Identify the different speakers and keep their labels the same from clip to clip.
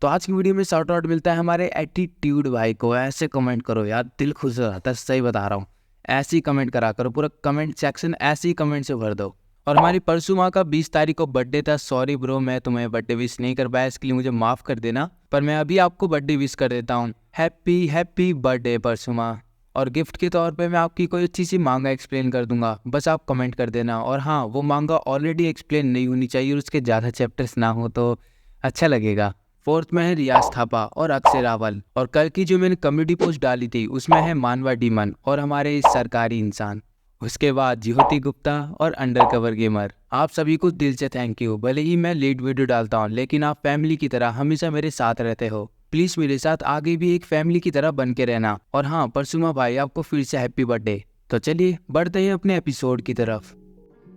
Speaker 1: तो आज की वीडियो में शाउट आउट मिलता है हमारे एटीट्यूड भाई को। ऐसे कमेंट करो यार, दिल खुश हो जाता है, सही बता रहा हूँ। ऐसे ही कमेंट करा करो, पूरा कमेंट सेक्शन ऐसे ही कमेंट से भर दो। और हमारी परसों माँ का 20 तारीख को बर्थडे था। सॉरी ब्रो, मैं तुम्हें बर्थडे विश नहीं कर पाया, इसके लिए मुझे माफ़ कर देना। पर मैं अभी आपको बर्थडे विश कर देता हूँ। हैप्पी हैप्पी बर्थडे परसों माँ। और गिफ्ट के तौर पे मैं आपकी कोई अच्छी सी मांगा एक्सप्लेन कर दूंगा, बस आप कमेंट कर देना। और हाँ, वो मांगा ऑलरेडी एक्सप्लेन नहीं होनी चाहिए और उसके ज़्यादा चैप्टर्स ना हो तो अच्छा लगेगा। फोर्थ में है रियाज थापा और अक्षय रावल। और कल की जो मैंने कम्युनिटी पोस्ट डाली थी उसमें है मानवा डीमन और हमारे सरकारी इंसान। उसके बाद ज्योति गुप्ता और अंडर कवर गेमर। आप सभी को दिल से थैंक यू। भले ही मैं लेट वीडियो डालता हूँ लेकिन आप फैमिली की तरह हमेशा मेरे साथ रहते हो। प्लीज़ मेरे साथ आगे भी एक फैमिली की तरह बन के रहना। और हाँ परसुमा भाई, आपको फिर से हैप्पी बर्थडे। तो चलिए बढ़ते हैं अपने एपिसोड की तरफ।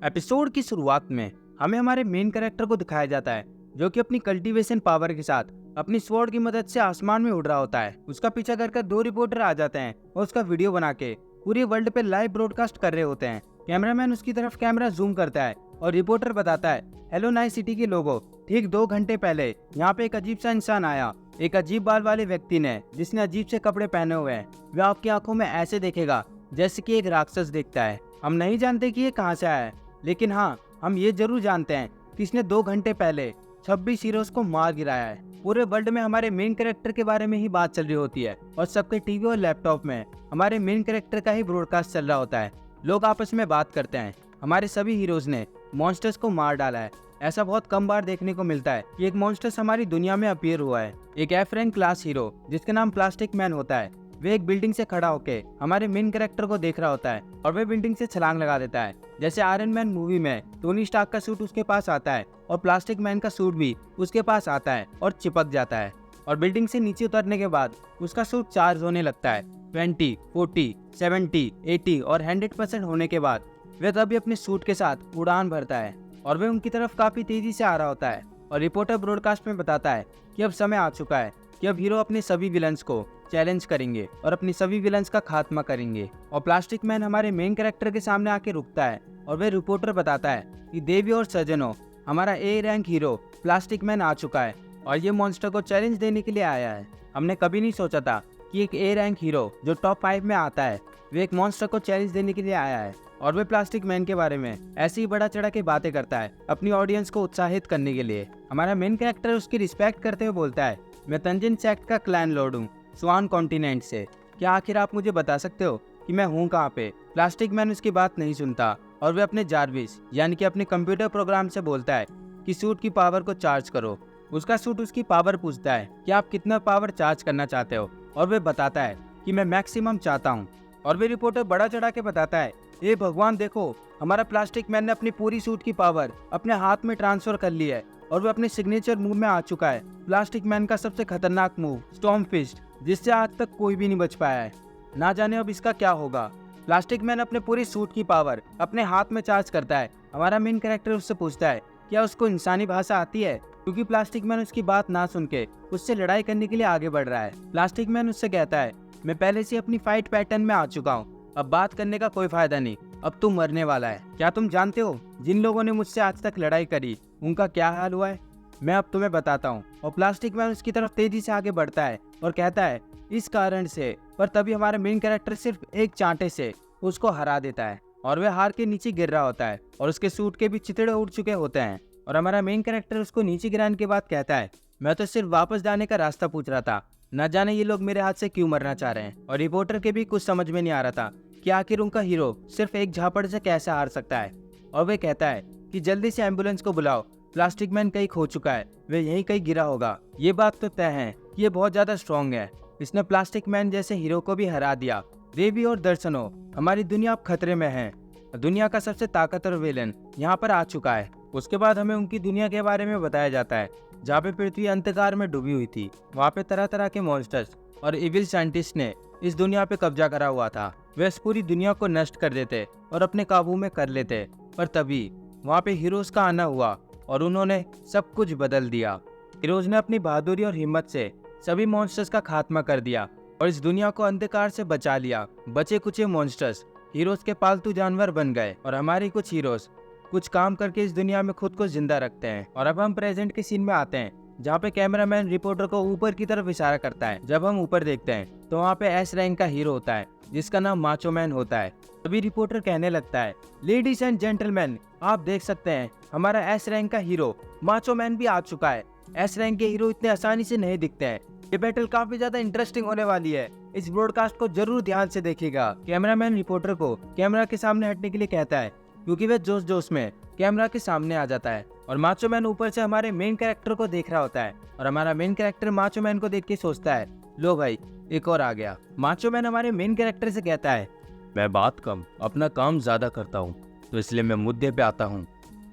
Speaker 2: एपिसोड की शुरुआत में हमें हमारे मेन कैरेक्टर को दिखाया जाता है जो कि अपनी कल्टीवेशन पावर के साथ अपनी स्वॉर्ड की मदद से आसमान में उड़ रहा होता है। उसका पीछा कर दो रिपोर्टर आ जाते हैं और उसका वीडियो बना के पूरे वर्ल्ड पे लाइव ब्रॉडकास्ट कर रहे होते हैं। कैमरामैन उसकी तरफ कैमरा जूम करता है और रिपोर्टर बताता है, हेलो नाइट सिटी के लोगों, ठीक 2 घंटे पहले यहाँ पे एक अजीब सा इंसान आया। एक अजीब बाल वाले व्यक्ति ने, जिसने अजीब से कपड़े पहने हुए हैं, वह आपकी आंखों में ऐसे देखेगा जैसे कि एक राक्षस देखता है। हम नहीं जानते कि ये कहाँ से आया है, लेकिन हाँ हम ये जरूर जानते हैं कि इसने 2 घंटे पहले 26 हीरोज को मार गिराया है। पूरे वर्ल्ड में हमारे मेन कैरेक्टर के बारे में ही बात चल रही होती है और सबके टीवी और लैपटॉप में हमारे मेन कैरेक्टर का ही ब्रॉडकास्ट चल रहा होता है। लोग आपस में बात करते हैं, हमारे सभी हीरोज ने मॉन्स्टर्स को मार डाला है। ऐसा बहुत कम बार देखने को मिलता है कि एक मॉन्स्टर्स हमारी दुनिया में अपीयर हुआ है। एक एफ रैंक क्लास हीरो जिसका नाम प्लास्टिक मैन होता है, वे एक बिल्डिंग से खड़ा होकर हमारे मेन कैरेक्टर को देख रहा होता है और वे बिल्डिंग से छलांग लगा देता है। जैसे आयरन मैन मूवी में टोनी स्टार्क का सूट उसके पास आता है और प्लास्टिक मैन का सूट भी उसके पास आता है और चिपक जाता है। और बिल्डिंग से नीचे उतरने के बाद उसका सूट चार्ज होने लगता है। 20, 40, 70, 80 और 100% होने के बाद वह तभी अपने सूट के साथ उड़ान भरता है और वह उनकी तरफ काफी तेजी से आ रहा होता है। और रिपोर्टर ब्रॉडकास्ट में बताता है कि अब समय आ चुका है कि अब हीरो अपने सभी विलन्स को चैलेंज करेंगे और अपनी सभी विलन्स का खात्मा करेंगे। और प्लास्टिक मैन हमारे मेन कैरेक्टर के सामने आके रुकता है और वह रिपोर्टर बताता है कि देवी और सज्जनों, हमारा A rank hero plastic man आ चुका है और ये मॉन्स्टर को चैलेंज देने के लिए आया है। हमने कभी नहीं सोचा था कि एक ए रैंक हीरो जो टॉप 5 में आता है वे एक मॉन्स्टर को चैलेंज देने के लिए आया है। और वे प्लास्टिक मैन के बारे में ऐसे ही बड़ा चढ़ा के बातें करता है अपनी ऑडियंस को उत्साहित करने के लिए। हमारा मेन कैरेक्टर उसकी रिस्पेक्ट करते हुए बोलता है, मैं तंजन सेक्ट का क्लैन लॉर्ड हूँ, स्वान कॉन्टिनेंट से। क्या आखिर आप मुझे बता सकते हो कि मैं हूँ कहाँ पे? प्लास्टिक मैन उसकी बात नहीं सुनता और वे अपने जारविस यानी कि अपने कंप्यूटर प्रोग्राम से बोलता है कि सूट की पावर को चार्ज करो। उसका सूट उसकी पावर पूछता है कि आप कितना पावर चार्ज करना चाहते हो और वे बताता है कि मैं मैक्सिमम चाहता हूँ। और वे रिपोर्टर बड़ा चढ़ा के बताता है, ये भगवान देखो, हमारा प्लास्टिक मैन ने अपनी पूरी सूट की पावर अपने हाथ में ट्रांसफर कर ली है और वो अपने सिग्नेचर मूव में आ चुका है। प्लास्टिक मैन का सबसे खतरनाक मूव स्टॉर्म फिस्ट, जिससे आज तक कोई भी नहीं बच पाया है। ना जाने अब इसका क्या होगा। प्लास्टिक मैन अपने पूरी सूट की पावर अपने हाथ में चार्ज करता है। हमारा मेन कैरेक्टर उससे पूछता है क्या उसको इंसानी भाषा आती है, क्योंकि प्लास्टिक मैन उसकी बात ना सुन के उससे लड़ाई करने के लिए आगे बढ़ रहा है। प्लास्टिक मैन उससे कहता है, मैं पहले से अपनी फाइट पैटर्न में आ चुका हूँ, अब बात करने का कोई फायदा नहीं, अब तू मरने वाला है। क्या तुम जानते हो जिन लोगों ने मुझसे आज तक लड़ाई करी उनका क्या हाल हुआ है? मैं अब तुम्हें बताता हूँ। और प्लास्टिक मैन उसकी तरफ तेजी से आगे बढ़ता है और कहता है, इस कारण से। पर तभी हमारा मेन कैरेक्टर सिर्फ एक चांटे से उसको हरा देता है और वह हार के नीचे गिर रहा होता है और उसके सूट के भी चितड़े उड़ चुके होते हैं। और हमारा मेन कैरेक्टर उसको नीचे गिराने के बाद कहता है, मैं तो सिर्फ वापस जाने का रास्ता पूछ रहा था, न जाने ये लोग मेरे हाथ से क्यों मरना चाह रहे हैं। और रिपोर्टर के भी कुछ समझ में नहीं आ रहा था कि आखिर उनका हीरो सिर्फ एक झापड़ से कैसे हार सकता है। और वह कहता है कि जल्दी से एम्बुलेंस को बुलाओ, प्लास्टिक मैन कहीं खो चुका है, वह यहीं कहीं गिरा होगा। ये बात तो तय है कि ये बहुत ज्यादा स्ट्रॉन्ग है, इसने प्लास्टिक मैन जैसे हीरो को भी हरा दिया। देवी और दर्शनों, हमारी दुनिया अब खतरे में है। दुनिया का सबसे ताकतवर विलेन यहाँ पर आ चुका है। उसके बाद हमें उनकी दुनिया के बारे में बताया जाता है जहाँ पे पृथ्वी अंधकार में डूबी हुई थी। वहाँ पे तरह तरह के मॉन्स्टर्स और इविल साइंटिस्ट ने इस दुनिया पे कब्जा करा हुआ था। वे इस पूरी दुनिया को नष्ट कर देते और अपने काबू में कर लेते। पर तभी वहाँ पे हीरोज का आना हुआ और उन्होंने सब कुछ बदल दिया। हीरोज ने अपनी बहादुरी और हिम्मत से सभी मॉन्स्टर्स का खात्मा कर दिया और इस दुनिया को अंधकार से बचा लिया। बचे कुचे मॉन्स्टर्स हीरोज के पालतू जानवर बन गए और हमारी कुछ हीरोज कुछ काम करके इस दुनिया में खुद को जिंदा रखते हैं। और अब हम प्रेजेंट के सीन में आते हैं जहाँ पे कैमरामैन रिपोर्टर को ऊपर की तरफ इशारा करता है। जब हम ऊपर देखते हैं तो वहाँ पे एस रैंक का हीरो होता है जिसका नाम माचो मैन होता है। तभी रिपोर्टर कहने लगता है, लेडीज एंड जेंटलमैन, आप देख सकते हैं हमारा एस रैंक का हीरो माचो मैन भी आ चुका है। एस रैंक के हीरो इतने आसानी से नहीं दिखते हैं। ये बैटल काफी ज्यादा इंटरेस्टिंग होने वाली है, इस ब्रॉडकास्ट को जरूर ध्यान से देखिएगा। कैमरामैन रिपोर्टर को कैमरा के सामने हटने के लिए कहता है क्योंकि वह जोश जोश में कैमरा के सामने आ जाता है और माचो मैन ऊपर से हमारे मेन कैरेक्टर को देख रहा होता है और हमारा मेन कैरेक्टर माचो मैन को देख के सोचता है, लो भाई एक और आ गया। माचो मैन हमारे मेन कैरेक्टर से कहता है,
Speaker 3: मैं बात कम अपना काम ज्यादा करता हूँ, तो इसलिए मैं मुद्दे पे आता हूँ।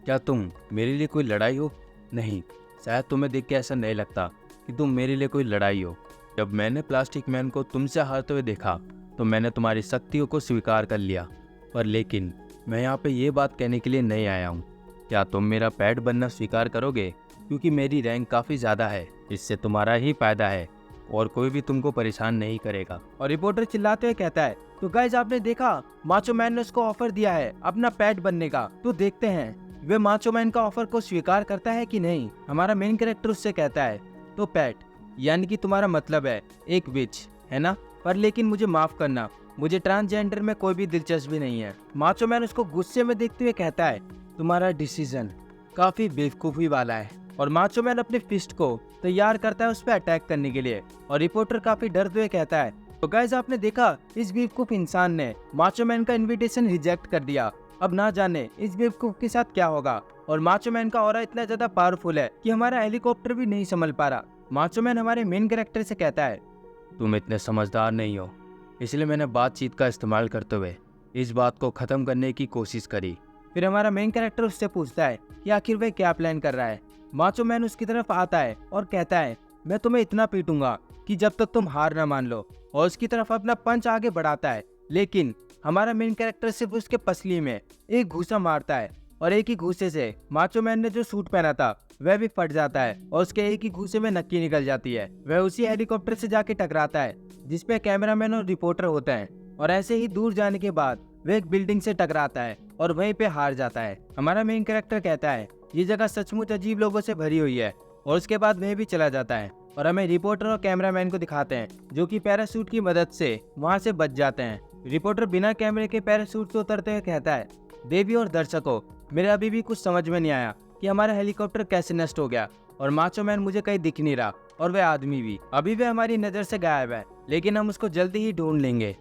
Speaker 3: क्या तुम मेरे लिए कोई लड़ाई हो? नहीं, शायद तुम्हें देख के ऐसा नहीं लगता कि तुम मेरे लिए कोई लड़ाई हो। जब मैंने प्लास्टिक मैन को तुमसे हारते हुए देखा तो मैंने तुम्हारी शक्तियों को स्वीकार कर लिया, पर लेकिन मैं यहाँ पे ये बात कहने के लिए नहीं आया हूँ। क्या तुम मेरा पैट बनना स्वीकार करोगे? क्योंकि मेरी रैंक काफ़ी ज़्यादा है, इससे तुम्हारा ही फायदा है और कोई भी तुमको परेशान नहीं करेगा।
Speaker 2: और रिपोर्टर चिल्लाते हुए कहता है, तो गाइस आपने देखा माचो मैन ने उसको ऑफर दिया है अपना पैट बनने का, तो देखते हैं वे माचो मैन का ऑफर को स्वीकार करता है कि नहीं। हमारा मेन कैरेक्टर उससे कहता है, तो पैट यानी कि तुम्हारा मतलब है एक विच, है ना? पर लेकिन मुझे माफ करना, मुझे ट्रांसजेंडर में कोई भी दिलचस्पी नहीं है। माचो मैन उसको गुस्से में देखते हुए कहता है, तुम्हारा डिसीजन काफी बेवकूफी वाला है। और माचो मैन अपने फिस्ट को तैयार करता है उस पर अटैक करने के लिए और रिपोर्टर काफी डरते हुए कहता है, तो गाइस आपने देखा इस बेवकूफ इंसान ने माचो मैन का इनविटेशन रिजेक्ट कर दिया। अब ना जाने इस बेवकूफ के साथ क्या होगा। और माचो मैन का ऑरा इतना ज्यादा पावरफुल है कि हमारा हेलीकॉप्टर भी नहीं संभल पा रहा। माचो मैन हमारे मेन कैरेक्टर से कहता है,
Speaker 3: तुम इतने समझदार नहीं हो, इसलिए मैंने बातचीत का इस्तेमाल करते हुए इस बात को ख़त्म करने की कोशिश करी।
Speaker 2: फिर हमारा मेन कैरेक्टर उससे पूछता है कि आखिर वह क्या प्लान कर रहा है। माचो मैन उसकी तरफ आता है और कहता है, मैं तुम्हें इतना पीटूंगा कि जब तक तुम हार ना मान लो। और उसकी तरफ अपना पंच आगे बढ़ाता है, लेकिन हमारा मेन कैरेक्टर सिर्फ उसके पसली में एक घूसा मारता है और एक ही घूसे से माचो मैन ने जो सूट पहना था वह भी फट जाता है और उसके एक ही घूसे में नक्की निकल जाती है। वह उसी हेलीकॉप्टर से जाके टकराता है जिसपे कैमरामैन और रिपोर्टर होते हैं और ऐसे ही दूर जाने के बाद वह एक बिल्डिंग से टकराता है और वहीं पे हार जाता है। हमारा मेन कैरेक्टर कहता है, ये जगह सचमुच अजीब लोगों से भरी हुई है। और उसके बाद वह भी चला जाता है और हमें रिपोर्टर और कैमरामैन को दिखाते हैं जो कि पैराशूट की मदद से वहां से बच जाते हैं। रिपोर्टर बिना कैमरे के पैराशूट से उतरते हुए कहता है, देवी और दर्शकों, मेरे अभी भी कुछ समझ में नहीं आया कि हमारा हेलीकॉप्टर कैसे नष्ट हो गया और माचो मैन मुझे कहीं दिख नहीं रहा और वह आदमी भी अभी भी हमारी नजर से गायब है, लेकिन हम उसको जल्दी ही ढूंढ लेंगे।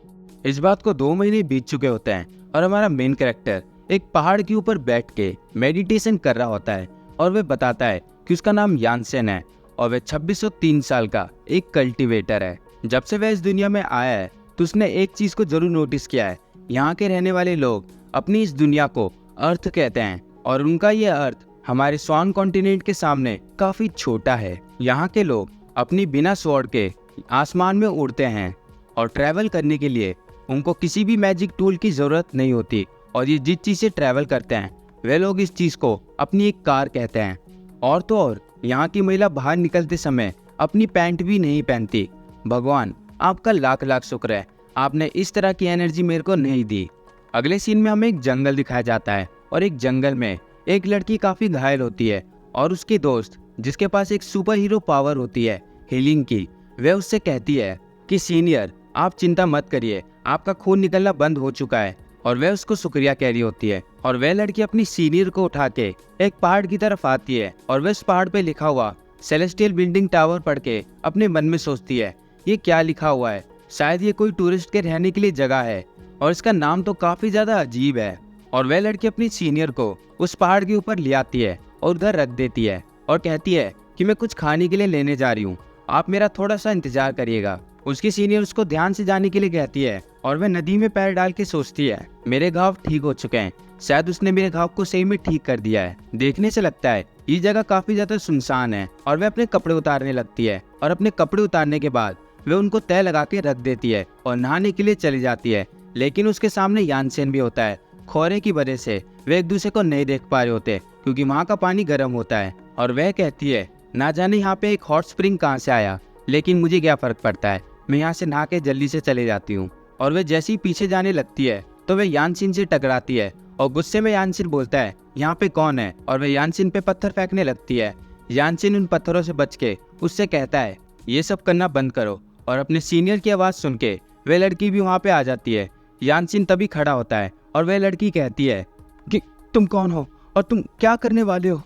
Speaker 1: इस बात को 2 महीने बीत चुके होते हैं और हमारा मेन कैरेक्टर एक पहाड़ के ऊपर बैठ के मेडिटेशन कर रहा होता है और वह बताता है कि उसका नाम यानसेन है और वह 2603 साल का एक कल्टीवेटर है। जब से वह इस दुनिया में आया है तो उसने एक चीज को जरूर नोटिस किया है, यहाँ के रहने वाले लोग अपनी इस दुनिया को अर्थ कहते हैं और उनका ये अर्थ हमारे स्वान कॉन्टिनेंट के सामने काफी छोटा है। यहाँ के लोग अपनी बिना स्वॉर्ड के आसमान में उड़ते हैं और ट्रैवल करने के लिए उनको किसी भी मैजिक टूल की जरूरत नहीं होती और ये जिस चीज से ट्रैवल करते हैं वे लोग इस चीज को अपनी एक कार कहते हैं। और तो और यहाँ की महिला बाहर निकलते समय अपनी पैंट भी नहीं पहनती। भगवान आपका लाख लाख शुक्र है, आपने इस तरह की एनर्जी मेरे को नहीं दी। अगले सीन में हमें एक जंगल दिखाया जाता है और एक जंगल में एक लड़की काफी घायल होती है और उसकी दोस्त जिसके पास एक सुपर हीरो पावर होती है हीलिंग की, वह उससे कहती है कि सीनियर आप चिंता मत करिए, आपका खून निकलना बंद हो चुका है। और वह उसको शुक्रिया कह रही होती है और वह लड़की अपनी सीनियर को उठा के एक पहाड़ की तरफ आती है और वह उस पहाड़ पे लिखा हुआ सेलेस्टियल बिल्डिंग टावर पढ़ के अपने मन में सोचती है, ये क्या लिखा हुआ है, शायद ये कोई टूरिस्ट के रहने के लिए जगह है और इसका नाम तो काफी ज्यादा अजीब है। और वह लड़की अपनी सीनियर को उस पहाड़ के ऊपर ले आती है और उधर रख देती है और कहती है कि मैं कुछ खाने के लिए लेने जा रही हूँ, आप मेरा थोड़ा सा इंतजार करिएगा। उसकी सीनियर उसको ध्यान से जाने के लिए कहती है और वह नदी में पैर डाल के सोचती है, मेरे घाव ठीक हो चुके हैं, शायद उसने मेरे घाव को सही में ठीक कर दिया है। देखने से लगता है ये जगह काफी ज्यादा सुनसान है और वह अपने कपड़े उतारने लगती है और अपने कपड़े उतारने के बाद वह उनको तय लगा के रख देती है और नहाने के लिए चली जाती है। लेकिन उसके सामने यानसेन भी होता है। खोरे की वजह से वे एक दूसरे को नहीं देख पा रहे होते क्योंकि वहाँ का पानी गर्म होता है और वह कहती है, ना जाने यहाँ पे एक हॉट स्प्रिंग कहाँ से आया, लेकिन मुझे क्या फर्क पड़ता है, मैं यहाँ से नहा के जल्दी से चले जाती हूँ। और वह जैसे ही पीछे जाने लगती है तो वह यानसिन से टकराती है और गुस्से में यानसिन बोलता है, यहाँ पे कौन है, और वह यानसिन पे पत्थर फेंकने लगती है।
Speaker 2: यानचिन उन पत्थरों से बच के उससे कहता है ये सब करना बंद करो, और अपने सीनियर की आवाज़ सुन के वह लड़की भी वहाँ पे आ जाती है। यानचिन तभी खड़ा होता है और वह लड़की कहती है कि तुम कौन हो और तुम क्या करने वाले हो।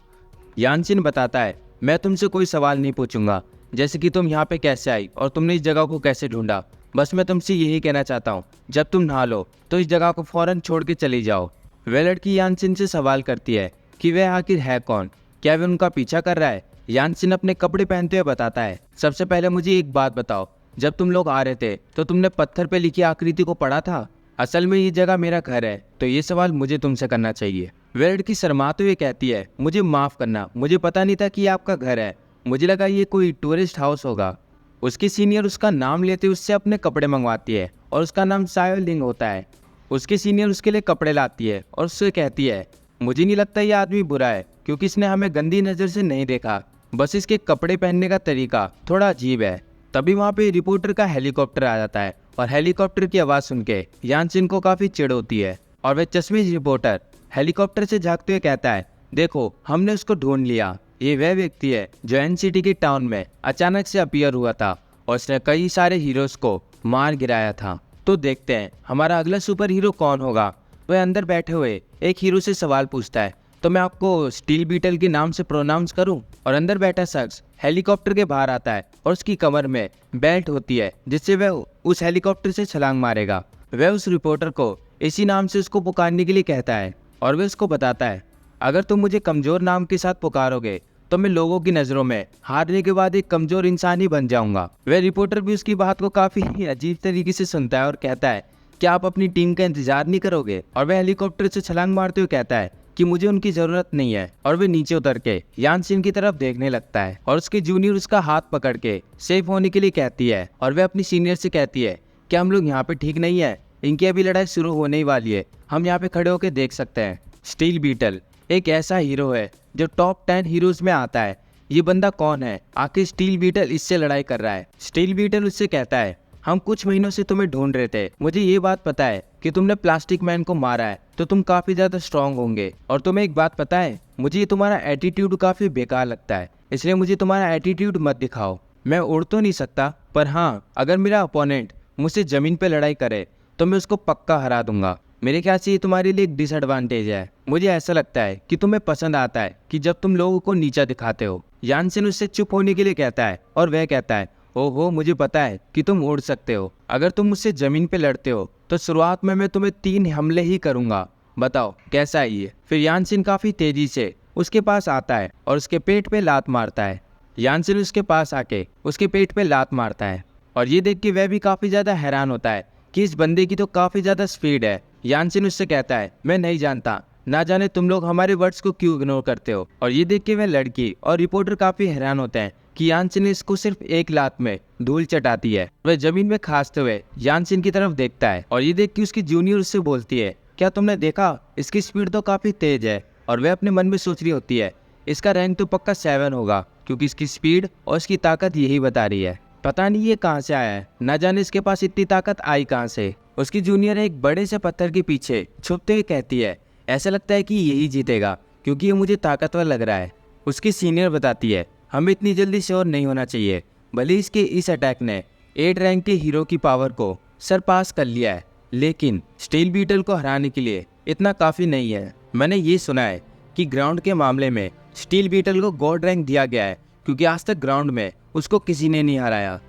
Speaker 2: यानचिन बताता है मैं तुमसे कोई सवाल नहीं पूछूंगा, जैसे कि तुम यहाँ पे कैसे आई और तुमने इस जगह को कैसे ढूंढा। बस मैं तुमसे यही कहना चाहता हूँ, जब तुम नहा लो तो इस जगह को फौरन छोड़ के चली जाओ। वह लड़की यानचिन से सवाल करती है कि वह आखिर है कौन, क्या वह उनका पीछा कर रहा है। यानचिन अपने कपड़े पहनते हुए बताता है सबसे पहले मुझे एक बात बताओ, जब तुम लोग आ रहे थे तो तुमने पत्थर पे लिखी आकृति को पढ़ा था? असल में ये जगह मेरा घर है, तो ये सवाल मुझे तुमसे करना चाहिए। वह लड़की शर्माते हुए कहती है मुझे माफ़ करना, मुझे पता नहीं था कि ये आपका घर है, मुझे लगा ये कोई टूरिस्ट हाउस होगा। उसकी सीनियर उसका नाम लेते उससे अपने कपड़े मंगवाती है और उसका नाम सायो लिंग होता है। उसकी सीनियर उसके लिए कपड़े लाती है और उससे कहती है मुझे नहीं लगता ये आदमी बुरा है, क्योंकि इसने हमें गंदी नज़र से नहीं देखा, बस इसके कपड़े पहनने का तरीका थोड़ा अजीब है। तभी वहाँ पे रिपोर्टर का हेलीकॉप्टर आ जाता है और हेलीकॉप्टर की आवाज़ सुन के यानचिन को काफ़ी चिढ़ होती है और वह चश्मिश रिपोर्टर हेलीकॉप्टर से झांकते हुए कहता है देखो हमने उसको ढूंढ लिया, ये वह व्यक्ति है जो एनसीटी के टाउन में अचानक से अपीयर हुआ था और उसने कई सारे हीरोज़ को मार गिराया था। तो देखते हैं हमारा अगला सुपर हीरो कौन होगा। वह अंदर बैठे हुए एक हीरो से सवाल पूछता है तो मैं आपको स्टील बीटल के नाम से प्रोनाउंस करूं? और अंदर बैठा शख्स हेलीकॉप्टर के बाहर आता है और उसकी कमर में बेल्ट होती है जिससे वह उस हेलीकॉप्टर से छलांग मारेगा। वह उस रिपोर्टर को इसी नाम से उसको पुकारने के लिए कहता है और वह उसको बताता है अगर तुम मुझे कमज़ोर नाम के साथ पुकारोगे तो मैं लोगों की नज़रों में हारने के बाद एक कमज़ोर इंसान ही बन जाऊंगा। वह रिपोर्टर भी उसकी बात को काफ़ी अजीब तरीके से सुनता है और कहता है क्या आप अपनी टीम का इंतजार नहीं करोगे? और वह हेलीकॉप्टर से छलांग मारते हुए कहता है कि मुझे उनकी ज़रूरत नहीं है, और वह नीचे उतर के यानचिन की तरफ देखने लगता है और उसके जूनियर उसका हाथ पकड़ के सेफ होने के लिए कहती है और वह अपनी सीनियर से कहती है क्या हम लोग यहाँ पे ठीक नहीं है? इनकी अभी लड़ाई शुरू होने ही वाली है, हम यहाँ पे खड़े होकर देख सकते हैं। स्टील बीटल एक ऐसा हीरो है जो टॉप 10 हीरोज में आता है। ये बंदा कौन है? आखिर स्टील बीटल इससे लड़ाई कर रहा है। स्टील बीटल उससे कहता है हम कुछ महीनों से तुम्हें ढूंढ रहे थे, मुझे ये बात पता है कि तुमने प्लास्टिक मैन को मारा है तो तुम काफ़ी ज़्यादा स्ट्रांग होंगे, और तुम्हें एक बात पता है मुझे ये तुम्हारा एटीट्यूड काफ़ी बेकार लगता है, इसलिए मुझे तुम्हारा एटीट्यूड मत दिखाओ। मैं उड़ तो नहीं सकता, पर हाँ अगर मेरा अपोनेंट मुझसे ज़मीन पर लड़ाई करे तो मैं उसको पक्का हरा दूंगा। मेरे ख्याल से ये तुम्हारे लिए एक डिसएडवांटेज है। मुझे ऐसा लगता है कि तुम्हें पसंद आता है कि जब तुम लोगों को नीचा दिखाते हो। यानचिन उससे चुप होने के लिए कहता है और वह कहता है ओहो मुझे पता है कि तुम उड़ सकते हो, अगर तुम मुझसे ज़मीन पे लड़ते हो तो शुरुआत में मैं तुम्हें 3 हमले ही करूँगा, बताओ कैसा है ये? फिर यानचिन काफ़ी तेज़ी से उसके पास आता है और उसके पेट पे लात मारता है। यानचिन उसके पास आके उसके पेट पे लात मारता है और ये देख के वह भी काफ़ी ज़्यादा हैरान होता है कि इस बंदे की तो काफ़ी ज़्यादा स्पीड है। यानचिन उससे कहता है मैं नहीं जानता, ना जाने तुम लोग हमारे वर्ड्स को क्यों इग्नोर करते हो। और ये देख के वह लड़की और रिपोर्टर काफ़ी हैरान होते हैं कि यानचिन इसको सिर्फ एक लात में धूल चटाती है। वह जमीन में खांसते हुए यानचिन की तरफ देखता है और ये देख के उसकी जूनियर उससे बोलती है क्या तुमने देखा, इसकी स्पीड तो काफ़ी तेज है। और वह अपने मन में सोच रही होती है इसका रैंक तो पक्का 7 होगा, क्योंकि इसकी स्पीड और इसकी ताकत यही बता रही है। पता नहीं ये कहाँ से आया है, ना जाने इसके पास इतनी ताकत आई कहाँ से। उसकी जूनियर एक बड़े से पत्थर के पीछे छुपते हुए कहती है ऐसा लगता है कि यही जीतेगा क्योंकि ये मुझे ताकतवर लग रहा है। उसकी सीनियर बताती है हमें इतनी जल्दी श्योर नहीं होना चाहिए, भले इसके इस अटैक ने 8 रैंक के हीरो की पावर को सरपास कर लिया है, लेकिन स्टील बीटल को हराने के लिए इतना काफ़ी नहीं है। मैंने ये सुना है कि ग्राउंड के मामले में स्टील बीटल को गॉड रैंक दिया गया है, क्योंकि आज तक ग्राउंड में उसको किसी ने नहीं हराया।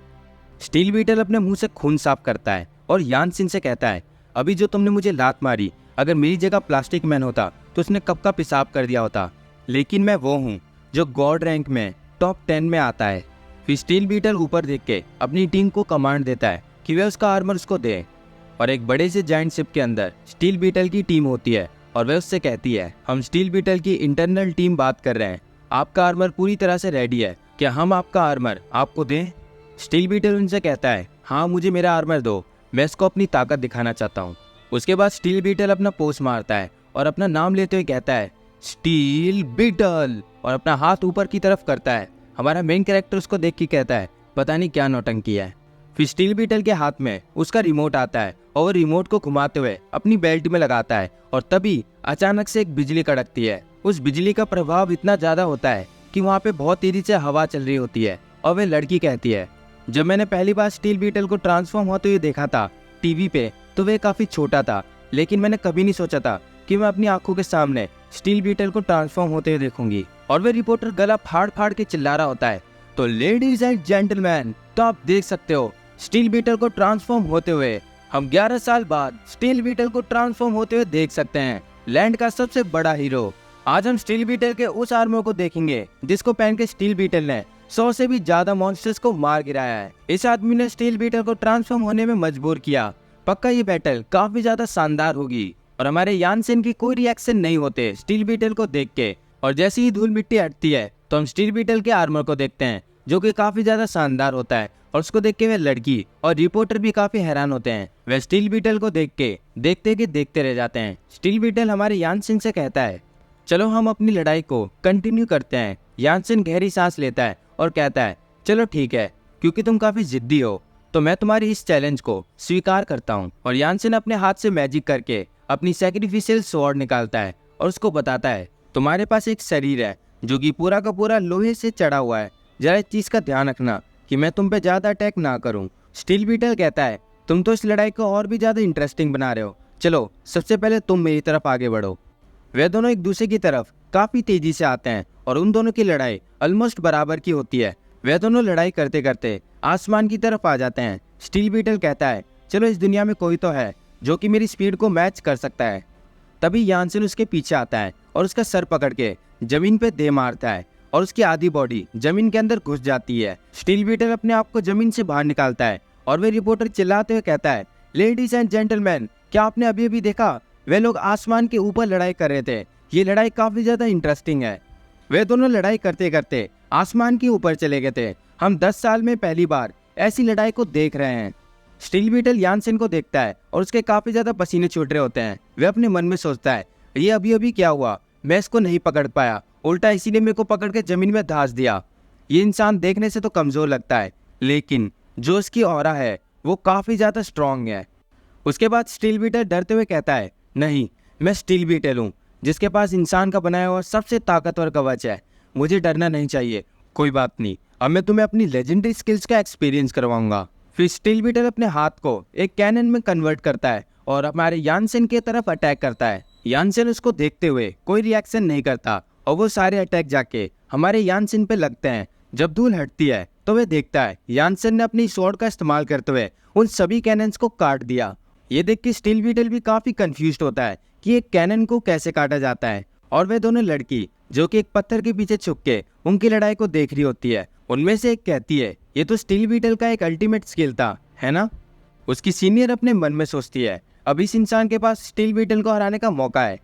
Speaker 2: स्टील बीटल अपने मुंह से खून साफ करता है और यानचिन से कहता है अभी जो तुमने मुझे लात मारी, अगर मेरी जगह प्लास्टिक मैन होता तो उसने कब का पेशाब कर दिया होता, लेकिन मैं वो हूँ जो गॉड रैंक में टॉप 10 में आता है। फिर स्टील बीटल ऊपर देख के अपनी टीम को कमांड देता है कि वह उसका आर्मर उसको दे, और एक बड़े से जाइंट शिप के अंदर स्टील बीटल की टीम होती है और वह उससे कहती है हम स्टील बीटल की इंटरनल टीम बात कर रहे हैं, आपका आर्मर पूरी तरह से रेडी है, क्या हम आपका आर्मर आपको दें? स्टील बीटल उनसे कहता है हाँ मुझे मेरा आर्मर दो, मैं इसको अपनी ताकत दिखाना चाहता हूँ। उसके बाद स्टील बीटल अपना पोज मारता है और अपना नाम लेते हुए कहता है स्टील बीटल, और अपना हाथ ऊपर की तरफ करता है। हमारा मेन कैरेक्टर उसको देख के कहता है पता नहीं क्या नौटंकी है। फिर स्टील बीटल के हाथ में उसका रिमोट आता है और वो रिमोट को घुमाते हुए अपनी बेल्ट में लगाता है और तभी अचानक से एक बिजली कड़कती है। उस बिजली का प्रभाव इतना ज़्यादा होता है कि वहाँ पे बहुत तेजी से हवा चल रही होती है और वे लड़की कहती है, जब मैंने पहली बार स्टील बीटल को ट्रांसफॉर्म होते हुए देखा था टीवी पे तो वे काफ़ी छोटा था, लेकिन मैंने कभी नहीं सोचा था कि मैं अपनी आंखों के सामने स्टील बीटल को ट्रांसफॉर्म होते हुए देखूंगी। और वे रिपोर्टर गला फाड़ फाड़ के चिल्ला रहा होता है, तो लेडीज एंड जेंटलमैन, तो आप देख सकते हो स्टील बीटल को ट्रांसफॉर्म होते हुए हम 11 साल बाद स्टील बीटल को ट्रांसफॉर्म होते हुए देख सकते हैं। लैंड का सबसे बड़ा हीरो। आज हम स्टील बीटल के उस आर्मर को देखेंगे जिसको पहन के स्टील बीटल ने 100 से भी ज्यादा मॉन्स्टर्स को मार गिराया है। इस आदमी ने स्टील बीटल को ट्रांसफॉर्म होने में मजबूर किया। पक्का ये बैटल काफी ज्यादा शानदार होगी। और हमारे यानसेन की कोई रिएक्शन नहीं होते स्टील बीटल को देख के। और जैसे ही धूल मिट्टी हटती है तो हम स्टील बीटल के आर्मर को देखते हैं जो कि काफी ज्यादा शानदार होता है। और उसको देख के वे लड़की और रिपोर्टर भी काफी हैरान होते हैं। वे स्टील बीटल को देख के देखते रह जाते हैं। स्टील बीटल हमारे यानसेन से कहता है, चलो हम अपनी लड़ाई को कंटिन्यू करते हैं। यानसेन गहरी सांस लेता है और कहता है, चलो ठीक है, क्योंकि तुम काफी जिद्दी हो तो मैं तुम्हारी इस चैलेंज को स्वीकार करता हूँ। और यानसेन अपने हाथ से मैजिक करके अपनी सैक्रिफिशियल स्वॉर्ड निकालता है और उसको बताता है, तुम्हारे पास एक शरीर है जो कि पूरा का पूरा लोहे से चढ़ा हुआ है। जरा इस चीज का ध्यान रखना कि मैं तुम पे ज्यादा अटैक ना करूं। स्टील बीटल कहता है, तुम तो इस लड़ाई को और भी ज्यादा इंटरेस्टिंग बना रहे हो। चलो सबसे पहले तुम मेरी तरफ आगे बढ़ो। वे दोनों एक दूसरे की तरफ काफी तेजी से आते हैं और उन दोनों की लड़ाई ऑलमोस्ट बराबर की होती है। वे दोनों लड़ाई करते करते आसमान की तरफ आ जाते हैं। स्टील बीटल कहता है, चलो इस दुनिया में कोई तो है जो कि मेरी स्पीड को मैच कर सकता है। तभी यानसेन उसके पीछे आता है और उसका सर पकड़ के जमीन पे दे मारता है और उसकी आधी बॉडी जमीन के अंदर घुस जाती है। स्टील बीटल अपने आप को जमीन से बाहर निकालता है और वे रिपोर्टर चिल्लाते हुए कहता है, लेडीज एंड जेंटलमैन, क्या आपने अभी अभी देखा वे लोग आसमान के ऊपर लड़ाई कर रहे थे। ये लड़ाई काफी ज्यादा इंटरेस्टिंग है। वे दोनों लड़ाई करते करते आसमान के ऊपर चले गए थे। हम 10 साल में पहली बार ऐसी लड़ाई को देख रहे हैं। स्टील बीटल यानसेन को देखता है और उसके काफी ज्यादा पसीने छूट रहे होते हैं। वे अपने मन में सोचता है, ये अभी अभी क्या हुआ, मैं इसको नहीं पकड़ पाया, उल्टा इसीलिए मेरे को पकड़ के जमीन में धांस दिया। ये इंसान देखने से तो कमजोर लगता है, लेकिन जो उसकी ऑरा है वो काफी ज्यादा स्ट्रांग है। उसके बाद स्टील बीटल डरते हुए कहता है, नहीं, मैं स्टील बीटल हूँ जिसके पास इंसान का बनाया हुआ सबसे ताकतवर कवच है। मुझे डरना नहीं चाहिए। कोई बात नहीं, अब मैं तुम्हें अपनी लेजेंडरी स्किल्स का एक्सपीरियंस करवाऊंगा। फिर स्टील बीटल अपने हाथ को एक कैनन में कन्वर्ट करता है और हमारे यानसेन की तरफ अटैक करता है। यानसेन उसको देखते हुए कोई रिएक्शन नहीं करता और वो सारे अटैक जाके हमारे यानसेन पे लगते हैं। जब धूल हटती है तो वे देखता है यानसेन ने अपनी स्वॉर्ड का इस्तेमाल करते हुए उन सभी कैनन्स को काट दिया। ये देख के स्टील बीटल भी काफी कंफ्यूज्ड होता है कि एक कैनन को कैसे काटा जाता है। और वे दोनों लड़की जो कि एक पत्थर के पीछे छुप के उनकी लड़ाई को देख रही होती है। उनमें से एक कहती है, ये तो स्टील बीटल का एक अल्टीमेट स्किल था, है ना? उसकी सीनियर अपने मन में सोचती है, अब इस इंसान के पास स्टील बीटल को हराने का मौका है।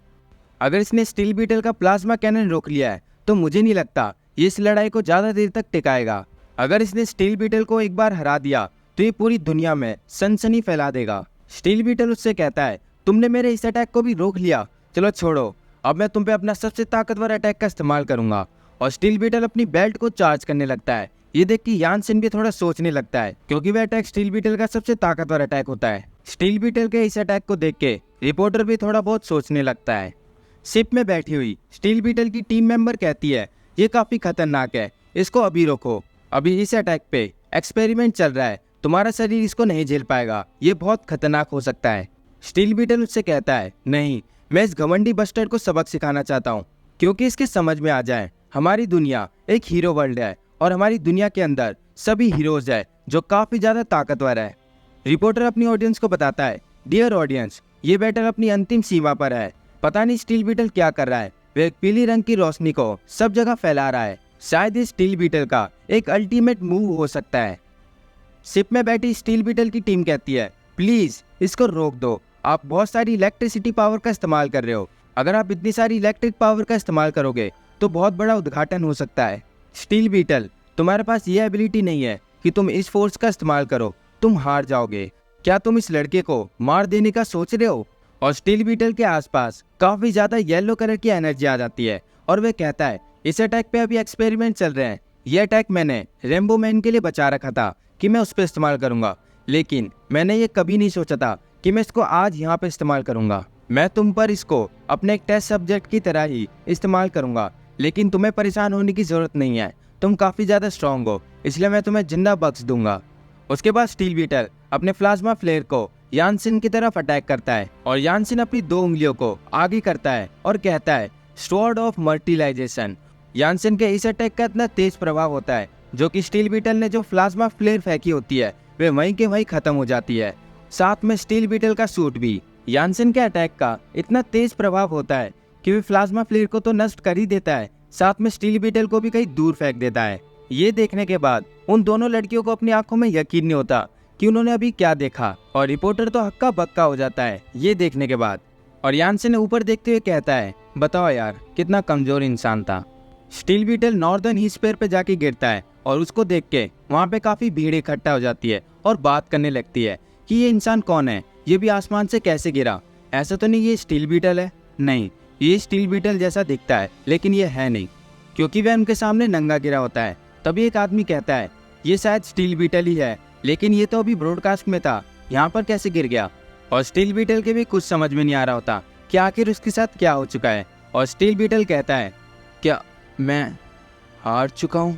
Speaker 2: अगर इसने स्टील बीटल का प्लाज्मा कैनन रोक लिया है तो मुझे नहीं लगता ये इस लड़ाई को ज्यादा देर तक टिकाएगा। अगर इसने स्टील बीटल को एक बार हरा दिया तो ये पूरी दुनिया में सनसनी फैला देगा। स्टील बीटल उससे कहता है, तुमने मेरे इस अटैक को भी रोक लिया, चलो छोड़ो, अब मैं तुम पे अपना सबसे ताकतवर अटैक का इस्तेमाल करूंगा। और स्टील बीटल अपनी बेल्ट को चार्ज करने लगता है। ये देख के यानसेन भी थोड़ा सोचने लगता है क्योंकि वह अटैक स्टील बीटल का सबसे ताकतवर अटैक होता है। स्टील बीटल के इस अटैक को देख के रिपोर्टर भी थोड़ा बहुत सोचने लगता है। शिप में बैठी हुई स्टील बीटल की टीम मेंबर कहती है, ये काफी खतरनाक है, इसको अभी रोको, अभी इस अटैक पे एक्सपेरिमेंट चल रहा है, तुम्हारा शरीर इसको नहीं झेल पाएगा, ये बहुत खतरनाक हो सकता है। स्टील बीटल उससे कहता है, नहीं, मैं इस घमंडी बस्टर्ड को सबक सिखाना चाहता हूँ क्योंकि इसके समझ में आ जाए हमारी दुनिया एक हीरो वर्ल्ड है और हमारी दुनिया के अंदर सभी हीरोज है जो काफी ज्यादा ताकतवर है। रिपोर्टर अपनी ऑडियंस को बताता है, डियर ऑडियंस, ये बैटल अपनी अंतिम सीमा पर है। पता नहीं स्टील बीटल क्या कर रहा है, वह एक पीली रंग की रोशनी को सब जगह फैला रहा है। शायद इस स्टील बीटल का एक अल्टीमेट मूव हो सकता है। शिप में बैठी स्टील बीटल की टीम कहती है, प्लीज इसको रोक दो, आप बहुत सारी इलेक्ट्रिसिटी पावर का इस्तेमाल कर रहे हो। अगर आप इतनी सारी इलेक्ट्रिक पावर का इस्तेमाल करोगे तो बहुत बड़ा उद्घाटन हो सकता है। स्टील बीटल, तुम्हारे पास ये एबिलिटी नहीं है कि तुम इस फोर्स का इस्तेमाल करो, तुम हार जाओगे। क्या तुम इस लड़के को मार देने का सोच रहे हो? और स्टील बीटल के आसपास काफी ज्यादा येलो कलर की एनर्जी आ जाती है और वह कहता है, इस अटैक पे अभी एक्सपेरिमेंट चल रहे हैं। ये अटैक मैंने रेम्बो मैन के लिए बचा रखा था कि मैं उस पर इस्तेमाल करूंगा, लेकिन मैंने ये कभी नहीं सोचा था कि मैं इसको आज यहाँ पे इस्तेमाल करूंगा। मैं तुम पर इसको अपने एक टेस्ट सब्जेक्ट की तरह ही इस्तेमाल करूंगा। लेकिन तुम्हें परेशान होने की जरूरत नहीं है, तुम काफी ज्यादा स्ट्रांग हो, इसलिए मैं तुम्हें जिंदा बख्श दूंगा। उसके बाद स्टील बीटल अपने प्लाज्मा फ्लेयर को यानसिन की तरफ अटैक करता है और यानसिन अपनी 2 उंगलियों को आगे करता है और कहता है स्वॉर्ड ऑफ मर्टिलाइजेशन। यानसिन के इस अटैक का इतना तेज प्रभाव होता है जो कि स्टील बीटल ने जो प्लाज्मा फ्लेयर फेंकी होती है वे वहीं के वहीं खत्म हो जाती है। साथ में स्टील बीटल का सूट भी। यानसिन के अटैक का इतना तेज प्रभाव होता है कि वे प्लाज्मा फ्लेयर को तो नष्ट कर ही देता है, साथ में स्टील बीटल को भी कहीं दूर फेंक देता है। ये देखने के बाद उन दोनों लड़कियों को अपनी आंखों में यकीन नहीं होता कि उन्होंने अभी क्या देखा, और रिपोर्टर तो हक्का बक्का हो जाता है ये देखने के बाद। और यानसिन ऊपर देखते हुए कहता है, बताओ यार कितना कमजोर इंसान था। स्टील बीटल नॉर्दर्न हीस्फीयर पे जाके गिरता है और उसको देख के वहाँ पे काफी भीड़ इकट्ठा हो जाती है और बात करने लगती है कि ये इंसान कौन है, ये भी आसमान से कैसे गिरा, ऐसा तो नहीं ये स्टील बीटल है। नहीं, ये स्टील बीटल जैसा दिखता है लेकिन ये है नहीं, क्योंकि वह उनके सामने नंगा गिरा होता है। तभी एक आदमी कहता है ये शायद स्टील बीटल ही है, लेकिन ये तो अभी ब्रॉडकास्ट में था, यहाँ पर कैसे गिर गया। और स्टील बीटल के भी कुछ समझ में नहीं आ रहा होता कि आखिर उसके साथ क्या हो चुका है। और स्टील बीटल कहता है क्या मैं हार चुका हूँ,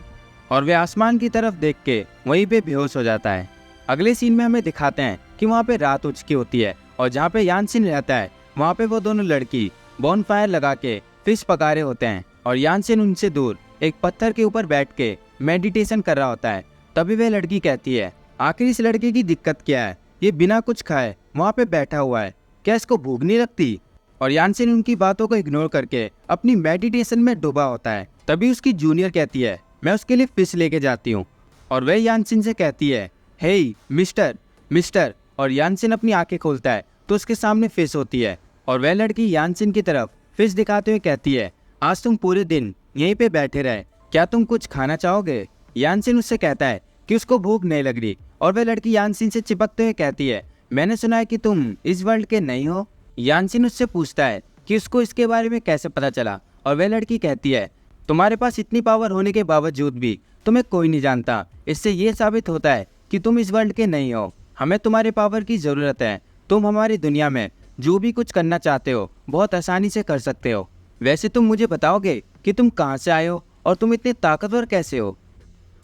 Speaker 2: और वे आसमान की तरफ देख के वहीं पे बेहोश हो जाता है। अगले सीन में हमें दिखाते हैं कि वहाँ पे रात हो चुकी होती है और जहाँ पे यानसिन रहता है वहाँ पे वो दोनों लड़की बॉनफायर लगा के फिश पका रहे होते हैं और यानसिन उनसे दूर एक पत्थर के ऊपर बैठ के मेडिटेशन कर रहा होता है। तभी वह लड़की कहती है आखिर इस लड़के की दिक्कत क्या है, ये बिना कुछ खाए वहाँ पे बैठा हुआ है, क्या इसको भूख नहीं लगती। और यानसिन उनकी बातों को इग्नोर करके अपनी मेडिटेशन में डूबा होता है। तभी उसकी जूनियर कहती है मैं उसके लिए फिश लेके जाती हूँ, और वह यानसिन से कहती है हे मिस्टर। और यानसिन अपनी आंखें खोलता है तो उसके सामने फिश होती है, और वह लड़की यानसिन की तरफ फिश दिखाते हुए कहती है आज तुम पूरे दिन यहीं पे बैठे रहे, क्या तुम कुछ खाना चाहोगे। यानसिन उससे कहता है कि उसको भूख नहीं लग रही, और वह लड़की यानसिन से चिपकते हुए कहती है मैंने सुना है कि तुम इस वर्ल्ड के नहीं हो। यानसिन उससे पूछता है कि उसको इसके बारे में कैसे पता चला, और वह लड़की कहती है तुम्हारे पास इतनी पावर होने के बावजूद भी तुम्हें कोई नहीं जानता, इससे ये साबित होता है कि तुम इस वर्ल्ड के नहीं हो। हमें तुम्हारे पावर की ज़रूरत है, तुम हमारी दुनिया में जो भी कुछ करना चाहते हो बहुत आसानी से कर सकते हो। वैसे तुम मुझे बताओगे कि तुम कहाँ से आए हो और तुम इतने ताकतवर कैसे हो।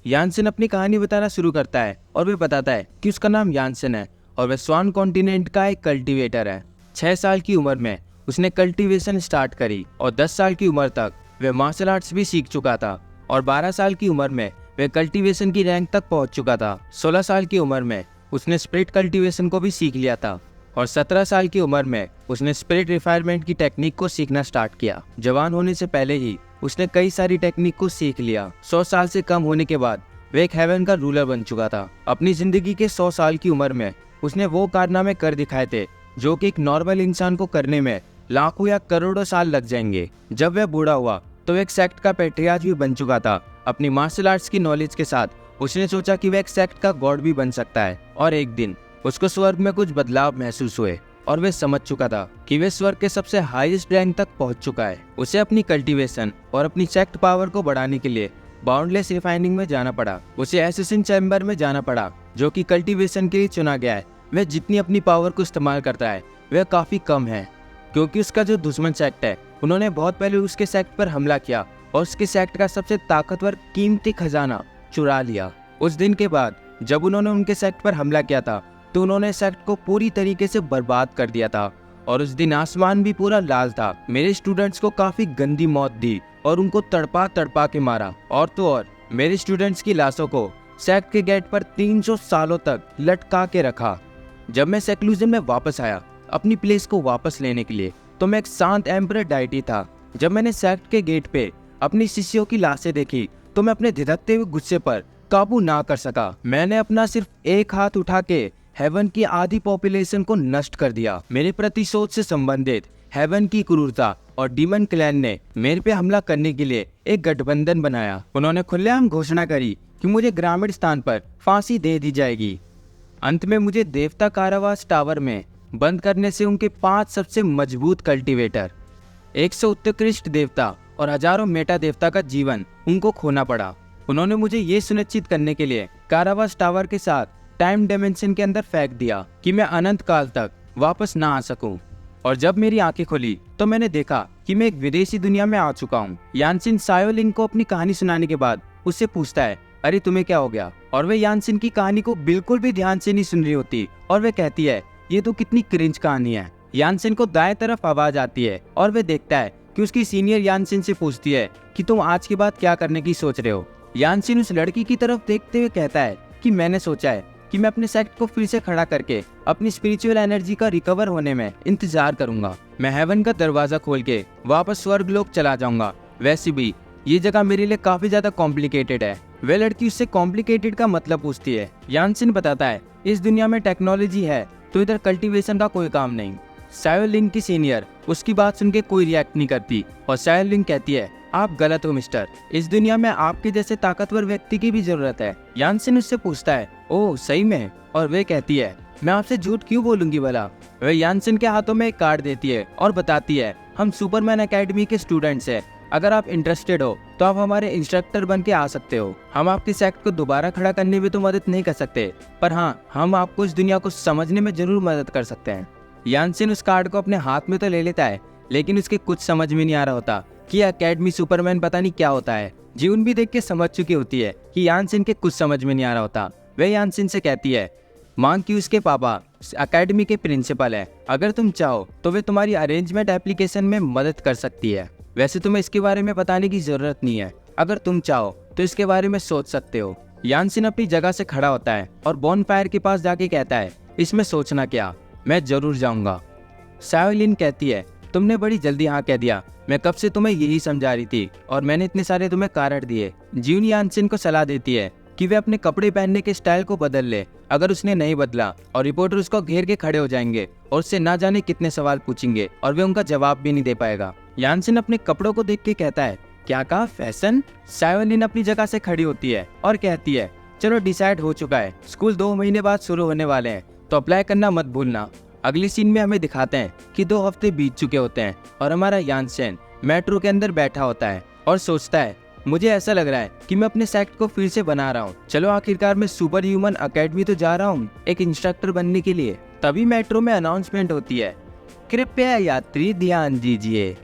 Speaker 2: यानसिन अपनी कहानी बताना शुरू करता है और वह बताता है कि उसका नाम यानसिन है और वह स्वान कॉन्टिनेंट का एक कल्टीवेटर है। 6 साल की उम्र में उसने कल्टीवेशन स्टार्ट करी और 10 साल की उम्र तक वह मार्शल आर्ट्स भी सीख चुका था, और 12 साल की उम्र में वह कल्टीवेशन की रैंक तक पहुंच चुका था। 16 साल की उम्र में उसने स्पिरिट कल्टीवेशन को भी सीख लिया था, और 17 साल की उम्र में उसने स्पिरिट रिफाइनमेंट की टेक्निक को सीखना स्टार्ट किया। जवान होने से पहले ही उसने कई सारी टेक्निक को सीख लिया। 100 साल से कम होने के बाद वह एक हेवन का रूलर बन चुका था। अपनी जिंदगी के 100 साल की उम्र में उसने वो कारनामे कर दिखाए थे जो कि एक नॉर्मल इंसान को करने में लाखों या करोड़ों साल लग जाएंगे। जब वह बूढ़ा हुआ तो एक सेक्ट का पैट्रियार्च भी बन चुका था। अपनी मार्शल आर्ट्स की नॉलेज के साथ उसने सोचा कि वह एक सेक्ट का गॉड भी बन सकता है। और एक दिन उसको स्वर्ग में कुछ बदलाव महसूस हुए और वह समझ चुका था कि वह स्वर्ग के सबसे हाईएस्ट रैंक तक पहुंच चुका है। उसे अपनी कल्टीवेशन और अपनी सेक्ट पावर को बढ़ाने के लिए बाउंडलेस रिफाइनिंग में जाना पड़ा। उसे एसेसिन चैम्बर में जाना पड़ा जो कि कल्टीवेशन के लिए चुना गया है। वह जितनी अपनी पावर को इस्तेमाल करता है वह काफी कम है, क्योंकि उसका जो दुश्मन सेक्ट है उन्होंने बहुत पहले उसके सेक्ट पर हमला किया और उसके सेक्ट का सबसे ताकतवर कीमती खजाना चुरा लिया। उस दिन के बाद जब उन्होंने उनके सेक्ट पर हमला किया था तो उन्होंने सेक्ट को पूरी तरीके से बर्बाद कर दिया था, और उस दिन आसमान भी पूरा लाल था। मेरे स्टूडेंट्स को काफी गंदी मौत दी और उनको तड़पा तड़पा के मारा, और तो और मेरे स्टूडेंट्स की लाशों को सेक्ट के गेट पर 300 सालों तक लटका के रखा। जब मैं सेक्लूजन में वापस आया अपनी प्लेस को वापस लेने के लिए तो मैं एक शांत एम्परर डाइटी था। जब मैंने सेक्ट के गेट पे अपनी शिष्यों की लाशें देखी तो मैं अपने धिधकते हुए गुस्से पर काबू ना कर सका। मैंने अपना सिर्फ एक हाथ उठा के हेवन की आधी पॉपुलेशन को नष्ट कर दिया। मेरे प्रतिशोध से संबंधित हेवन की क्रूरता और डीमन क्लैन ने मेरे पे हमला करने के लिए एक गठबंधन बनाया। उन्होंने खुलेआम घोषणा करी कि मुझे ग्रामीण स्थान पर फांसी दे दी जाएगी। अंत में मुझे देवता कारावास टावर में बंद करने से उनके 5 सबसे मजबूत कल्टीवेटर, 100 उत्कृष्ट देवता और हजारों मेटा देवता का जीवन उनको खोना पड़ा। उन्होंने मुझे ये सुनिश्चित करने के लिए कारावास टावर के साथ टाइम डायमेंशन के अंदर फेंक दिया कि मैं अनंत काल तक वापस ना आ सकूं। और जब मेरी आंखें खुली तो मैंने देखा कि कि मैं एक विदेशी दुनिया में आ चुका हूँ। यानसिन सायोलिंग को अपनी कहानी सुनाने के बाद उससे पूछता है, अरे तुम्हें क्या हो गया? और वह यानसिन की कहानी को बिल्कुल भी ध्यान से नहीं सुन रही होती और वह कहती है, ये तो कितनी क्रिंज कहानी है। यानसिन को दाएं तरफ आवाज आती है और वह देखता है कि उसकी सीनियर यानसिन से पूछती है कि तुम आज के बाद क्या करने की सोच रहे हो। यानसिन उस लड़की की तरफ देखते हुए कहता है कि मैंने सोचा है कि मैं अपने सेक्ट को फिर से खड़ा करके अपनी स्पिरिचुअल एनर्जी का रिकवर होने में इंतजार करूंगा। मैं हेवन का दरवाजा खोल के वापस स्वर्ग लोक चला जाऊंगा। वैसे भी ये जगह मेरे लिए काफी ज्यादा कॉम्प्लिकेटेड है। वह लड़की उससे कॉम्प्लिकेटेड का मतलब पूछती है। यानसिन बताता है, इस दुनिया में टेक्नोलॉजी है तो इधर कल्टीवेशन का कोई काम नहीं। सायोलिंग की सीनियर उसकी बात सुन के कोई रिएक्ट नहीं करती और सायोलिंग कहती है, आप गलत हो मिस्टर, इस दुनिया में आपके जैसे ताकतवर व्यक्ति की भी जरूरत है। यानसिन उससे पूछता है, ओह सही में? और वे कहती है, मैं आपसे झूठ क्यों बोलूंगी भला। वह यानसिन के हाथों में एक कार्ड देती है और बताती है, हम सुपरमैन एकेडमी के स्टूडेंट्स हैं, अगर आप इंटरेस्टेड हो तो आप हमारे इंस्ट्रक्टर बन के आ सकते हो। हम आपके सेक्ट को दोबारा खड़ा करने में तो मदद नहीं कर सकते, पर हाँ, हम आपको इस दुनिया को समझने में जरूर मदद कर सकते हैं। यानसिन उस कार्ड को अपने हाथ में तो ले लेता है, लेकिन उसके कुछ समझ में नहीं आ रहा होता कि एकेडमी सुपरमैन पता नहीं क्या होता है। जीवन भी देख के समझ चुकी होती है कि यानसिन के कुछ समझ में नहीं आ रहा होता। वह यानसिन से कहती है, मांग की उसके पापा एकेडमी के प्रिंसिपल है, अगर तुम चाहो तो वे तुम्हारी अरेंजमेंट एप्लीकेशन में मदद कर सकती है। वैसे तुम्हें इसके बारे में बताने की जरूरत नहीं है, अगर तुम चाहो तो इसके बारे में सोच सकते हो। यानसिन अपनी जगह से खड़ा होता है और बॉनफायर के पास जाके कहता है, इसमें सोचना क्या, मैं जरूर जाऊंगा। सायोलिन कहती है, तुमने बड़ी जल्दी हाँ कह दिया, मैं कब से तुम्हें यही समझा रही थी और मैंने इतने सारे तुम्हें कारण दिए। जीन यानसिन को सलाह देती है कि वे अपने कपड़े पहनने के स्टाइल को बदल ले। अगर उसने नहीं बदला और रिपोर्टर उसको घेर के खड़े हो जाएंगे और उससे ना जाने कितने सवाल पूछेंगे और वे उनका जवाब भी नहीं दे पाएगा। यानसिन अपने कपड़ों को देख के कहता है, क्या कहा, फैशन? सायोलिन अपनी जगह से खड़ी होती है और कहती है, चलो डिसाइड हो चुका है, स्कूल 2 महीने बाद शुरू होने वाले हैं तो अप्लाई करना मत भूलना। अगली सीन में हमें दिखाते हैं कि 2 हफ्ते बीत चुके होते हैं और हमारा यानसिन मेट्रो के अंदर बैठा होता है और सोचता है, मुझे ऐसा लग रहा है कि मैं अपने सेक्ट को फिर से बना रहा हूँ। चलो आखिरकार मैं सुपर ह्यूमन एकेडमी तो जा रहा हूँ एक इंस्ट्रक्टर बनने के लिए। तभी मेट्रो में अनाउंसमेंट होती है, कृपया यात्री ध्यान दीजिए,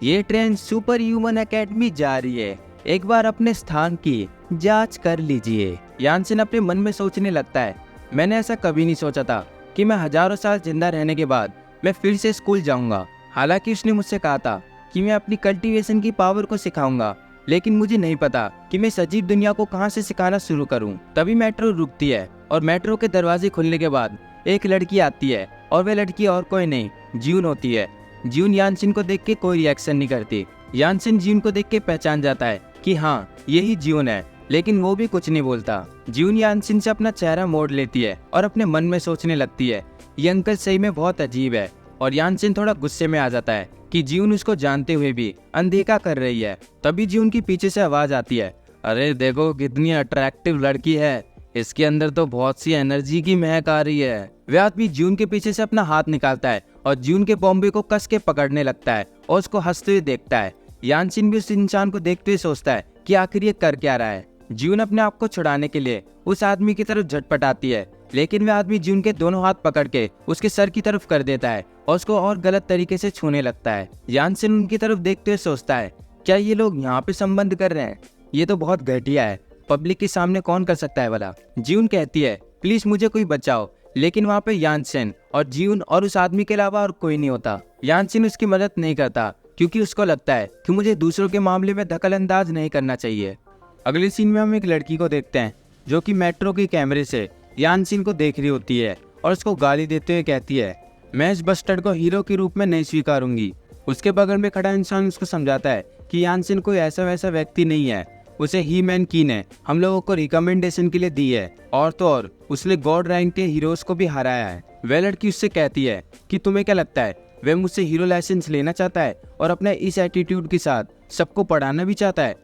Speaker 2: ये ट्रेन सुपर ह्यूमन एकेडमी जा रही है, एक बार अपने स्थान की जांच कर लीजिए। यानसिन अपने मन में सोचने लगता है, मैंने ऐसा कभी नहीं सोचा था कि मैं हजारों साल जिंदा रहने के बाद मैं फिर से स्कूल जाऊंगा। हालांकि उसने मुझसे कहा था कि मैं अपनी कल्टीवेशन की पावर को सिखाऊंगा, लेकिन मुझे नहीं पता कि मैं सजीव दुनिया को कहां से सिखाना शुरू करूं। तभी मेट्रो रुकती है और मेट्रो के दरवाजे खुलने के बाद एक लड़की आती है और वह लड़की और कोई नहीं, ज्यून होती है। ज्यून यानसिन को देख के कोई रिएक्शन नहीं करती। यानसिन ज्यून को देख के पहचान जाता है कि हाँ, यही ज्यून है, लेकिन वो भी कुछ नहीं बोलता। ज्यून यानसिन से अपना चेहरा मोड़ लेती है और अपने मन में सोचने लगती है, ये अंकल सही में बहुत अजीब है। और यानसिन थोड़ा गुस्से में आ जाता है कि ज्यून उसको जानते हुए भी अनदेखा कर रही है। तभी ज्यून की पीछे से आवाज आती है, अरे देखो कितनी अट्रैक्टिव लड़की है, इसके अंदर तो बहुत सी एनर्जी की महक आ रही है। वह आदमी ज्यून के पीछे से अपना हाथ निकालता है और ज्यून के बॉम्बे को कस के पकड़ने लगता है और उसको हंसते हुए देखता है। यानसिन भी उस इंसान को देखते हुए सोचता है कि आखिर ये कर क्या रहा है। ज्यून अपने आप को छुड़ाने के लिए उस आदमी की तरफ झटपटाती है, लेकिन वह आदमी ज्यून के दोनों हाथ पकड़ के उसके सर की तरफ कर देता है और उसको और गलत तरीके से छूने लगता है। यानसिन उनकी तरफ देखते हुए सोचता है, क्या ये लोग यहाँ पे संबंध कर रहे हैं? ये तो बहुत घटिया है, पब्लिक के सामने कौन कर सकता है भला। ज्यून कहती है, प्लीज मुझे कोई बचाओ, लेकिन वहाँ पे यानसिन और ज्यून और उस आदमी के अलावा और कोई नहीं होता। यानसिन उसकी मदद नहीं करता क्योंकि उसको लगता है कि मुझे दूसरों के मामले में दखल अंदाज नहीं करना चाहिए। अगले सीन में हम एक लड़की को देखते हैं जो कि मेट्रो के कैमरे से यानसिन को देख रही होती है और उसको गाली देते हुए कहती है, मैं इस बस्टर्ड को हीरो के रूप में नहीं स्वीकारूंगी। उसके बगल में खड़ा इंसान उसको समझाता है कि यानसिन कोई ऐसा वैसा व्यक्ति नहीं है, उसे ही मैन की ने हम लोगों को रिकमेंडेशन के लिए दी है, और तो और उसने गॉड रैंक के हीरोज को भी हराया है। वह लड़की उससे कहती है कि तुम्हें क्या लगता है वह मुझसे हीरो लाइसेंस लेना चाहता है और अपने इस एटीट्यूड के साथ सबको पढ़ाना भी चाहता है?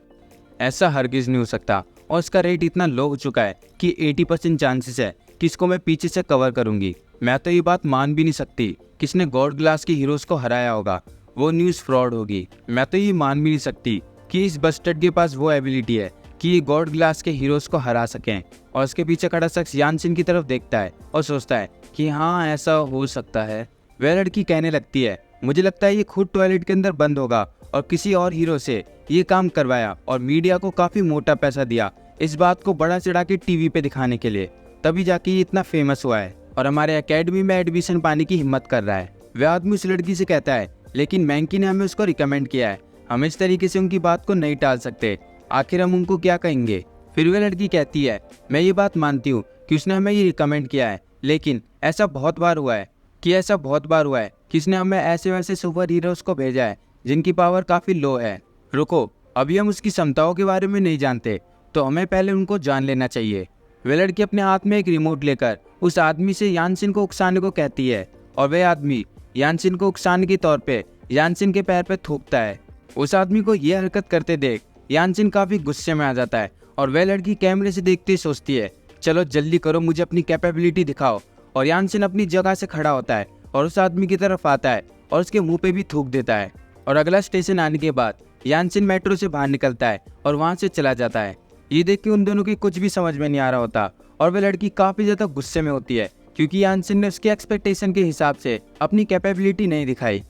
Speaker 2: ऐसा हरगिज नहीं हो सकता और इसका रेट इतना लो हो चुका है कि 80% चांसेस है कि इसको मैं पीछे से कवर करूंगी। मैं तो ये बात मान भी नहीं सकती कि इसने गॉड ग्लास के हीरोज को हराया होगा, वो न्यूज़ फ्रॉड होगी। मैं तो ये मान भी नहीं सकती कि इस बस्टर्ड के पास वो एबिलिटी है कि ये गॉड ग्लास के हीरोज को हरा सकें। और उसके पीछे खड़ा शख्स यानसिन की तरफ देखता है और सोचता है कि हाँ, ऐसा हो सकता है। वह लड़की कहने लगती है, मुझे लगता है ये खुद टॉयलेट के अंदर बंद होगा और किसी और हीरो से ये काम करवाया और मीडिया को काफ़ी मोटा पैसा दिया इस बात को बड़ा चढ़ा के टीवी पे दिखाने के लिए, तभी जाके ये इतना फेमस हुआ है और हमारे एकेडमी में एडमिशन पाने की हिम्मत कर रहा है। वह आदमी उस लड़की से कहता है, लेकिन मैंकी ने हमें उसको रिकमेंड किया है, हम इस तरीके से उनकी बात को नहीं टाल सकते, आखिर हम उनको क्या कहेंगे। फिर वह लड़की कहती है, मैं ये बात मानती हूँ कि उसने हमें ये रिकमेंड किया है, लेकिन ऐसा बहुत बार हुआ है कि इसने हमें ऐसे वैसे सुपर हीरोज को भेजा है जिनकी पावर काफ़ी लो है। रुको, अभी हम उसकी क्षमताओं के बारे में नहीं जानते, तो हमें पहले उनको जान लेना चाहिए। वह लड़की अपने हाथ में एक रिमोट लेकर उस आदमी से यानसिन को उकसाने को कहती है और वह आदमी यानसिन को उकसाने के तौर पे यानसिन के पैर पे थूकता है। उस आदमी को यह हरकत करते देख यानसिन काफ़ी गुस्से में आ जाता है और वह लड़की कैमरे से देखते ही सोचती है, चलो जल्दी करो, मुझे अपनी कैपेबिलिटी दिखाओ। और यानसिन अपनी जगह से खड़ा होता है और उस आदमी की तरफ आता है और उसके मुंह पे भी थूक देता है। और अगला स्टेशन आने के बाद यानसिन मेट्रो से बाहर निकलता है और वहाँ से चला जाता है। ये देख के उन दोनों की कुछ भी समझ में नहीं आ रहा होता और वह लड़की काफ़ी ज़्यादा गुस्से में होती है क्योंकि यानसिन ने उसके एक्सपेक्टेशन के हिसाब से अपनी कैपेबिलिटी नहीं दिखाई।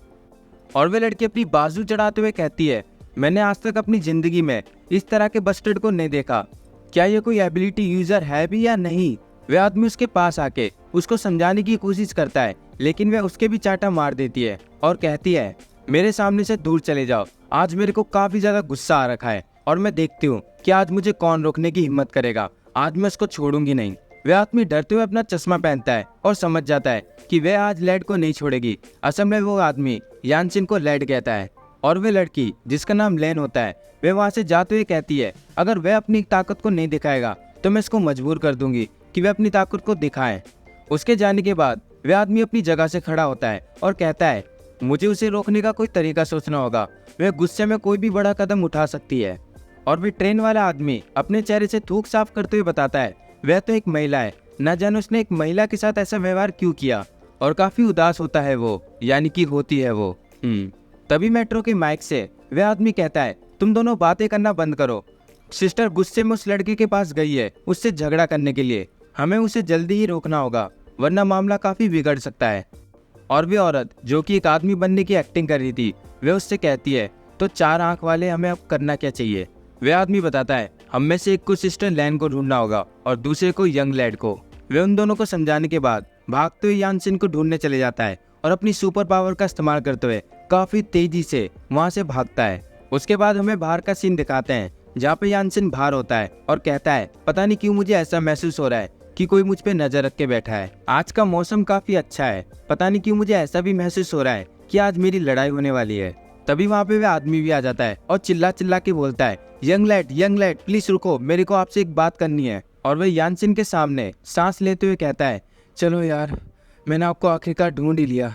Speaker 2: और वह लड़की अपनी बाजू चढ़ाते हुए कहती है, मैंने आज तक अपनी ज़िंदगी में इस तरह के बस्टर्ड को नहीं देखा, क्या ये कोई एबिलिटी यूज़र है भी या नहीं। वह आदमी उसके पास आके उसको समझाने की कोशिश करता है, लेकिन वह उसके भी चाटा मार देती है और कहती है, मेरे सामने से दूर चले जाओ, आज मेरे को काफ़ी ज़्यादा गुस्सा आ रखा है और मैं देखती हूँ कि आज मुझे कौन रोकने की हिम्मत करेगा, आज मैं उसको छोड़ूंगी नहीं। वह आदमी डरते हुए अपना चश्मा पहनता है और समझ जाता है कि वह आज लैड को नहीं छोड़ेगी। असल में वो आदमी यानसिन को लैड कहता है और वह लड़की जिसका नाम लेन होता है वह वहाँ से जाते हुए कहती है, अगर वह अपनी ताकत को नहीं दिखाएगा तो मैं इसको मजबूर कर दूंगी कि वह अपनी ताकत को दिखाए। उसके जाने के बाद वह आदमी अपनी जगह से खड़ा होता है और कहता है, मुझे उसे रोकने का कोई तरीका सोचना होगा, वह गुस्से में कोई भी बड़ा कदम उठा सकती है। और वह ट्रेन वाला आदमी अपने चेहरे से थूक साफ करते हुए बताता है, वह तो एक महिला है, न जाने उसने एक महिला के साथ ऐसा व्यवहार क्यों किया। और काफ़ी उदास होता है वो, यानी कि होती है वो। तभी मेट्रो के माइक से वह आदमी कहता है, तुम दोनों बातें करना बंद करो, सिस्टर गुस्से में उस लड़के के पास गई है उससे झगड़ा करने के लिए, हमें उसे जल्दी ही रोकना होगा वरना मामला काफ़ी बिगड़ सकता है। और भी औरत जो कि एक आदमी बनने की एक्टिंग कर रही थी वह उससे कहती है, तो 4 आंख वाले हमें अब करना क्या चाहिए। वह आदमी बताता है, हम में से एक को सिस्टर लैन को ढूंढना होगा और दूसरे को यंग लैड को। वे उन दोनों को समझाने के बाद भागते हुए यानसिन को ढूंढने चले जाता है और अपनी सुपर पावर का इस्तेमाल करते हुए काफ़ी तेजी से वहाँ से भागता है। उसके बाद हमें बाहर का सीन दिखाते हैं जहाँ पे यानसिन बाहर होता है और कहता है, पता नहीं क्यों मुझे ऐसा महसूस हो रहा है कि कोई मुझ पे नजर रख के बैठा है। आज का मौसम काफी अच्छा है, पता नहीं क्यों मुझे ऐसा भी महसूस हो रहा है कि आज मेरी लड़ाई होने वाली है। तभी वहाँ पे वह आदमी भी आ जाता है और चिल्ला चिल्ला के बोलता है, यंग लैड प्लीज रुको, मेरे को आपसे एक बात करनी है। और वह यानसिन के सामने सांस लेते हुए कहता है, चलो यार, मैंने आपको आखिरकार ढूंढ ही लिया।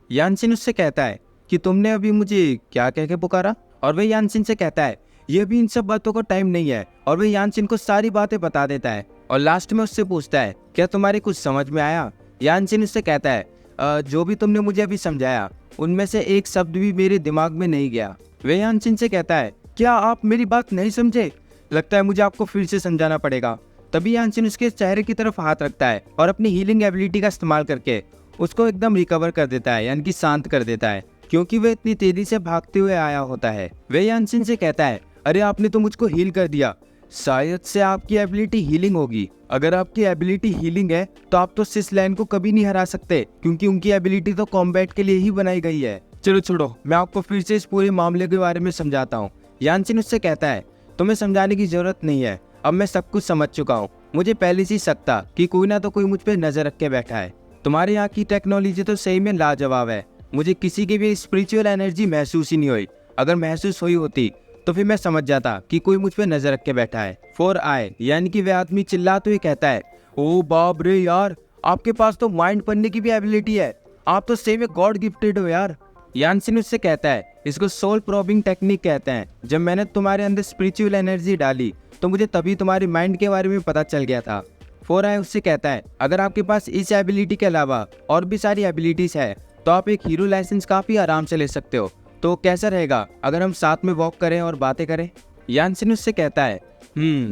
Speaker 2: यानसिन उससे कहता है कि तुमने अभी मुझे क्या कह के पुकारा। और वह यानसिन से कहता है, ये भी इन सब बातों को टाइम नहीं है। और वह यानसिन को सारी बातें बता देता है और लास्ट में उससे पूछता है, क्या तुम्हारे कुछ समझ में आया। यानसिन उससे कहता है, जो भी तुमने मुझे अभी समझाया उनमें से एक शब्द भी मेरे दिमाग में नहीं गया। वह यानसिन से कहता है, क्या आप मेरी बात नहीं समझे, लगता है मुझे आपको फिर से समझाना पड़ेगा। तभी यानसिन उसके चेहरे की तरफ हाथ रखता है और अपनी हीलिंग एबिलिटी का इस्तेमाल करके उसको एकदम रिकवर कर देता है, यानी कि शांत कर देता है, क्योंकि वह इतनी तेजी से भागते हुए आया होता है। वह यानसिन से कहता है, अरे आपने तो मुझको हील कर दिया, शायद से आपकी एबिलिटी हीलिंग होगी। अगर आपकी एबिलिटी हीलिंग है तो आप तो सिस लैन को कभी नहीं हरा सकते, क्योंकि उनकी एबिलिटी तो कॉम्बैट के लिए ही बनाई गई है। चलो छोड़ो, मैं आपको फिर से इस पूरे मामले के बारे में समझाता हूँ। यानसिन उससे कहता है, तुम्हें समझाने की जरूरत नहीं है, अब मैं सब कुछ समझ चुका हूँ। मुझे पहले से ही शक था कि कोई ना तो कोई मुझ पर नजर रख के बैठा है। तुम्हारे यहाँ की टेक्नोलॉजी तो सही में लाजवाब है, मुझे किसी की भी स्पिरिचुअल एनर्जी महसूस ही नहीं हुई। अगर महसूस हुई होती तो फिर मैं समझ जाता कि कोई मुझ पे नजर रख के बैठा है। 4 आई, यानी कि वह आदमी चिल्लाते हुए कहता है, ओ बाप रे यार, आपके पास तो माइंड पढ़ने की भी एबिलिटी है, आप तो सही में गॉड गिफ्टेड हो यार। यानसिन उससे कहता है, इसको सोल प्रोबिंग टेक्निक कहते हैं। जब मैंने तुम्हारे अंदर स्पिरिचुअल एनर्जी डाली तो मुझे तभी तुम्हारे माइंड के बारे में पता चल गया था। 4 आई उससे कहता है, अगर आपके पास इस एबिलिटी के अलावा और भी सारी एबिलिटीज है तो आप एक हीरो लाइसेंस काफी आराम से ले सकते हो। तो कैसा रहेगा अगर हम साथ में वॉक करें और बातें करें। यानसिन उससे कहता है,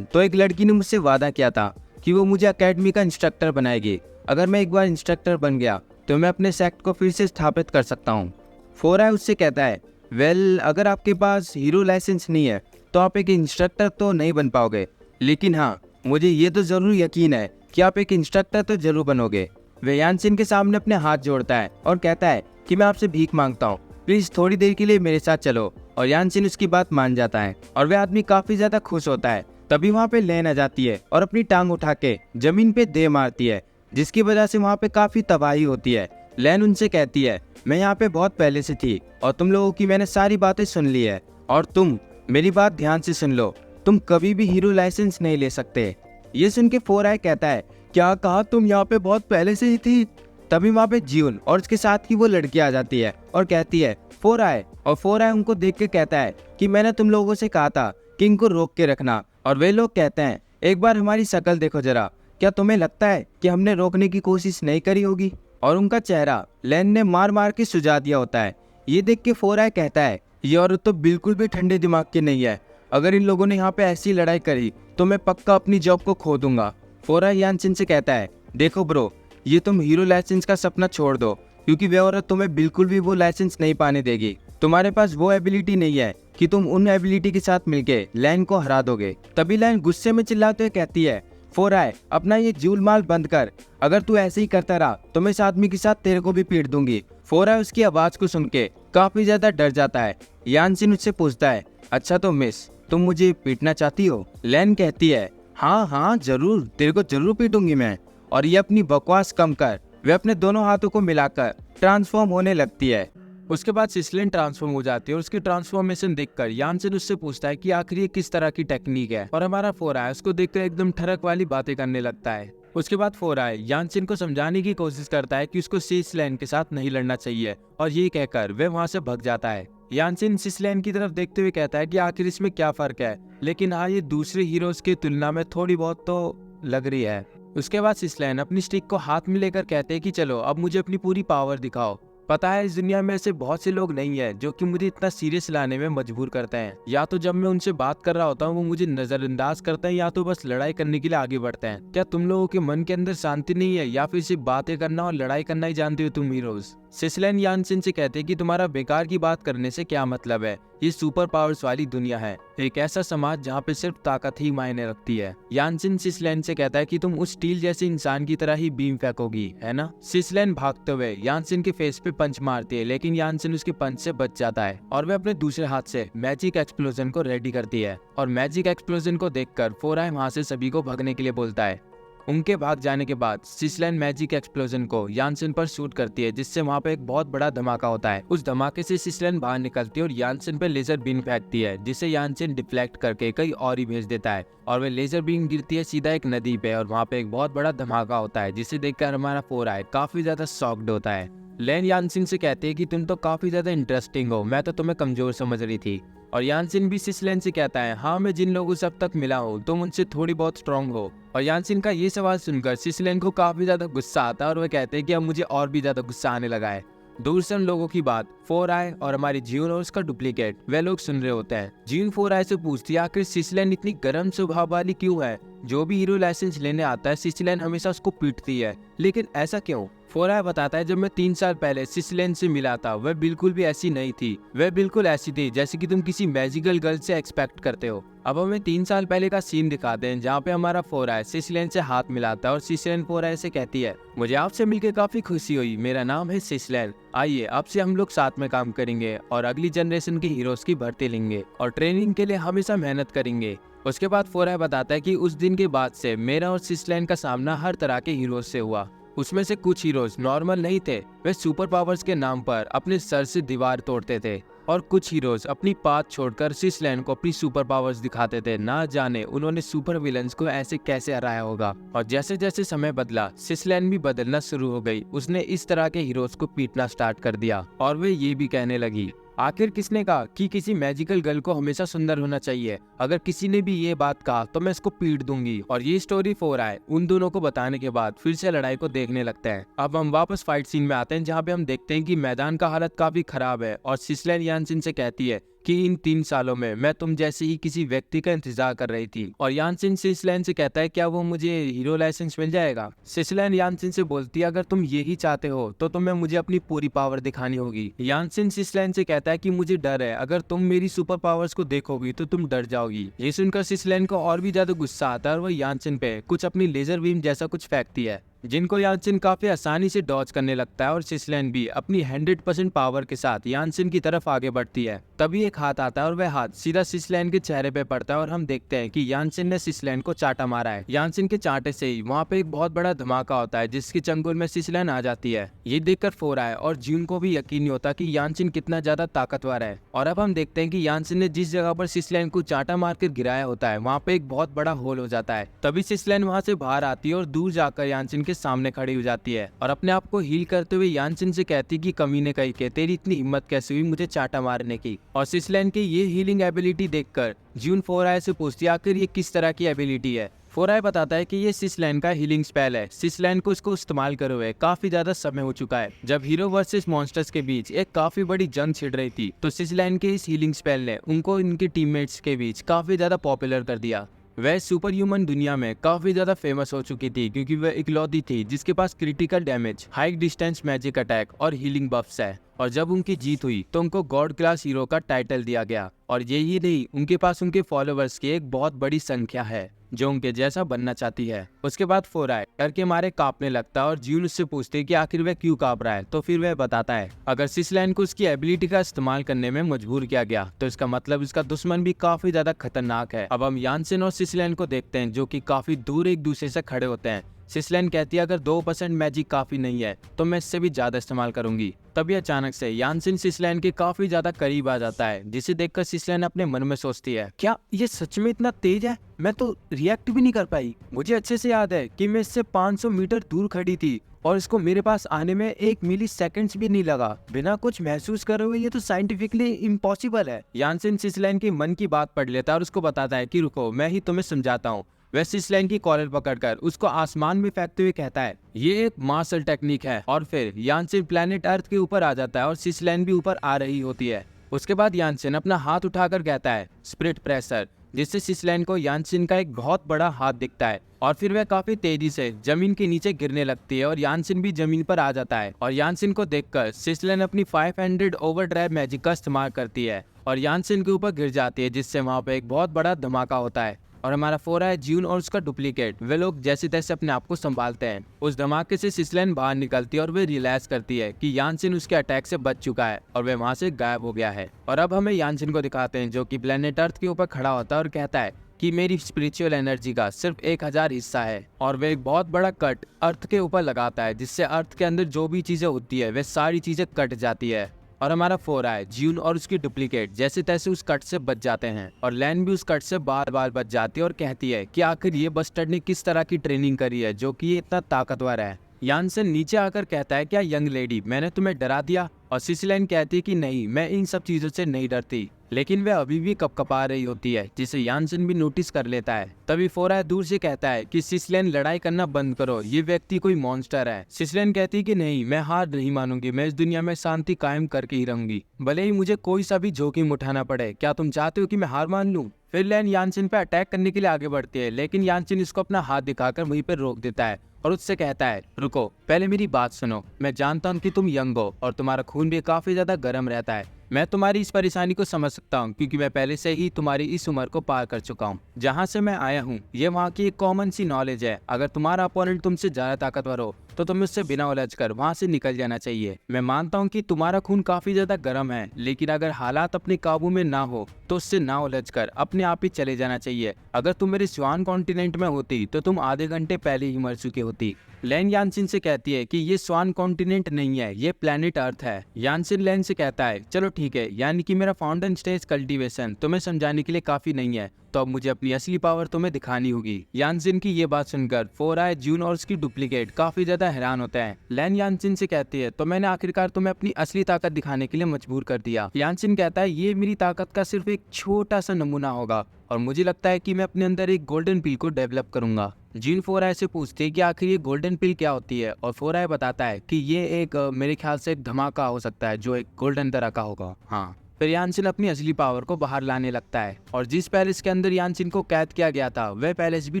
Speaker 2: तो एक लड़की ने मुझसे वादा किया था कि वो मुझे एकेडमी का इंस्ट्रक्टर बनाएगी। अगर मैं एक बार इंस्ट्रक्टर बन गया तो मैं अपने सेक्ट को फिर से स्थापित कर सकता हूँ। फोर आई उससे कहता है, वेल अगर आपके पास हीरो लाइसेंस नहीं है तो आप एक इंस्ट्रक्टर तो नहीं बन पाओगे, लेकिन हाँ मुझे ये तो ज़रूर यकीन है कि आप एक इंस्ट्रक्टर तो जरूर बनोगे। वह यानसिन के सामने अपने हाथ जोड़ता है और कहता है कि मैं आपसे भीख मांगता हूँ, प्लीज़ थोड़ी देर के लिए मेरे साथ चलो। और यानसिन उसकी बात मान जाता है और वह आदमी काफ़ी ज़्यादा खुश होता है। तभी वहाँ पे लेन आ जाती है और अपनी टांग उठा के जमीन पे दे मारती है, जिसकी वजह से वहाँ पे काफ़ी तबाही होती है। लेन उनसे कहती है, मैं यहाँ पे बहुत पहले से थी और तुम लोगों की मैंने सारी बातें सुन ली है, और तुम मेरी बात ध्यान से सुन लो, तुम कभी भी हीरो लाइसेंस नहीं ले सकते। ये सुन के फोर आई कहता है, क्या कहा तुम यहाँ पे बहुत पहले से ही थी? तभी वहाँ पे जियोन और उसके साथ की वो लड़की आ जाती है और कहती है फोर आई, और फोर आई उनको देख के कहता है कि मैंने तुम लोगों से कहा था कि इनको रोक के रखना। और वे लोग कहते हैं, एक बार हमारी शक्ल देखो जरा, क्या तुम्हें लगता है कि हमने रोकने की कोशिश नहीं करी होगी? और उनका चेहरा लेन ने मार मार के सुझा दिया होता है। ये देख के फोर आई कहता है, ये औरत तो बिल्कुल भी ठंडे दिमाग की नहीं है, अगर इन लोगों ने यहाँ पे ऐसी लड़ाई करी तो मैं पक्का अपनी जॉब को खो दूंगा। फोर आई यानसिन से कहता है, देखो ब्रो, ये तुम हीरो लाइसेंस का सपना छोड़ दो, क्योंकि वह औरत तुम्हें बिल्कुल भी वो लाइसेंस नहीं पाने देगी। तुम्हारे पास वो एबिलिटी नहीं है कि तुम उन एबिलिटी के साथ मिलके लैन को हरा दोगे। तभी लैन गुस्से में चिल्लाते हुए कहती है, फोर आई अपना ये जूलमाल बंद कर, अगर तू ऐसे ही करता रहा तो मैं इस आदमी के साथ तेरे को भी पीट दूंगी। फोर आई उसकी आवाज को सुन के काफी ज्यादा डर जाता है। यानसिन उससे पूछता है, अच्छा तो मिस, तुम मुझे पीटना चाहती हो? लैन कहती है, हाँ हाँ जरूर, तेरे को जरूर पीटूंगी मैं। और ये अपनी बकवास कम कर। वे अपने दोनों हाथों को मिलाकर ट्रांसफॉर्म होने लगती है।
Speaker 1: उसके बाद सिसलेन ट्रांसफॉर्म हो जाती है और उसकी ट्रांसफॉर्मेशन देखकर यानसिन उससे पूछता है कि आखिर ये किस तरह की टेक्निक है, और हमारा फोर आई उसको देखकर एकदम ठरक वाली बातें करने लगता है। उसके बाद फोर आई यानसिन को समझाने की कोशिश करता है कि उसको सिसलेन के साथ नहीं लड़ना चाहिए, और ये कहकर वह वहाँ से भाग जाता है। यानसिन सिसलेन की तरफ देखते हुए कहता है कि आखिर इसमें क्या फर्क है, लेकिन हाँ ये दूसरे हीरोज की तुलना में थोड़ी बहुत तो लग रही है। उसके बाद सिसलेन अपनी स्टिक को हाथ में लेकर कहते हैं कि चलो अब मुझे अपनी पूरी पावर दिखाओ। पता है इस दुनिया में ऐसे बहुत से लोग नहीं है जो कि मुझे इतना सीरियस लाने में मजबूर करते हैं। या तो जब मैं उनसे बात कर रहा होता हूँ वो मुझे नजरअंदाज करते हैं, या तो बस लड़ाई करने के लिए आगे बढ़ते हैं। क्या तुम लोगों के मन के अंदर शांति नहीं है, या फिर सिर्फ बातें करना और लड़ाई करना ही जानते हो तुम हीरोज? सिसलेन यानसिन से कहते हैं कि तुम्हारा बेकार की बात करने से क्या मतलब है, ये सुपर पावर्स वाली दुनिया है, एक ऐसा समाज जहाँ पे सिर्फ ताकत ही मायने रखती है। यानसिन सिसलेन से कहता है कि तुम उस स्टील जैसे इंसान की तरह ही बीम फेंकोगी, है ना? सिसलेन भागते हुए यानसिन के फेस पे पंच मारती है, लेकिन यानसिन उसके पंच से बच जाता है और वह अपने दूसरे हाथ से मैजिक एक्सप्लोजन को रेडी करती है। और मैजिक एक्सप्लोजन को देखकर फोर आई वहां से सभी को भागने के लिए बोलता है। उनके भाग जाने के बाद सिसलेन मैजिक एक्सप्लोजन को यानसिन पर शूट करती है, जिससे वहाँ पे एक बहुत बड़ा धमाका होता है। उस धमाके से सिसलेन बाहर निकलती है और यानसिन पे लेजर बीम फेंकती है, जिसे यानसिन डिफ्लेक्ट करके कहीं और ही भेज देता है, और वह लेजर बीम गिरती है सीधा एक नदी पे, और वहाँ पे एक बहुत बड़ा धमाका होता है, जिसे देखकर हमारा फोर आई काफी ज्यादा शॉक्ड होता है। लेन यानसिन से कहते हैं कि तुम तो काफी ज्यादा इंटरेस्टिंग हो, मैं तो तुम्हें कमजोर समझ रही थी। और यानसिन भी सिसलेन से कहता है, हाँ मैं जिन लोगों से अब तक मिला हूँ तुम उनसे थोड़ी बहुत स्ट्रांग हो। और यानसिन का ये सवाल सुनकर सिसलेन को काफी ज्यादा गुस्सा आता है और वह कहते हैं कि अब मुझे और भी ज्यादा गुस्सा आने लगा है। दूर से उन लोगों की बात फोर आई और हमारी जियोन और उसका डुप्लीकेट वे लोग सुन रहे होते हैं। जियोन फोर आई से पूछती है आखिर सिसलेन इतनी गर्म स्वभाव वाली क्यों है, जो भी हीरो लाइसेंस लेने आता है सिसलेन हमेशा उसको पीटती है, लेकिन ऐसा क्यों? फोर आई बताता है, जब मैं 3 साल पहले सिसलेन से मिला था वह बिल्कुल भी ऐसी नहीं थी, वह बिल्कुल ऐसी थी जैसे कि तुम किसी मैजिकल गर्ल से एक्सपेक्ट करते हो। अब हमें 3 साल पहले का सीन दिखाते हैं जहाँ पे हमारा फोर आई सिसलेन से हाथ मिलाता है और सिसलेन फोर आई से कहती है, मुझे आपसे मिलकर काफी खुशी हुई, मेरा नाम है सिसलेन, आइए अब से हम लोग साथ में काम करेंगे और अगली जनरेशन के हीरोज की भर्ती लेंगे और ट्रेनिंग के लिए हमेशा मेहनत करेंगे। उसके बाद फोर आई बताता है कि उस दिन के बाद से मेरा और सिसलेन का सामना हर तरह के हीरोज से हुआ। उसमें से कुछ हीरोज नॉर्मल नहीं थे, वे सुपर पावर्स के नाम पर अपने सर से दीवार तोड़ते थे, और कुछ हीरोज अपनी पाथ छोड़कर सिसलेन को अपनी सुपर पावर्स दिखाते थे। ना जाने उन्होंने सुपर विलन्स को ऐसे कैसे हराया होगा। और जैसे जैसे समय बदला सिसलेन भी बदलना शुरू हो गई, उसने इस तरह के हीरोज को पीटना स्टार्ट कर दिया और वे ये भी कहने लगी, आखिर किसने कहा कि किसी मैजिकल गर्ल को हमेशा सुंदर होना चाहिए, अगर किसी ने भी ये बात कहा तो मैं इसको पीट दूंगी। और ये स्टोरी फोर आई उन दोनों को बताने के बाद फिर से लड़ाई को देखने लगते हैं। अब हम वापस फाइट सीन में आते हैं जहाँ पे हम देखते हैं कि मैदान का हालत काफी खराब है और सिसलेन यानसिन से कहती है कि इन 3 सालों में मैं तुम जैसे ही किसी व्यक्ति का इंतजार कर रही थी। और यानसिन सिसलैन से कहता है क्या वो मुझे हीरो लाइसेंस मिल जाएगा। सिसलैन यानसिन से बोलती है अगर तुम यही चाहते हो तो तुम्हें मुझे अपनी पूरी पावर दिखानी होगी। यानसिन सिसलैन से कहता है कि मुझे डर है, अगर तुम मेरी सुपर पावर्स को देखोगी तो तुम डर जाओगी। ये सुनकर सिसलैन को और भी ज्यादा गुस्सा आता है और वह यानसिन पे कुछ अपनी लेजर बीम जैसा कुछ फेंकती है, जिनको यानसिन काफी आसानी से डॉज करने लगता है और सिसलैन भी अपनी 100% पावर के साथ यानसिन की तरफ आगे बढ़ती है। तभी एक हाथ आता है और वह हाथ सीधा सिसलैन के चेहरे पे पड़ता है और हम देखते हैं कि यानसिन ने सिसलैन को चाटा मारा है। यानसिन के चाटे से ही वहाँ पे एक बहुत बड़ा धमाका होता है जिसकी चंगुल में सिसलैन आ जाती है। ये देखकर फोरा है और ज्यून को भी यकीन नहीं होता कि यानसिन कितना ज्यादा ताकतवर है। और अब हम देखते हैं कि यानसिन ने जिस जगह पर सिसलैन को चाटा मार कर गिराया होता है वहाँ पे एक बहुत बड़ा होल हो जाता है। तभी सिसलैन वहाँ से बाहर आती है और दूर जाकर यानसिन के सामने खड़ी हो जाती है और अपने आप को हील करते हुए यानसिन से कहती कि कमीने कहीं के तेरी इतनी हिम्मत कैसे हुई मुझे चाटा मारने की। और सिसलैन की ये हीलिंग एबिलिटी देखकर ज्यून फोराय से पूछती है आखिर ये किस तरह की एबिलिटी है। फोराय बताता है कि ये सिसलैन का हीलिंग स्पेल है। सिसलैन को इसको इस्तेमाल करे हुए काफी ज्यादा समय हो चुका है। जब हीरो वर्सेस मॉन्स्टर्स के बीच एक काफी बड़ी जंग छिड़ रही थी तो सिसलैन के इस हीलिंग स्पेल ने उनको इनके टीममेट्स के बीच काफी ज्यादा पॉपुलर कर दिया। वह सुपर ह्यूमन दुनिया में काफी ज्यादा फेमस हो चुकी थी क्योंकि वह इकलौती थी जिसके पास critical damage, high distance magic attack और हीलिंग बफ्स है। और जब उनकी जीत हुई तो उनको गॉड क्लास हीरो का टाइटल दिया गया। और यही नहीं, उनके पास उनके फॉलोअर्स की एक बहुत बड़ी संख्या है जो उनके जैसा बनना चाहती है। उसके बाद फोराय डर के मारे कांपने लगता है और ज्यून उससे पूछती है कि आखिर वह क्यों कांप रहा है। तो फिर वह बताता है अगर सिसलैन को उसकी एबिलिटी का इस्तेमाल करने में मजबूर किया गया तो इसका मतलब इसका दुश्मन भी काफी ज्यादा खतरनाक है। अब हम यानसिन और सिसलैन को देखते हैं जो कि काफी दूर एक दूसरे से खड़े होते हैं। सिसलैन कहती है अगर 2% मैजिक काफी नहीं है तो मैं इससे भी ज्यादा इस्तेमाल करूंगी। तभी अचानक से यानसिन सिसलैन के काफी ज्यादा करीब आ जाता है जिसे देखकर सिसलैन अपने मन में सोचती है क्या ये सच में इतना तेज है, मैं तो रिएक्ट भी नहीं कर पाई। मुझे अच्छे से याद है कि मैं इससे 500 मीटर दूर खड़ी थी और इसको मेरे पास आने में 1 मिली सेकेंड्स भी नहीं लगा। बिना कुछ महसूस करे हुए ये तो साइंटिफिकली इम्पॉसिबल है। यानसिन सिसलैन के मन की बात पढ़ लेता है और उसको बताता है कि रुको मैं ही तुम्हें समझाता हूँ। वह सिसलैन की कॉलर पकड़कर उसको आसमान में फेंकते हुए कहता है ये एक मार्शल टेक्निक है। और फिर यानसिन प्लेनेट अर्थ के ऊपर आ जाता है और सिसलैन भी ऊपर आ रही होती है। उसके बाद यानसिन अपना हाथ उठाकर कहता है स्पिरिट प्रेशर, जिससे सिसलैन को यानसिन का एक बहुत बड़ा हाथ दिखता है। और फिर वह काफी तेजी से जमीन के नीचे गिरने लगती है और यानसिन भी जमीन पर आ जाता है। और यानसिन को देखकर सिसलैन अपनी 500 ओवरड्राइव मैजिक का इस्तेमाल करती है और यानसिन के ऊपर गिर जाती है जिससे वहाँ पे एक बहुत बड़ा धमाका होता है। और हमारा फोराय, ज्यून और उसका डुप्लीकेट वे लोग जैसे तैसे अपने आप को संभालते हैं। उस धमाके से सिसलैन बाहर निकलती है और वे रियलाइज करती है कि यानसिन उसके अटैक से बच चुका है और वह वहाँ से गायब हो गया है। और अब हमें यानसिन को दिखाते हैं जो कि प्लेनेट अर्थ के ऊपर खड़ा होता है और कहता है कि मेरी स्पिरिचुअल एनर्जी का सिर्फ 1000 हिस्सा है। और वह एक बहुत बड़ा कट अर्थ के ऊपर लगाता है जिससे अर्थ के अंदर जो भी चीजें होती है वे सारी चीजें कट जाती है। और हमारा फोराय, ज्यून और उसकी डुप्लीकेट जैसे तैसे उस कट से बच जाते हैं और लैन भी उस कट से बार बार बच जाती है और कहती है कि आखिर ये बस्टर्ड ने किस तरह की ट्रेनिंग करी है जो कि ये इतना ताकतवर है। यानसिन नीचे आकर कहता है क्या यंग लेडी मैंने तुम्हें डरा दिया। और सिसलैन कहती है कि नहीं, मैं इन सब चीजों से नहीं डरती। लेकिन वह अभी भी कपकपा रही होती है जिसे यानसिन भी नोटिस कर लेता है। तभी फोराय दूर से कहता है कि सिसलैन लड़ाई करना बंद करो, ये व्यक्ति कोई मॉन्स्टर है। सिसलैन कहती है कि नहीं, मैं हार नहीं मानूंगी, मैं इस दुनिया में शांति कायम करके ही रहूंगी, भले ही मुझे कोई सा भी जोखिम उठाना पड़े। क्या तुम चाहते हो कि मैं हार मान लूं? फिर लैन यानसिन पे अटैक करने के लिए आगे बढ़ती है लेकिन यानसिन इसको अपना हाथ दिखाकर वहीं पर रोक देता है और उससे कहता है रुको, पहले मेरी बात सुनो। मैं जानता हूँ कि तुम यंग हो और तुम्हारा खून भी काफी ज्यादा गर्म रहता है। मैं तुम्हारी इस परेशानी को समझ सकता हूँ क्योंकि मैं पहले से ही तुम्हारी इस उम्र को पार कर चुका हूँ। जहाँ से मैं आया हूँ ये वहाँ की एक कॉमन सी नॉलेज है। अगर तुम्हारा अपोनेंट तुमसे ज्यादा ताकतवर हो तो तुम्हें उससे बिना उलझ कर वहाँ से निकल जाना चाहिए। मैं मानता हूँ कि तुम्हारा खून काफी ज्यादा गर्म है लेकिन अगर हालात अपने काबू में ना हो तो उससे ना उलझ कर अपने आप ही चले जाना चाहिए। अगर तुम मेरे स्वान कॉन्टिनेंट में होती तो तुम आधे घंटे पहले ही मर चुकी होती। लैन यानसिन से कहती है कि ये स्वान कॉन्टिनेंट नहीं है, ये प्लेनेट अर्थ है। यानसिन लैन से कहता है चलो ठीक है, यानी कि मेरा फाउंटेन स्टेज कल्टीवेशन तुम्हें समझाने के लिए काफी नहीं है, तो अब मुझे अपनी असली पावर तुम्हें दिखानी होगी। यानसिन की ये बात सुनकर फोराय, ज्यून और उसकी डुप्लीकेट काफी ज्यादा हैरान होते हैं। लैन यानसिन से कहती है तो मैंने आखिरकार तुम्हें अपनी असली ताकत दिखाने के लिए मजबूर कर दिया। यानसिन कहता है ये मेरी ताकत का सिर्फ एक छोटा सा नमूना होगा और मुझे लगता है कि मैं अपने अंदर एक गोल्डन पिल को डेवलप करूंगा। जीन फोराय से पूछती है कि आखिर ये गोल्डन पिल क्या होती है और फोराय बताता है कि ये एक मेरे ख्याल से एक धमाका हो सकता है जो एक गोल्डन तरह का होगा। हाँ, फिर यानसिन अपनी असली पावर को बाहर लाने लगता है और जिस पैलेस के अंदर यानसिन को कैद किया गया था वह पैलेस भी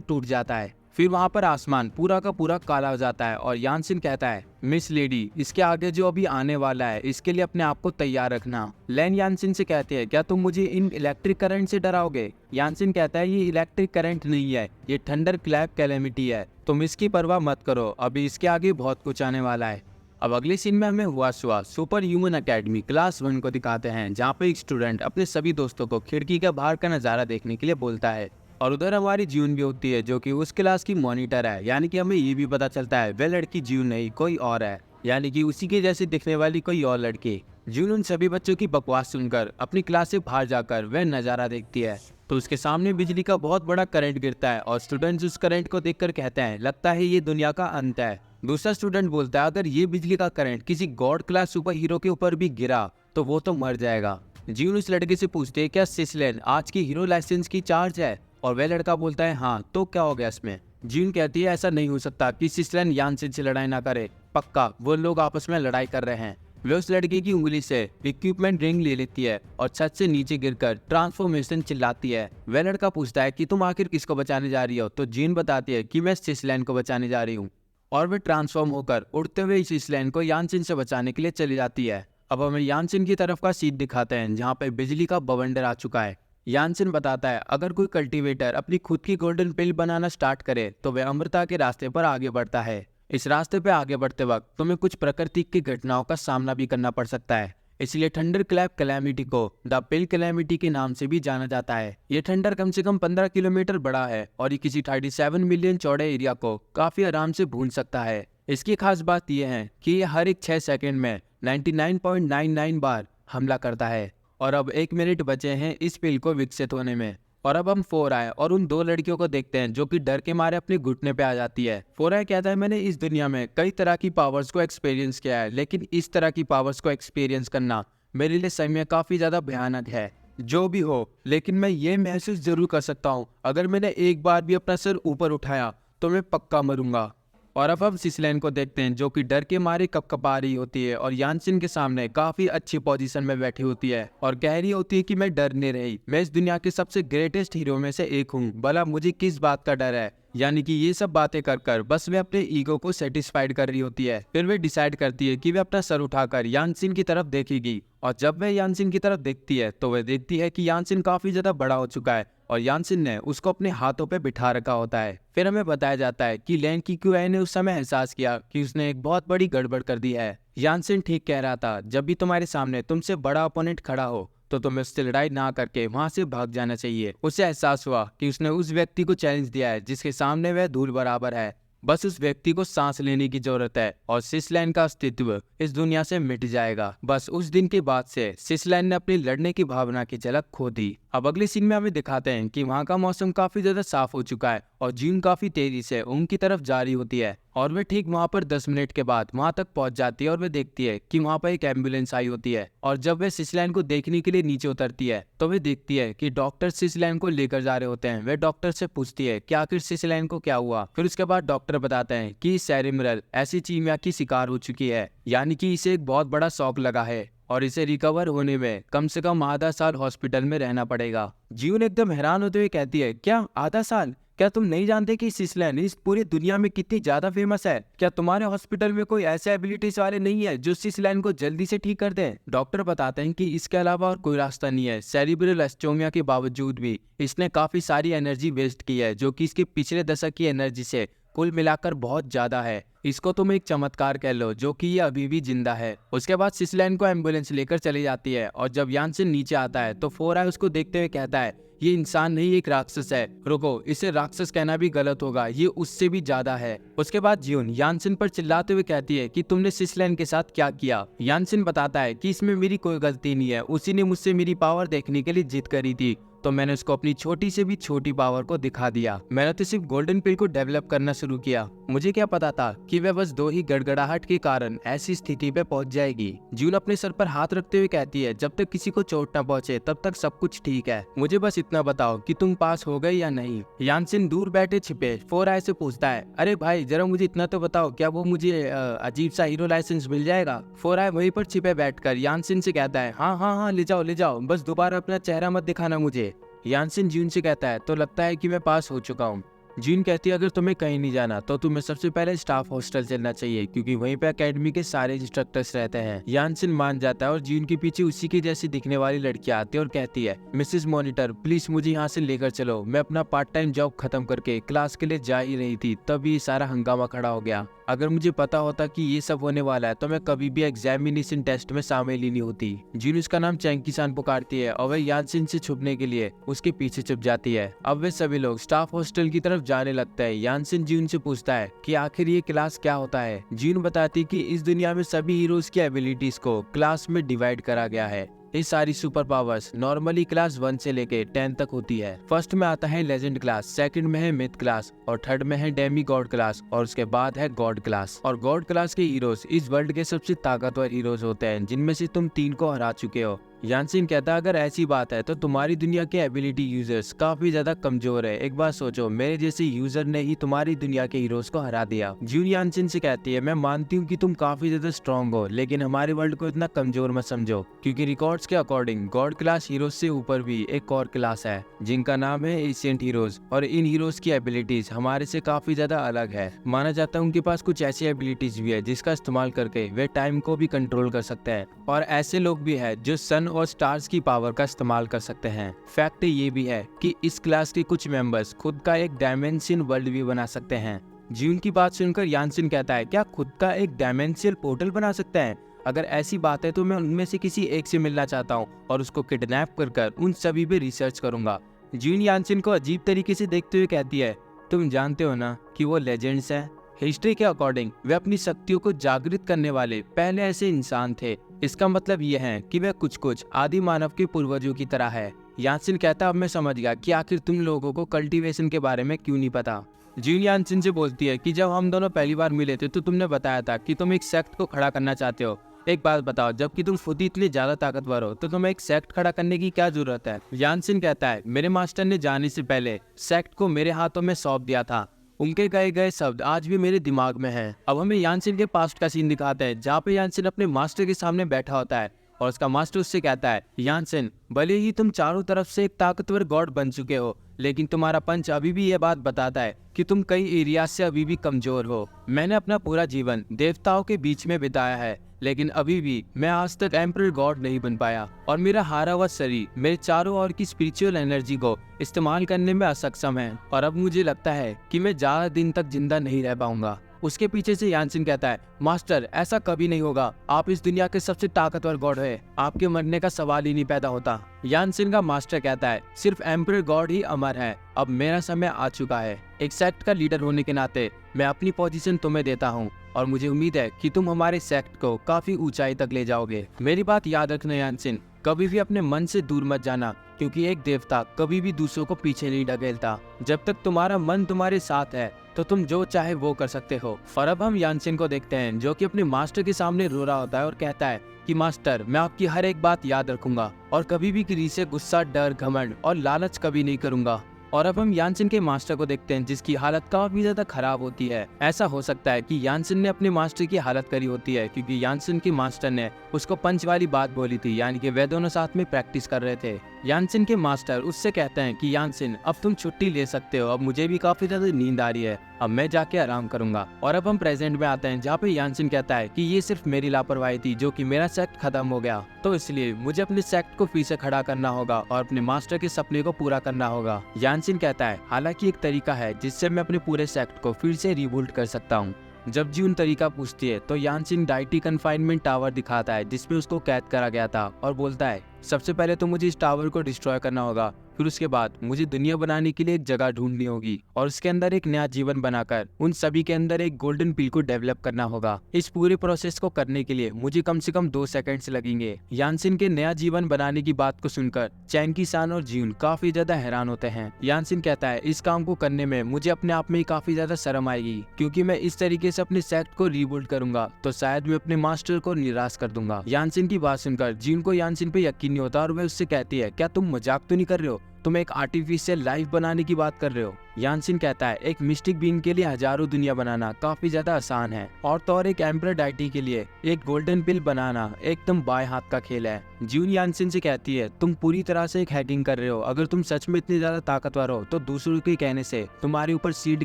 Speaker 1: टूट जाता है। फिर वहाँ पर आसमान पूरा का पूरा काला हो जाता है और यानसिन कहता है, मिस लेडी, इसके आगे जो अभी आने वाला है इसके लिए अपने आप को तैयार रखना। लैन यानसिन से कहते हैं, क्या तुम मुझे इन इलेक्ट्रिक करंट से डराओगे? यानसिन कहता है, ये इलेक्ट्रिक करंट नहीं है, ये थंडर क्लैप कैलेमिटी है, तुम इसकी परवाह मत करो, अभी इसके आगे बहुत कुछ आने वाला है। अब अगले सीन में हमें हुआ सुपर ह्यूमन अकेडमी क्लास 1 को दिखाते हैं, जहाँ पे एक स्टूडेंट अपने सभी दोस्तों को खिड़की के बाहर का नज़ारा देखने के लिए बोलता है और उधर हमारी ज्यून भी होती है जो कि उस क्लास की मॉनिटर है। यानी कि हमें ये भी पता चलता है वह लड़की ज्यून नहीं कोई और है, यानी कि उसी के जैसे दिखने वाली कोई और लड़की। ज्यून उन सभी बच्चों की बकवास सुनकर अपनी क्लास से बाहर जाकर वह नज़ारा देखती है तो उसके सामने बिजली का बहुत बड़ा करंट गिरता है और स्टूडेंट्स उस करंट को देखकर कहते हैं, लगता है ये दुनिया का अंत है। दूसरा स्टूडेंट बोलता है, अगर ये बिजली का करंट किसी गॉड क्लास सुपर हीरो के ऊपर भी गिरा तो वो तो मर जाएगा। ज्यून उस लड़के से पूछते हैं, क्या सिसलेन आज की हीरो लाइसेंस की चार्ज है? और वह लड़का बोलता है, हाँ, तो क्या हो गया इसमें? ज्यून कहती है, ऐसा नहीं हो सकता कि सिसलेन यानसिन से लड़ाई ना करे, पक्का वो लोग आपस में लड़ाई कर रहे हैं। वे उस लड़के की उंगली से इक्विपमेंट रिंग ले लेती है और छत से नीचे गिरकर ट्रांसफॉर्मेशन चिल्लाती है। वह लड़का पूछता है कि तुम आखिर किसको बचाने जा रही हो? तो जीन बताती है कि मैं सिसलेन को बचाने जा रही हूँ और वे ट्रांसफॉर्म होकर उड़ते हुए सिसलेन को यानसिन से बचाने के लिए चली जाती है। अब हमें यानसिन की तरफ का सीन दिखाते हैं जहाँ पे बिजली का बवंडर आ चुका है। यानसिन बताता है, अगर कोई कल्टीवेटर अपनी खुद की गोल्डन पिल बनाना स्टार्ट करे तो वह अमृता के रास्ते पर आगे बढ़ता है। इस रास्ते पे आगे बढ़ते वक्त तुम्हें कुछ प्रकृति की घटनाओं का सामना भी करना पड़ सकता है, इसलिए थंडर क्लैप कैलेमिटी को द पिल कैलेमिटी के नाम से भी जाना जाता है। ये थंडर कम से कम 15 किलोमीटर बड़ा है और ये किसी 37 मिलियन चौड़े एरिया को काफी आराम से भून सकता है। इसकी खास बात यह है कि ये हर एक 6 सेकंड में 99.99 बार हमला करता है और अब 1 मिनट बचे हैं इस पिल को विकसित होने में। और अब हम फोराय और उन 2 लड़कियों को देखते हैं जो कि डर के मारे अपने घुटने पे आ जाती है। फोराय कहता है, मैंने इस दुनिया में कई तरह की पावर्स को एक्सपीरियंस किया है, लेकिन इस तरह की पावर्स को एक्सपीरियंस करना मेरे लिए सही में काफ़ी ज़्यादा भयानक है। जो भी हो, लेकिन मैं ये महसूस जरूर कर सकता हूँ, अगर मैंने एक बार भी अपना सिर ऊपर उठाया तो मैं पक्का मरूंगा। और अब हम सिसलेन को देखते हैं जो कि डर के मारे कपकपा रही होती है और यानसिन के सामने काफी अच्छी पोजीशन में बैठी होती है और कह रही होती है कि मैं डर नहीं रही, मैं इस दुनिया के सबसे ग्रेटेस्ट हीरो में से एक हूँ, भला मुझे किस बात का डर है। यानी कि ये सब बातें कर कर बस वे अपने ईगो को सेटिस्फाइड कर रही होती है। फिर वे डिसाइड करती है कि वे अपना सर उठाकर यानसिन की तरफ देखेगी और जब वह यानसिन की तरफ देखती है तो वह देखती है कि यानसिन काफी ज्यादा बड़ा हो चुका है और यानसिन ने उसको अपने हाथों पे बिठा रखा होता है। फिर हमें बताया जाता है कि लैन की क्यूआई ने उस समय एहसास किया कि उसने एक बहुत बड़ी गड़बड़ कर दी है। यानसिन ठीक कह रहा था, जब भी तुम्हारे सामने तुमसे बड़ा ओपोनेंट खड़ा हो तो तुम्हें उससे लड़ाई ना करके वहां से भाग जाना चाहिए। उसे एहसास हुआ कि उसने उस व्यक्ति को चैलेंज दिया है जिसके सामने वह धूल बराबर है, बस उस व्यक्ति को सांस लेने की जरूरत है और सिसलैन का अस्तित्व इस दुनिया से मिट जाएगा। बस उस दिन के बाद से सिसलैन ने अपनी लड़ने की भावना की झलक खो दी। अब अगले सीन में हमें दिखाते हैं कि वहाँ का मौसम काफी ज्यादा साफ हो चुका है और जीन काफी तेजी से उनकी तरफ जा रही होती है और वे ठीक वहाँ पर 10 मिनट के बाद वहाँ तक पहुँच जाती है और वे देखती है कि वहाँ पर एक एम्बुलेंस आई होती है और जब वे सिसलैन को देखने के लिए नीचे उतरती है तो वे देखती है कि डॉक्टर सिसलैन को लेकर जा रहे होते हैं। वे डॉक्टर से पूछती है कि आखिर सिसलैन को क्या हुआ। फिर उसके बाद डॉक्टर बताते हैं कि सेरेब्रल एसिचीमिया की शिकार हो चुकी है, यानी कि इसे एक बहुत बड़ा शॉक लगा है और इसे रिकवर होने में कम से कम आधा साल हॉस्पिटल में रहना पड़ेगा। जीवन एकदम हैरान होते हुए कहती है, क्या आधा साल? क्या तुम नहीं जानते कि सिसलैन इस पूरी दुनिया में कितनी ज्यादा फेमस है? क्या तुम्हारे हॉस्पिटल में कोई ऐसे एबिलिटीज वाले नहीं है जो सिसलैन को जल्दी से ठीक कर दें? डॉक्टर बताते हैं कि इसके अलावा और कोई रास्ता नहीं है। सेरिब्रल एस्टोमिया के बावजूद भी इसने काफी सारी एनर्जी वेस्ट की है जो कि इसके पिछले दशक की एनर्जी से कुल मिलाकर बहुत ज्यादा है। इसको तुम एक चमत्कार कह लो जो कि ये अभी भी जिंदा है। उसके बाद सिसलैन को एम्बुलेंस लेकर चली जाती है और जब यानसिन नीचे आता है तो फोराय उसको देखते हुए कहता है, ये इंसान नहीं एक राक्षस है। रुको, इसे राक्षस कहना भी गलत होगा, ये उससे भी ज्यादा है। उसके बाद जियोन यानसिन पर चिल्लाते हुए कहती है कि तुमने सिसलैन के साथ क्या किया। यानसिन बताता है कि इसमें मेरी कोई गलती नहीं है, उसी ने मुझसे मेरी पावर देखने के लिए जिद करी थी तो मैंने उसको अपनी छोटी से भी छोटी पावर को दिखा दिया। मैंने तो सिर्फ गोल्डन पिल को डेवलप करना शुरू किया। मुझे क्या पता था कि वह बस 2 ही गड़गड़ाहट के कारण ऐसी स्थिति पे पहुंच जाएगी। जून अपने सर पर हाथ रखते हुए कहती है, जब तक किसी को चोट न पहुंचे तब तक सब कुछ ठीक है। मुझे बस इतना बताओ कि तुम पास हो गए या नहीं। यानसिन दूर बैठे छिपे 4 आई से पूछता है, अरे भाई जरा मुझे इतना तो बताओ, क्या वो मुझे अजीब सा हीरो लाइसेंस मिल जाएगा। 4 आई वहीं पर छिपे बैठकर यानसिन से कहता है, हाँ हाँ हाँ ले जाओ, बस दोबारा अपना चेहरा मत दिखाना मुझे। यानसिन जून से कहता है, तो लगता है कि मैं पास हो चुका हूँ। जून कहती है, अगर तुम्हें कहीं नहीं जाना तो तुम्हें सबसे पहले स्टाफ हॉस्टल चलना चाहिए, क्योंकि वहीं पे एकेडमी के सारे इंस्ट्रक्टर्स रहते हैं। यानसिन मान जाता है और जून के पीछे उसी की जैसी दिखने वाली लड़की आती है और कहती है, मिसेस मॉनिटर प्लीज मुझे यहाँ से लेकर चलो। मैं अपना पार्ट टाइम जॉब खत्म करके क्लास के लिए जा ही रही थी, तभी सारा हंगामा खड़ा हो गया। अगर मुझे पता होता कि ये सब होने वाला है तो मैं कभी भी एग्जामिनेशन टेस्ट में शामिल ही नहीं होती। जून उसका नाम चैंकी-सान पुकारती है और वह यानसिन से छुपने के लिए उसके पीछे छुप जाती है। अब वे सभी लोग स्टाफ हॉस्टल की तरफ जाने लगते हैं। यानसिन जून से पूछता है कि आखिर ये क्लास क्या होता है। जून बताती कि इस दुनिया में सभी हीरोज की एबिलिटीज को क्लास में डिवाइड करा गया है। ये सारी सुपर पावर्स नॉर्मली क्लास 1 से लेके 10 तक होती है। फर्स्ट में आता है लेजेंड क्लास, सेकंड में है मिथ क्लास और थर्ड में है डेमी गॉड क्लास और उसके बाद है गॉड क्लास। और गॉड क्लास के हीरोज इस वर्ल्ड के सबसे ताकतवर हीरोज होते हैं, जिनमें से तुम 3 को हरा चुके हो। यानसिन कहता, अगर ऐसी बात है तो तुम्हारी दुनिया के एबिलिटी यूजर्स काफी ज्यादा कमजोर है। एक बात सोचो, मेरे जैसे यूजर ने ही तुम्हारी दुनिया के हीरोज को हरा दिया। जून यानसिन से कहती है, मैं मानती हूँ कि तुम काफी ज्यादा स्ट्रॉन्ग हो, लेकिन हमारे वर्ल्ड को इतना कमजोर मत समझो, क्योंकि रिकॉर्ड्स के अकॉर्डिंग गॉड क्लास हीरोज से ऊपर भी एक और क्लास है जिनका नाम है एशियंट हीरोज, और इन हीरोज की एबिलिटीज हमारे से काफी ज्यादा अलग है। माना जाता है उनके पास कुछ ऐसी एबिलिटीज भी है जिसका इस्तेमाल करके वे टाइम को भी कंट्रोल कर सकते हैं, और ऐसे लोग भी है जो सन और स्टार्स की पावर का इस्तेमाल कर सकते हैं। फैक्ट ये भी है कि इस क्लास के कुछ मेंबर्स खुद का एक डायमेंशन वर्ल्ड भी बना सकते हैं। जून की बात सुनकर यानसिन कहता है, क्या खुद का एक डायमेंशियल पोर्टल बना सकते हैं? अगर ऐसी बात है तो मैं उनमें से किसी एक से मिलना चाहता हूँ और उसको किडनैप कर उन सभी पे रिसर्च करूंगा। जून यानसिन को अजीब तरीके से देखते हुए कहती है, तुम जानते हो ना कि वो लेजेंड्स हैं। हिस्ट्री के अकॉर्डिंग वे अपनी शक्तियों को जागृत करने वाले पहले ऐसे इंसान थे। इसका मतलब ये है कि वे कुछ आदि मानव के पूर्वजों की तरह है। यानसिन कहता, अब मैं समझ गया कि आखिर तुम लोगों को कल्टीवेशन के बारे में क्यों नहीं पता। जून यानसिन से बोलती है कि जब हम दोनों पहली बार मिले थे तो तुमने बताया था कि तुम एक सेक्ट को खड़ा करना चाहते हो। एक बात बताओ, जबकि तुम खुद ही इतने ज्यादा ताकतवर हो तो तुम्हें एक सेक्ट खड़ा करने की क्या जरूरत है? यानसिन कहता है, मेरे मास्टर ने जाने से पहले सेक्ट को मेरे हाथों में सौंप दिया था। उनके कहे गए शब्द आज भी मेरे दिमाग में हैं। अब हमें यानसिन के पास्ट का सीन दिखाते हैं, जहाँ पे यानसिन अपने मास्टर के सामने बैठा होता है और उसका मास्टर उससे कहता है, यानसिन भले ही तुम चारों तरफ से एक ताकतवर गॉड बन चुके हो, लेकिन तुम्हारा पंच अभी भी ये बात बताता है कि तुम कई एरिया से अभी भी कमजोर हो। मैंने अपना पूरा जीवन देवताओं के बीच में बिताया है, लेकिन अभी भी मैं आज तक एम्परर गॉड नहीं बन पाया, और मेरा हारा हुआ शरीर मेरे चारों ओर की स्पिरिचुअल एनर्जी को इस्तेमाल करने में असक्षम है, और अब मुझे लगता है कि मैं ज्यादा दिन तक जिंदा नहीं रह पाऊंगा। उसके पीछे से यानसिन कहता है, मास्टर ऐसा कभी नहीं होगा, आप इस दुनिया के सबसे ताकतवर गॉड है, आपके मरने का सवाल ही नहीं पैदा होता। यानसिन का मास्टर कहता है, सिर्फ एम्परर गॉड ही अमर है, अब मेरा समय आ चुका है। एक सेक्ट का लीडर होने के नाते मैं अपनी पोजीशन तुम्हें देता हूँ, और मुझे उम्मीद है कि तुम हमारे सेक्ट को काफी ऊंचाई तक ले जाओगे। मेरी बात याद रखना यानसिन, कभी भी अपने मन से दूर मत जाना, क्योंकि एक देवता कभी भी दूसरों को पीछे नहीं ढकेलता। जब तक तुम्हारा मन तुम्हारे साथ है तो तुम जो चाहे वो कर सकते हो। और अब हम यानसिन को देखते हैं, जो कि अपने मास्टर के सामने रो रहा होता है और कहता है कि मास्टर मैं आपकी हर एक बात याद रखूंगा और कभी भी किसी से गुस्सा, डर, घमंड और लालच कभी नहीं करूंगा। और अब हम यानसिन के मास्टर को देखते हैं, जिसकी हालत काफी ज्यादा खराब होती है। ऐसा हो सकता है कि यानसिन ने अपने मास्टर की हालत करी होती है, क्योंकि यानसिन के मास्टर ने उसको पंच वाली बात बोली थी, यानी कि वे दोनों साथ में प्रैक्टिस कर रहे थे। यानसिन के मास्टर उससे कहते हैं कि यानसिन अब तुम छुट्टी ले सकते हो, अब मुझे भी काफी ज्यादा नींद आ रही है, अब मैं जाके आराम करूंगा। और अब हम प्रेजेंट में आते हैं, जहाँ पे यानसिन कहता है कि ये सिर्फ मेरी लापरवाही थी, जो कि मेरा सेक्ट खत्म हो गया, तो इसलिए मुझे अपने सेक्ट को फिर से खड़ा करना होगा और अपने मास्टर के सपने को पूरा करना होगा। यानसिन कहता है, हालांकि एक तरीका है जिससे मैं अपने पूरे सेक्ट को फिर से रिबूट कर सकता हूँ। जब जून तरीका पूछती है तो यानसिन डाइटी कन्फाइनमेंट टावर दिखाता है, जिसमें उसको कैद करा गया था, और बोलता है, सबसे पहले तो मुझे इस टावर को डिस्ट्रॉय करना होगा फिर उसके बाद मुझे दुनिया बनाने के लिए एक जगह ढूंढनी होगी और उसके अंदर एक नया जीवन बनाकर उन सभी के अंदर एक गोल्डन पिल को डेवलप करना होगा। इस पूरे प्रोसेस को करने के लिए मुझे कम से कम 2 सेकंड्स लगेंगे। यानसिन के नया जीवन बनाने की बात को सुनकर चैंकी सान और जियून काफी ज्यादा हैरान होते हैं। यानसिन कहता है इस काम को करने में मुझे अपने आप में ही काफी ज्यादा शर्म आएगी, क्योंकि मैं इस तरीके से अपने सेक्ट को रीबिल्ड करूंगा तो शायद मैं अपने मास्टर को निराश कर दूंगा। यानसिन की बात सुनकर जियून को यानसिन पे यकीन नहीं होता और वह उससे कहती है क्या तुम मजाक तो नहीं कर रहे हो, तुम एक आर्टिफिशियल लाइफ बनाने की बात कर रहे हो। यानसिन कहता है एक मिस्टिक बीइंग के लिए हजारों दुनिया बनाना काफी ज्यादा आसान है और तो और एक एम्परर डाइटी के लिए एक गोल्डन पिल बनाना एकदम बाएं हाथ का खेल है। जियून यानसिन से कहती है तुम पूरी तरह से एक हैकिंग कर रहे हो, अगर तुम सच में इतनी ज्यादा ताकतवर हो तो दूसरों के कहने से तुम्हारे ऊपर सीड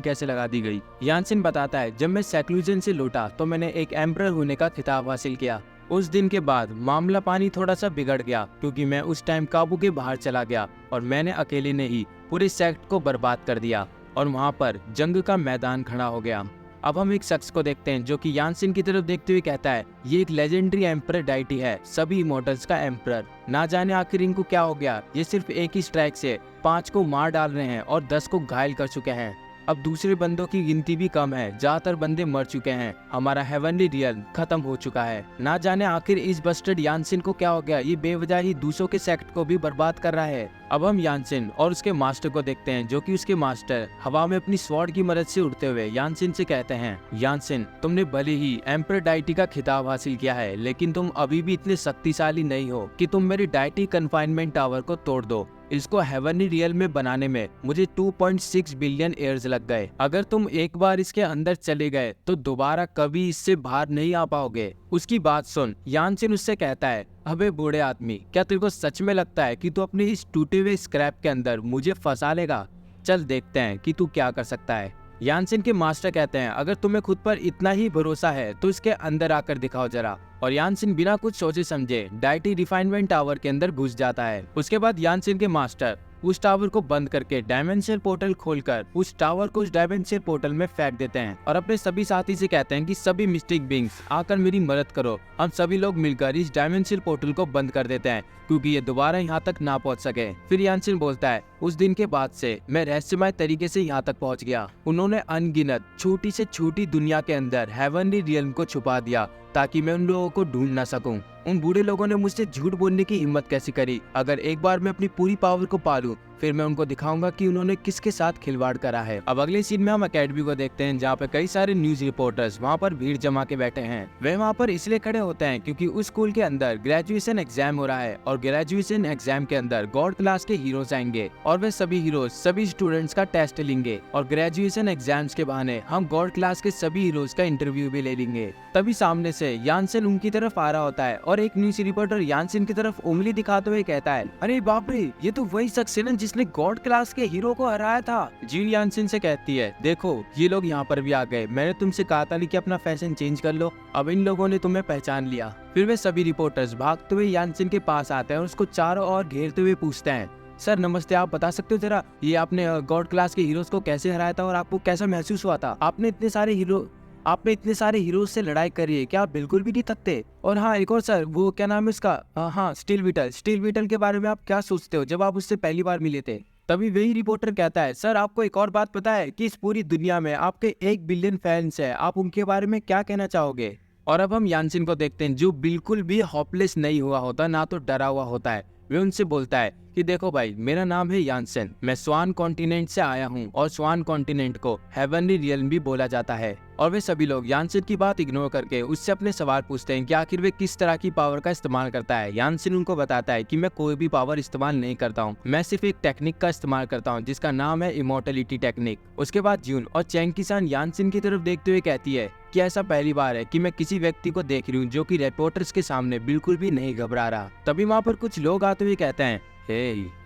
Speaker 1: कैसे लगा दी गई। यानसिन बताता है जब मैं सेक्लूजन से लौटा तो मैंने एक एम्परर होने का खिताब हासिल किया। उस दिन के बाद मामला पानी थोड़ा सा बिगड़ गया, क्योंकि मैं उस टाइम काबू के बाहर चला गया और मैंने अकेले ने ही पूरे सेक्ट को बर्बाद कर दिया और वहाँ पर जंग का मैदान खड़ा हो गया। अब हम एक शख्स को देखते हैं जो कि यानसिन की तरफ देखते हुए कहता है ये एक लेजेंडरी एम्परर डाइटी है, सभी इमोर्टल्स का एम्परर। ना जाने आखिर इनको क्या हो गया, ये सिर्फ एक ही स्ट्राइक से 5 को मार डाल रहे हैं और 10 को घायल कर चुके हैं। अब दूसरे बंदों की गिनती भी कम है, ज्यादातर बंदे मर चुके हैं, हमारा हेवनली रियल खत्म हो चुका है। ना जाने आखिर इस बस्टर्ड यानसिन को क्या हो गया, ये बेवजह ही दूसरों के सेक्ट को भी बर्बाद कर रहा है। अब हम यानसिन और उसके मास्टर को देखते हैं जो कि उसके मास्टर हवा में अपनी स्वॉर्ड की मदद से उड़ते हुए यानसिन से कहते हैं यानसिन तुमने भले ही एम्परर डाइटी का खिताब हासिल किया है, लेकिन तुम अभी भी इतने शक्तिशाली नहीं हो कि तुम मेरी डाइटी कन्फाइनमेंट टावर को तोड़ दो। इसको हेवनली रियल में बनाने में मुझे 2.6 बिलियन ईयर्स लग गए। अगर तुम एक बार इसके अंदर चले गए तो दोबारा कभी इससे बाहर नहीं आ पाओगे। उसकी बात सुन यानसिन उससे कहता है अबे बूढ़े आदमी, क्या तेरे को सच में लगता है कि तू अपने इस टूटे हुए स्क्रैप के अंदर मुझे फंसा लेगा? चल देखते हैं कि तू क्या कर सकता है। यानसिन के मास्टर कहते हैं अगर तुम्हें खुद पर इतना ही भरोसा है तो इसके अंदर आकर दिखाओ जरा। और यानसिन बिना कुछ सोचे समझे डाइटी रिफाइनमेंट टावर के अंदर घुस जाता है। उसके बाद यानसिन के मास्टर उस टावर को बंद करके डायमेंशनल पोर्टल खोलकर उस टावर को उस डायमेंशनल पोर्टल में फेंक देते हैं और अपने सभी साथी से कहते हैं कि सभी मिस्टिक बीइंग्स आकर मेरी मदद करो। हम सभी लोग मिलकर इस डायमेंशनल पोर्टल को बंद कर देते हैं क्योंकि ये दोबारा यहाँ तक ना पहुँच सके। फिर यानसिन बोलता है उस दिन के बाद से मैं रहस्यमय तरीके से यहाँ तक पहुँच गया। उन्होंने अनगिनत छोटी से छोटी दुनिया के अंदर हेवनली रियल्म को छुपा दिया ताकि मैं उन लोगों को ढूंढ ना सकूं। उन बूढ़े लोगों ने मुझसे झूठ बोलने की हिम्मत कैसी करी? अगर एक बार मैं अपनी पूरी पावर को पालूं फिर मैं उनको दिखाऊंगा कि उन्होंने किसके साथ खिलवाड़ करा है। अब अगले सीन में हम एकेडमी को देखते हैं जहाँ पे कई सारे न्यूज रिपोर्टर्स वहाँ पर भीड़ जमा के बैठे हैं। वे वहाँ पर इसलिए खड़े होते हैं क्योंकि उस स्कूल के अंदर ग्रेजुएशन एग्जाम हो रहा है और ग्रेजुएशन एग्जाम के अंदर गॉड क्लास के हीरोज आएंगे और वे सभी हीरोज सभी स्टूडेंट्स का टेस्ट लेंगे और ग्रेजुएशन एग्जाम्स के बहाने हम गॉड क्लास के सभी हीरोज का इंटरव्यू भी ले लेंगे। तभी सामने से यानसिन उनकी तरफ आ रहा होता है और एक न्यूज रिपोर्टर यानसिन की तरफ उंगली दिखाते हुए कहता है अरे बाप रे, ये तो वही शख्स है जिसने गॉड क्लास के हीरो को हराया था। जिन यानसिन से कहती है देखो ये लोग यहाँ पर भी आ गए, मैंने तुमसे कहा था कि अपना फैशन चेंज कर लो, अब इन लोगों ने तुम्हें पहचान लिया। फिर वे सभी रिपोर्टर्स भागते हुए यानसिन के पास आते हैं और उसको चारों ओर घेरते हुए पूछते हैं सर नमस्ते, आप बता सकते हो जरा ये आपने गॉड क्लास के हीरोज को कैसे हराया था और आपको कैसा महसूस हुआ था? आपने इतने सारे हीरोज से लड़ाई करी है, क्या आप बिल्कुल भी नहीं थकते? और हाँ एक और सर, वो क्या नाम है उसका, हाँ स्टील बीटल के बारे में आप क्या सोचते हो जब आप उससे पहली बार मिले थे? तभी वही रिपोर्टर कहता है सर आपको एक और बात पता है कि इस पूरी दुनिया में आपके 1 बिलियन फैंस है, आप उनके बारे में क्या कहना चाहोगे? और अब हम यानसिन को देखते हैं जो बिल्कुल भी होपलेस नहीं हुआ होता, ना तो डरा हुआ होता है। वे उनसे बोलता है कि देखो भाई, मेरा नाम है यानसिन, मैं स्वान कॉन्टिनेंट से आया हूँ और स्वान कॉन्टिनेंट को हेवनली रियल्म भी बोला जाता है। और वे सभी लोग यानसिन की बात इग्नोर करके उससे अपने सवाल पूछते हैं कि आखिर वे किस तरह की पावर का इस्तेमाल करता है। यानसिन उनको बताता है कि मैं कोई भी पावर इस्तेमाल नहीं करता हूँ, मैं सिर्फ एक टेक्निक का इस्तेमाल करता हूँ जिसका नाम है इमोर्टलिटी टेक्निक। उसके बाद जून और चैंकी-सान यानसिन की तरफ देखते हुए कहती है कि ऐसा पहली बार है कि मैं किसी व्यक्ति को देख रही हूँ जो कि रिपोर्टर्स के सामने बिल्कुल भी नहीं घबरा रहा। तभी वहाँ पर कुछ लोग आते हुए कहते हैं हे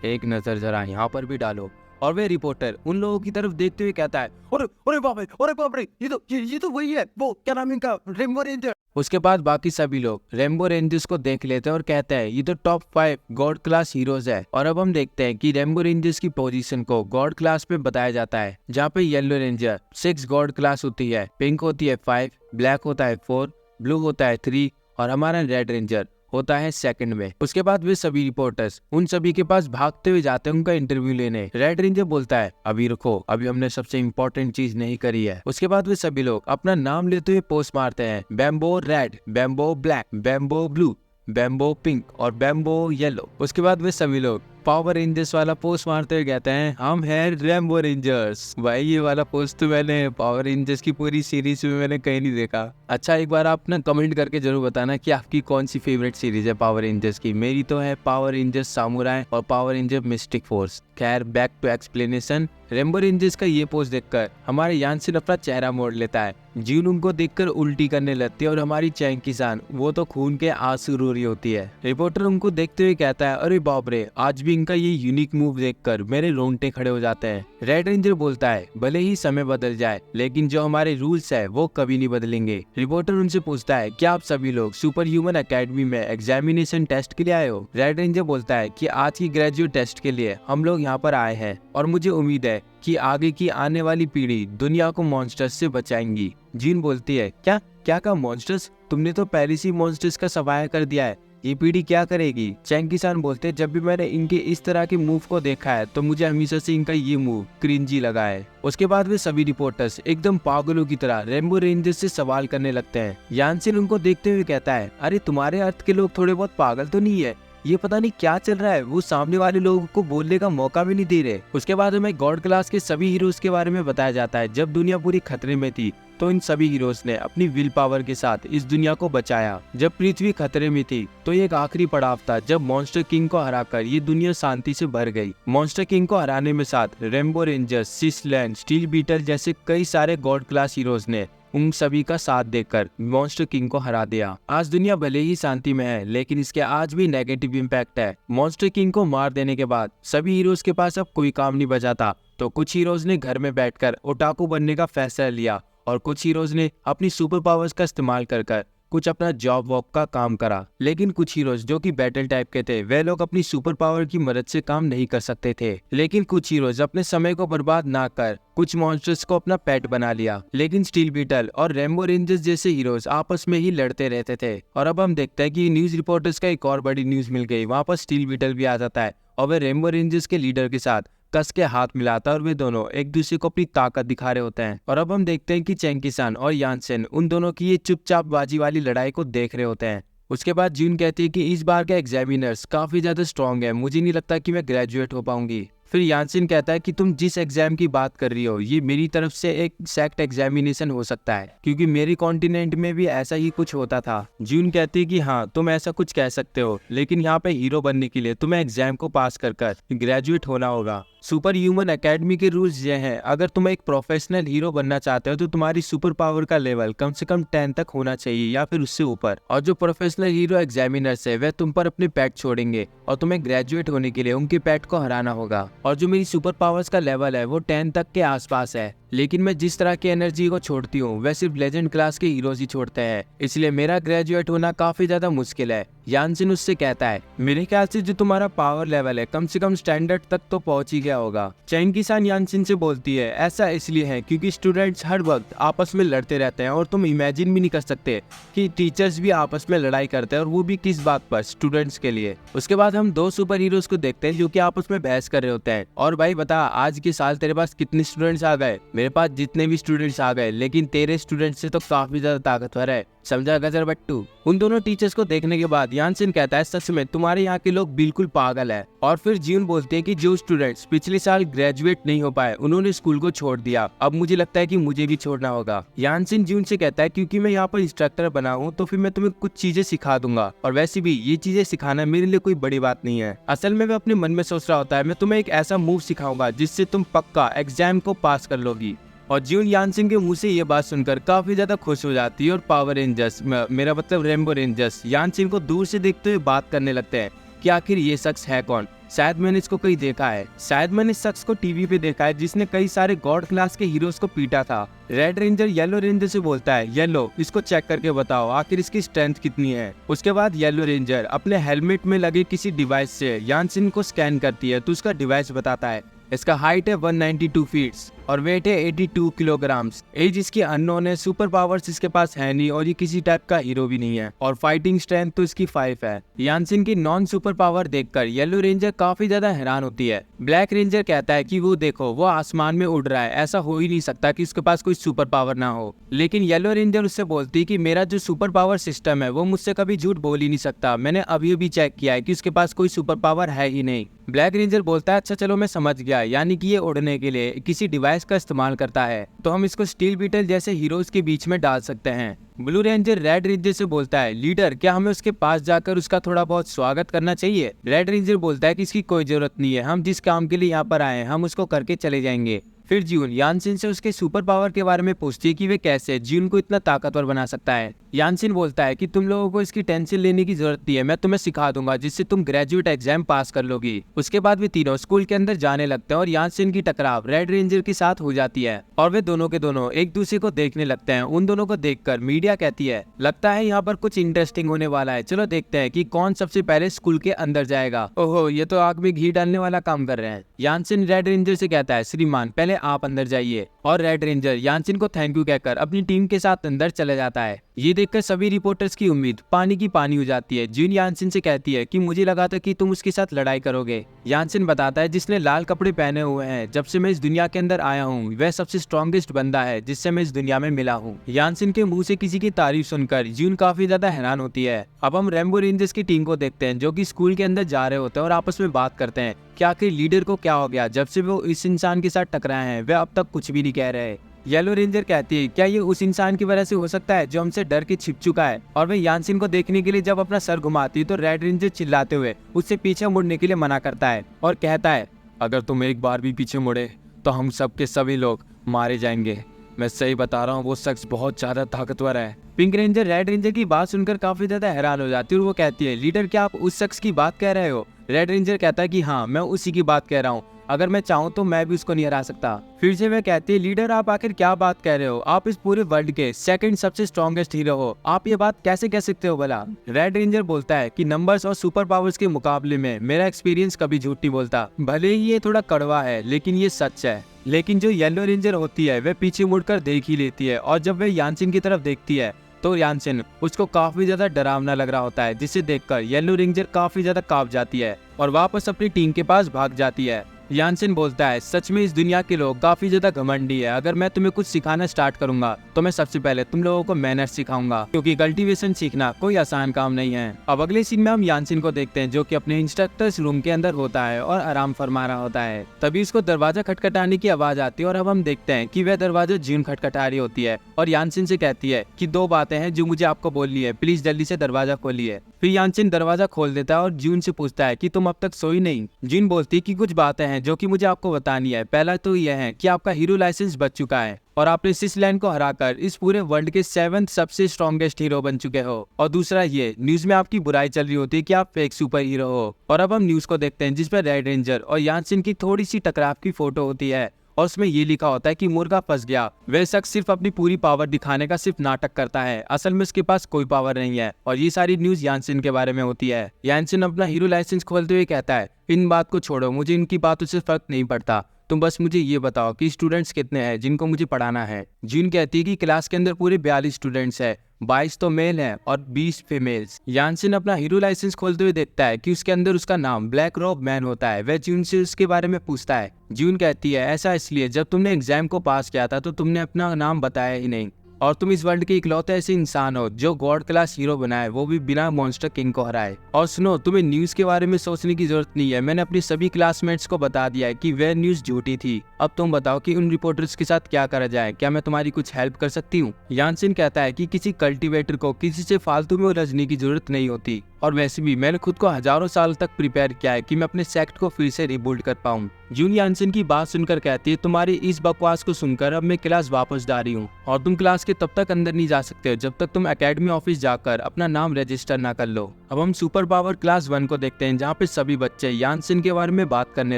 Speaker 1: एक नजर जरा यहाँ पर भी डालो। और वे रिपोर्टर उन लोगों की तरफ देखते हुए कहता है अरे बाप रे, ये तो वही है, वो क्या नाम है इनका, रेनबो रेंजर। उसके बाद बाकी सभी लोग रेनबो रेंजर्स को देख लेते हैं और कहते हैं ये तो टॉप 5 गॉड क्लास हीरोज है। और अब हम देखते हैं कि रेनबो रेंजर्स की पोजीशन को गॉड क्लास पे बताया जाता है, जहाँ पे येलो रेंजर 6 गॉड क्लास होती है, पिंक होती है 5, ब्लैक होता है 4, ब्लू होता है 3 और हमारा रेड रेंजर होता है सेकंड में। उसके बाद वे सभी रिपोर्टर्स उन सभी के पास भागते हुए जाते हैं उनका इंटरव्यू लेने। रेड रेंजर बोलता है अभी रुको, अभी हमने सबसे इम्पोर्टेंट चीज नहीं करी है। उसके बाद वे सभी लोग अपना नाम लेते हुए पोस्ट मारते हैं, bamboo red, bamboo black, bamboo blue, bamboo pink और बैम्बो येलो। उसके बाद वे सभी लोग पावर रेंजर्स वाला पोस्ट मारते हुए कहते हैं हम हैं रेम्बो रेंजर्स। भाई ये वाला पोस्ट तो मैंने पावर रेंजर्स की पूरी सीरीज में मैंने कहीं नहीं देखा। अच्छा एक बार आप ना कमेंट करके जरूर बताना कि आपकी कौन सी फेवरेट सीरीज है पावर रेंजर्स की। मेरी तो है पावर रेंजर्स सामुराई और पावर रेंजर मिस्टिक फोर्स। खैर back to explanation. Rambo Rangers का ये पोस्ट देखकर हमारे यानसिन अपना चेहरा मोड़ लेता है। जीन उनको देखकर उल्टी करने लगती है और हमारी चैंग किसान वो तो खून के आंसू रो रही होती है। रिपोर्टर उनको देखते हुए कहता है अरे बाप रे, आज भी इनका ये यूनिक मूव देखकर मेरे रोंगटे खड़े हो जाते हैं। रेड रेंजर बोलता है भले ही समय बदल जाए लेकिन जो हमारे रूल्स है वो कभी नहीं बदलेंगे। रिपोर्टर उनसे पूछता है क्या आप सभी लोग सुपर ह्यूमन एकेडमी में एग्जामिनेशन टेस्ट के लिए आए हो। रेड रेंजर बोलता है कि आज की ग्रेजुएट टेस्ट के लिए हम लोग यहाँ पर आए हैं और मुझे उम्मीद है कि आगे की आने वाली पीढ़ी दुनिया को मॉन्स्टर्स से बचाएंगी। जीन बोलती है क्या क्या कहा मॉन्स्टर्स, तुमने तो पहले से मॉन्स्टर्स का सफाया कर दिया है, ये पीढ़ी क्या करेगी। चैंग किसान बोलते जब भी मैंने इनके इस तरह के मूव को देखा है तो मुझे हमेशा से इनका ये मूव क्रिंजी लगा है। उसके बाद वे सभी रिपोर्टर्स एकदम पागलों की तरह रेम्बो रेंजर्स से सवाल करने लगते हैं। यानसिन उनको देखते हुए कहता है अरे तुम्हारे अर्थ के लोग थोड़े बहुत पागल तो नहीं है, ये पता नहीं क्या चल रहा है, वो सामने वाले लोगों को बोलने का मौका भी नहीं दे रहे। उसके बाद हमें गॉड क्लास के सभी हीरोज के बारे में बताया जाता है। जब दुनिया पूरी खतरे में थी तो इन सभी हीरोज ने अपनी विल पावर के साथ इस दुनिया को बचाया। जब पृथ्वी खतरे में थी तो ये एक आखिरी पड़ाव था जब मॉन्स्टर किंग को हराकर ये दुनिया शांति से भर गई। मॉन्स्टर किंग को हराने में साथ रेम्बो रेंजर्स, सिसलैंड, स्टील बीटल जैसे कई सारे गॉड क्लास हीरोज ने उन सभी का साथ देकर मॉन्स्टर किंग को हरा दिया। आज दुनिया भले ही शांति में है लेकिन इसके आज भी नेगेटिव इम्पैक्ट है। मॉन्स्टर किंग को मार देने के बाद सभी हीरोज के पास अब कोई काम नहीं बचा था तो कुछ हीरोज ने घर में बैठकर ओटाकू बनने का फैसला लिया और कुछ हीरोज ने अपनी सुपर पावर्स का इस्तेमाल कर कुछ अपना जॉब वॉब का काम करा। लेकिन कुछ हीरोज जो कि बैटल टाइप के थे वे लोग अपनी सुपर पावर की मदद से काम नहीं कर सकते थे। लेकिन कुछ हीरोज अपने समय को बर्बाद ना कर कुछ मॉन्स्टर्स को अपना पेट बना लिया। लेकिन स्टील बीटल और रेम्बो रेंजर्स जैसे हीरोज आपस में ही लड़ते रहते थे। और अब हम देखते हैं कि न्यूज रिपोर्टर्स का एक और बड़ी न्यूज मिल गई। वहाँ पर स्टील बीटल भी आ जाता है और वे रेम्बो रेंजर्स के लीडर के साथ कस के हाथ मिलाता है और वे दोनों एक दूसरे को अपनी ताकत दिखा रहे होते हैं। और अब हम देखते हैं कि चैंग किसान और यानसेन उन दोनों की ये चुपचाप बाजी वाली लड़ाई को देख रहे होते हैं। उसके बाद जून कहती है कि इस बार के एग्जामिनर्स काफी ज्यादा स्ट्रॉन्ग है, मुझे नहीं लगता कि मैं ग्रेजुएट हो पाऊंगी। फिर यानसिन कहता है कि तुम जिस एग्जाम की बात कर रही हो ये मेरी तरफ से एक सेक्ट एग्जामिनेशन हो सकता है क्योंकि मेरी कॉन्टिनेंट में भी ऐसा ही कुछ होता था। जून कहती है कि हाँ तुम ऐसा कुछ कह सकते हो लेकिन यहाँ पे हीरो बनने के लिए तुम्हें एग्जाम को पास कर ग्रेजुएट होना होगा। सुपर ह्यूमन एकेडमी के रूल्स ये हैं, अगर तुम एक प्रोफेशनल हीरो बनना चाहते हो तो तुम्हारी सुपर पावर का लेवल कम से कम 10 तक होना चाहिए या फिर उससे ऊपर। और जो प्रोफेशनल हीरो एग्जामिनर्स है वे तुम पर अपने पैट छोड़ेंगे और तुम्हें ग्रेजुएट होने के लिए उनके पैट को हराना होगा। और जो मेरी सुपर पावर्स का लेवल है वो 10 तक के आसपास है, लेकिन मैं जिस तरह की एनर्जी को छोड़ती हूँ वह सिर्फ लेजेंड क्लास के हीरोज ही छोड़ते हैं, इसलिए मेरा ग्रेजुएट होना काफी ज्यादा मुश्किल है। यानसिन उससे कहता है मेरे ख्याल से जो तुम्हारा पावर लेवल है कम से कम स्टैंडर्ड तक तो पहुंच ही गया होगा। चैंग किसान यानसिन से बोलती है ऐसा इसलिए है क्योंकि स्टूडेंट्स हर वक्त आपस में लड़ते रहते हैं और तुम इमेजिन भी नहीं कर सकते कि टीचर्स भी आपस में लड़ाई करते हैं और वो भी किस बात पर, स्टूडेंट्स के लिए। उसके बाद हम दो सुपर हीरोज को देखते हैं जो कि आपस में बहस कर रहे होते हैं। और भाई बता आज के साल तेरे पास कितने स्टूडेंट्स आ गए। मेरे पास जितने भी स्टूडेंट्स आ गए लेकिन तेरे स्टूडेंट्स से तो काफी ज्यादा ताकतवर है, समझा गजर बट्टू। उन दोनों टीचर्स को देखने के बाद यानसिन कहता है सच में तुम्हारे यहाँ के लोग बिल्कुल पागल है। और फिर जीन बोलते हैं कि जो स्टूडेंट्स पिछले साल ग्रेजुएट नहीं हो पाए उन्होंने स्कूल को छोड़ दिया, अब मुझे लगता है कि मुझे भी छोड़ना होगा। यानसिन जीन से कहता है क्योंकि मैं यहाँ पर इंस्ट्रक्टर बना हूँ तो फिर मैं तुम्हें कुछ चीजें सिखा दूंगा और वैसे भी ये चीजें सिखाना मेरे लिए कोई बड़ी बात नहीं है। असल में वह अपने मन में सोच रहा होता है मैं तुम्हें एक ऐसा मूव सिखाऊंगा जिससे तुम पक्का एग्जाम को पास कर लोगी। और जून यानसिन के मुंह से ये बात सुनकर काफी ज्यादा खुश हो जाती है और पावर रेंजर्स मेरा मतलब रेम्बो रेंजर्स यानसिन को दूर से देखते हुए बात करने लगते हैं कि आखिर ये शख्स है कौन। शायद मैंने इसको कहीं देखा है, शायद मैंने इस शख्स को टीवी पे देखा है जिसने कई सारे गॉड क्लास के हीरोज को पीटा था। रेड रेंजर येलो रेंजर से बोलता है येलो इसको चेक करके बताओ आखिर इसकी स्ट्रेंथ कितनी है। उसके बाद येलो रेंजर अपने हेलमेट में लगे किसी डिवाइस से यानसिन को स्कैन करती है तो उसका डिवाइस बताता है इसका हाइट है 192 फीट्स और वेट है 82 किलोग्राम्स। एज इसकी अननोन है, सुपर पावर्स इसके पास है नहीं और ये किसी टाइप का हीरो भी नहीं है और फाइटिंग स्ट्रेंथ तो इसकी 5 है। यानसिन की नॉन सुपर पावर देखकर येलो रेंजर काफी ज्यादा हैरान होती है। ब्लैक रेंजर कहता है कि वो देखो वो आसमान में उड़ रहा है, ऐसा हो ही नहीं सकता कि उसके पास कोई सुपर पावर ना हो। लेकिन येलो रेंजर उससे बोलती है कि मेरा जो सुपर पावर सिस्टम है वो मुझसे कभी झूठ बोल ही नहीं सकता, मैंने अभी अभी चेक किया है कि उसके पास कोई सुपर पावर है ही नहीं। ब्लैक रेंजर बोलता है अच्छा चलो मैं समझ गया, यानी कि ये उड़ने के लिए किसी डिवाइस का इस्तेमाल करता है, तो हम इसको स्टील बीटल जैसे हीरोज के बीच में डाल सकते हैं। ब्लू रेंजर रेड रेंजर से बोलता है लीडर क्या हमें उसके पास जाकर उसका थोड़ा बहुत स्वागत करना चाहिए। रेड रेंजर बोलता है कि इसकी कोई जरूरत नहीं है, हम जिस काम के लिए यहाँ पर आए हैं हम उसको करके चले जाएंगे। फिर जून यानसिन से उसके सुपर पावर के बारे में पूछती है कि वे कैसे जून को इतना ताकतवर बना सकता है। यानसिन बोलता है कि तुम लोगों को इसकी टेंशन लेने की जरूरत नहीं है, मैं तुम्हें सिखा दूंगा जिससे तुम ग्रेजुएट एग्जाम पास कर लोगी। उसके बाद वे तीनों स्कूल के अंदर जाने लगते हैं और यानसिन की टकराव रेड रेंजर के साथ हो जाती है और वे दोनों के दोनों एक दूसरे को देखने लगते हैं। उन दोनों को देखकर मीडिया कहती है लगता है यहाँ पर कुछ इंटरेस्टिंग होने वाला है, चलो देखते हैं कि कौन सबसे पहले स्कूल के अंदर जाएगा। ओहो ये तो आग में घी डालने वाला काम कर रहे हैं। यानसिन रेड रेंजर से कहता है श्रीमान पहले आप अंदर जाइए और रेड रेंजर यानसिन को थैंक यू कहकर अपनी टीम के साथ अंदर चले जाता है। ये देखकर सभी रिपोर्टर्स की उम्मीद पानी की पानी हो जाती है। जून यानसिन से कहती है कि मुझे लगा था कि तुम उसके साथ लड़ाई करोगे। यानसिन बताता है जिसने लाल कपड़े पहने हुए हैं जब से मैं इस दुनिया के अंदर आया हूँ वह सबसे स्ट्रॉन्गेस्ट बंदा है जिससे मैं इस दुनिया में मिला हूँ। यानसिन के मुंह से किसी की तारीफ सुनकर जून काफी ज्यादा हैरान होती है। अब हम रेनबो रेंजर्स की टीम को देखते हैं जो कि स्कूल के अंदर जा रहे होते हैं और आपस में बात करते हैं कि आखिर लीडर को क्या हो गया, जब से वो इस इंसान के साथ टकराए हैं वह अब तक कुछ भी नहीं कह रहे। येलो रेंजर कहती है क्या ये उस इंसान की वजह से हो सकता है जो हमसे डर के छिप चुका है। और वह यानसिन को देखने के लिए जब अपना सर घुमाती है तो रेड रेंजर चिल्लाते हुए उससे पीछे मुड़ने के लिए मना करता है और कहता है अगर तुम एक बार भी पीछे मुड़े तो हम सब के सभी लोग मारे जाएंगे। मैं सही बता रहा हूँ वो शख्स बहुत ज्यादा ताकतवर है। पिंक रेंजर रेड रेंजर की बात सुनकर काफी ज्यादा हैरान हो जाती है और वो कहती है लीडर क्या आप उस शख्स की बात कह रहे हो। रेड रेंजर कहता है कि हाँ मैं उसी की बात कह रहा हूँ, अगर मैं चाहूँ तो मैं भी उसको नहीं हरा सकता। फिर से वह कहती है लीडर आप आखिर क्या बात कह रहे हो, आप इस पूरे वर्ल्ड के सेकंड सबसे स्ट्रॉन्गेस्ट हीरो हो, आप ये बात कैसे कह सकते हो भला। रेड रेंजर बोलता है कि नंबर्स और सुपर पावर्स के मुकाबले में मेरा एक्सपीरियंस कभी झूठ नहीं बोलता, भले ही ये थोड़ा कड़वा है लेकिन ये सच है। लेकिन जो येलो रेंजर होती है वह पीछे मुड़कर देख ही लेती है और जब वह यानसिन की तरफ देखती है तो यानसिन उसको काफी ज्यादा डरावना लग रहा होता है, जिसे देखकर येलो रेंजर काफी ज्यादा कांप जाती है और वापस अपनी टीम के पास भाग जाती है। यानसिन बोलता है सच में इस दुनिया के लोग काफी ज्यादा घमंडी है, अगर मैं तुम्हें कुछ सिखाना स्टार्ट करूंगा तो मैं सबसे पहले तुम लोगों को मैनर्स सिखाऊंगा क्योंकि कल्टीवेशन सीखना कोई आसान काम नहीं है। अब अगले सीन में हम यानसिन को देखते हैं जो कि अपने इंस्ट्रक्टर्स रूम के अंदर होता है और आराम फरमा रहा होता है। तभी उसको दरवाजा खटखटाने की आवाज आती है और अब हम देखते हैं कि वह दरवाजा जून खटखटा रही होती है और यानसिन से कहती है कि 2 बातें हैं जो मुझे आपको बोलनी है, प्लीज जल्दी से दरवाजा खोलिए। फिर यानसिन दरवाजा खोल देता है और जून से पूछता है कि तुम अब तक सोई नहीं। जून बोलती है कि कुछ बातें हैं जो कि मुझे आपको बतानी है। पहला तो यह है कि आपका हीरो लाइसेंस बच चुका है और आपने सिसलैंड को हराकर इस पूरे वर्ल्ड के 7th सबसे स्ट्रॉन्गेस्ट हीरो बन चुके हो। और दूसरा ये न्यूज में आपकी बुराई चल रही होती है कि आप फेक सुपर हीरो हो। और अब हम न्यूज को देखते हैं जिस पर रेड रेंजर और यानसिन की थोड़ी सी टकराव की फोटो होती है और उसमें ये लिखा होता है कि मुर्गा फंस गया। वह शख्स सिर्फ अपनी पूरी पावर दिखाने का सिर्फ नाटक करता है, असल में उसके पास कोई पावर नहीं है। और ये सारी न्यूज यानसिन के बारे में होती है। यानसिन अपना हीरो लाइसेंस खोलते हुए कहता है इन बात को छोड़ो, मुझे इनकी बातों से फर्क नहीं पड़ता, तुम बस मुझे ये बताओ कि स्टूडेंट्स कितने हैं जिनको मुझे पढ़ाना है। जून कहती है कि क्लास के अंदर पूरे 42 स्टूडेंट्स हैं, 22 तो मेल हैं और 20 फीमेल्स। यानसिन अपना हीरो लाइसेंस खोलते हुए देखता है कि उसके अंदर उसका नाम ब्लैक रॉब मैन होता है। वह जून से उसके बारे में पूछता है। जून कहती है ऐसा इसलिए जब तुमने एग्जाम को पास किया था तो तुमने अपना नाम बताया ही नहीं और तुम इस वर्ल्ड के इकलौते ऐसे इंसान हो जो गॉड क्लास हीरो बनाए, वो भी बिना मॉन्स्टर किंग को हराए। और सुनो, तुम्हें न्यूज के बारे में सोचने की जरूरत नहीं है, मैंने अपनी सभी क्लासमेट्स को बता दिया है कि वह न्यूज झूठी थी। अब तुम बताओ कि उन रिपोर्टर्स के साथ क्या करा जाए, क्या मैं तुम्हारी कुछ हेल्प कर सकती हूँ। यानसिन कहता है कि किसी कल्टीवेटर को किसी से फालतू में उलझने की जरूरत नहीं होती और वैसे भी मैंने खुद को हजारों साल तक प्रिपेयर किया है कि मैं अपने सेक्ट को फिर से रिबूट कर पाऊँ। जून यानसिन की बात सुनकर कहती है तुम्हारी इस बकवास को सुनकर अब मैं क्लास वापस जा रही हूँ और तुम क्लास के तब तक अंदर नहीं जा सकते जब तक तुम एकेडमी ऑफिस जाकर अपना नाम रजिस्टर ना कर लो। अब हम सुपर पावर क्लास 1 को देखते हैं जहाँ पे सभी बच्चे यानसिन के बारे में बात करने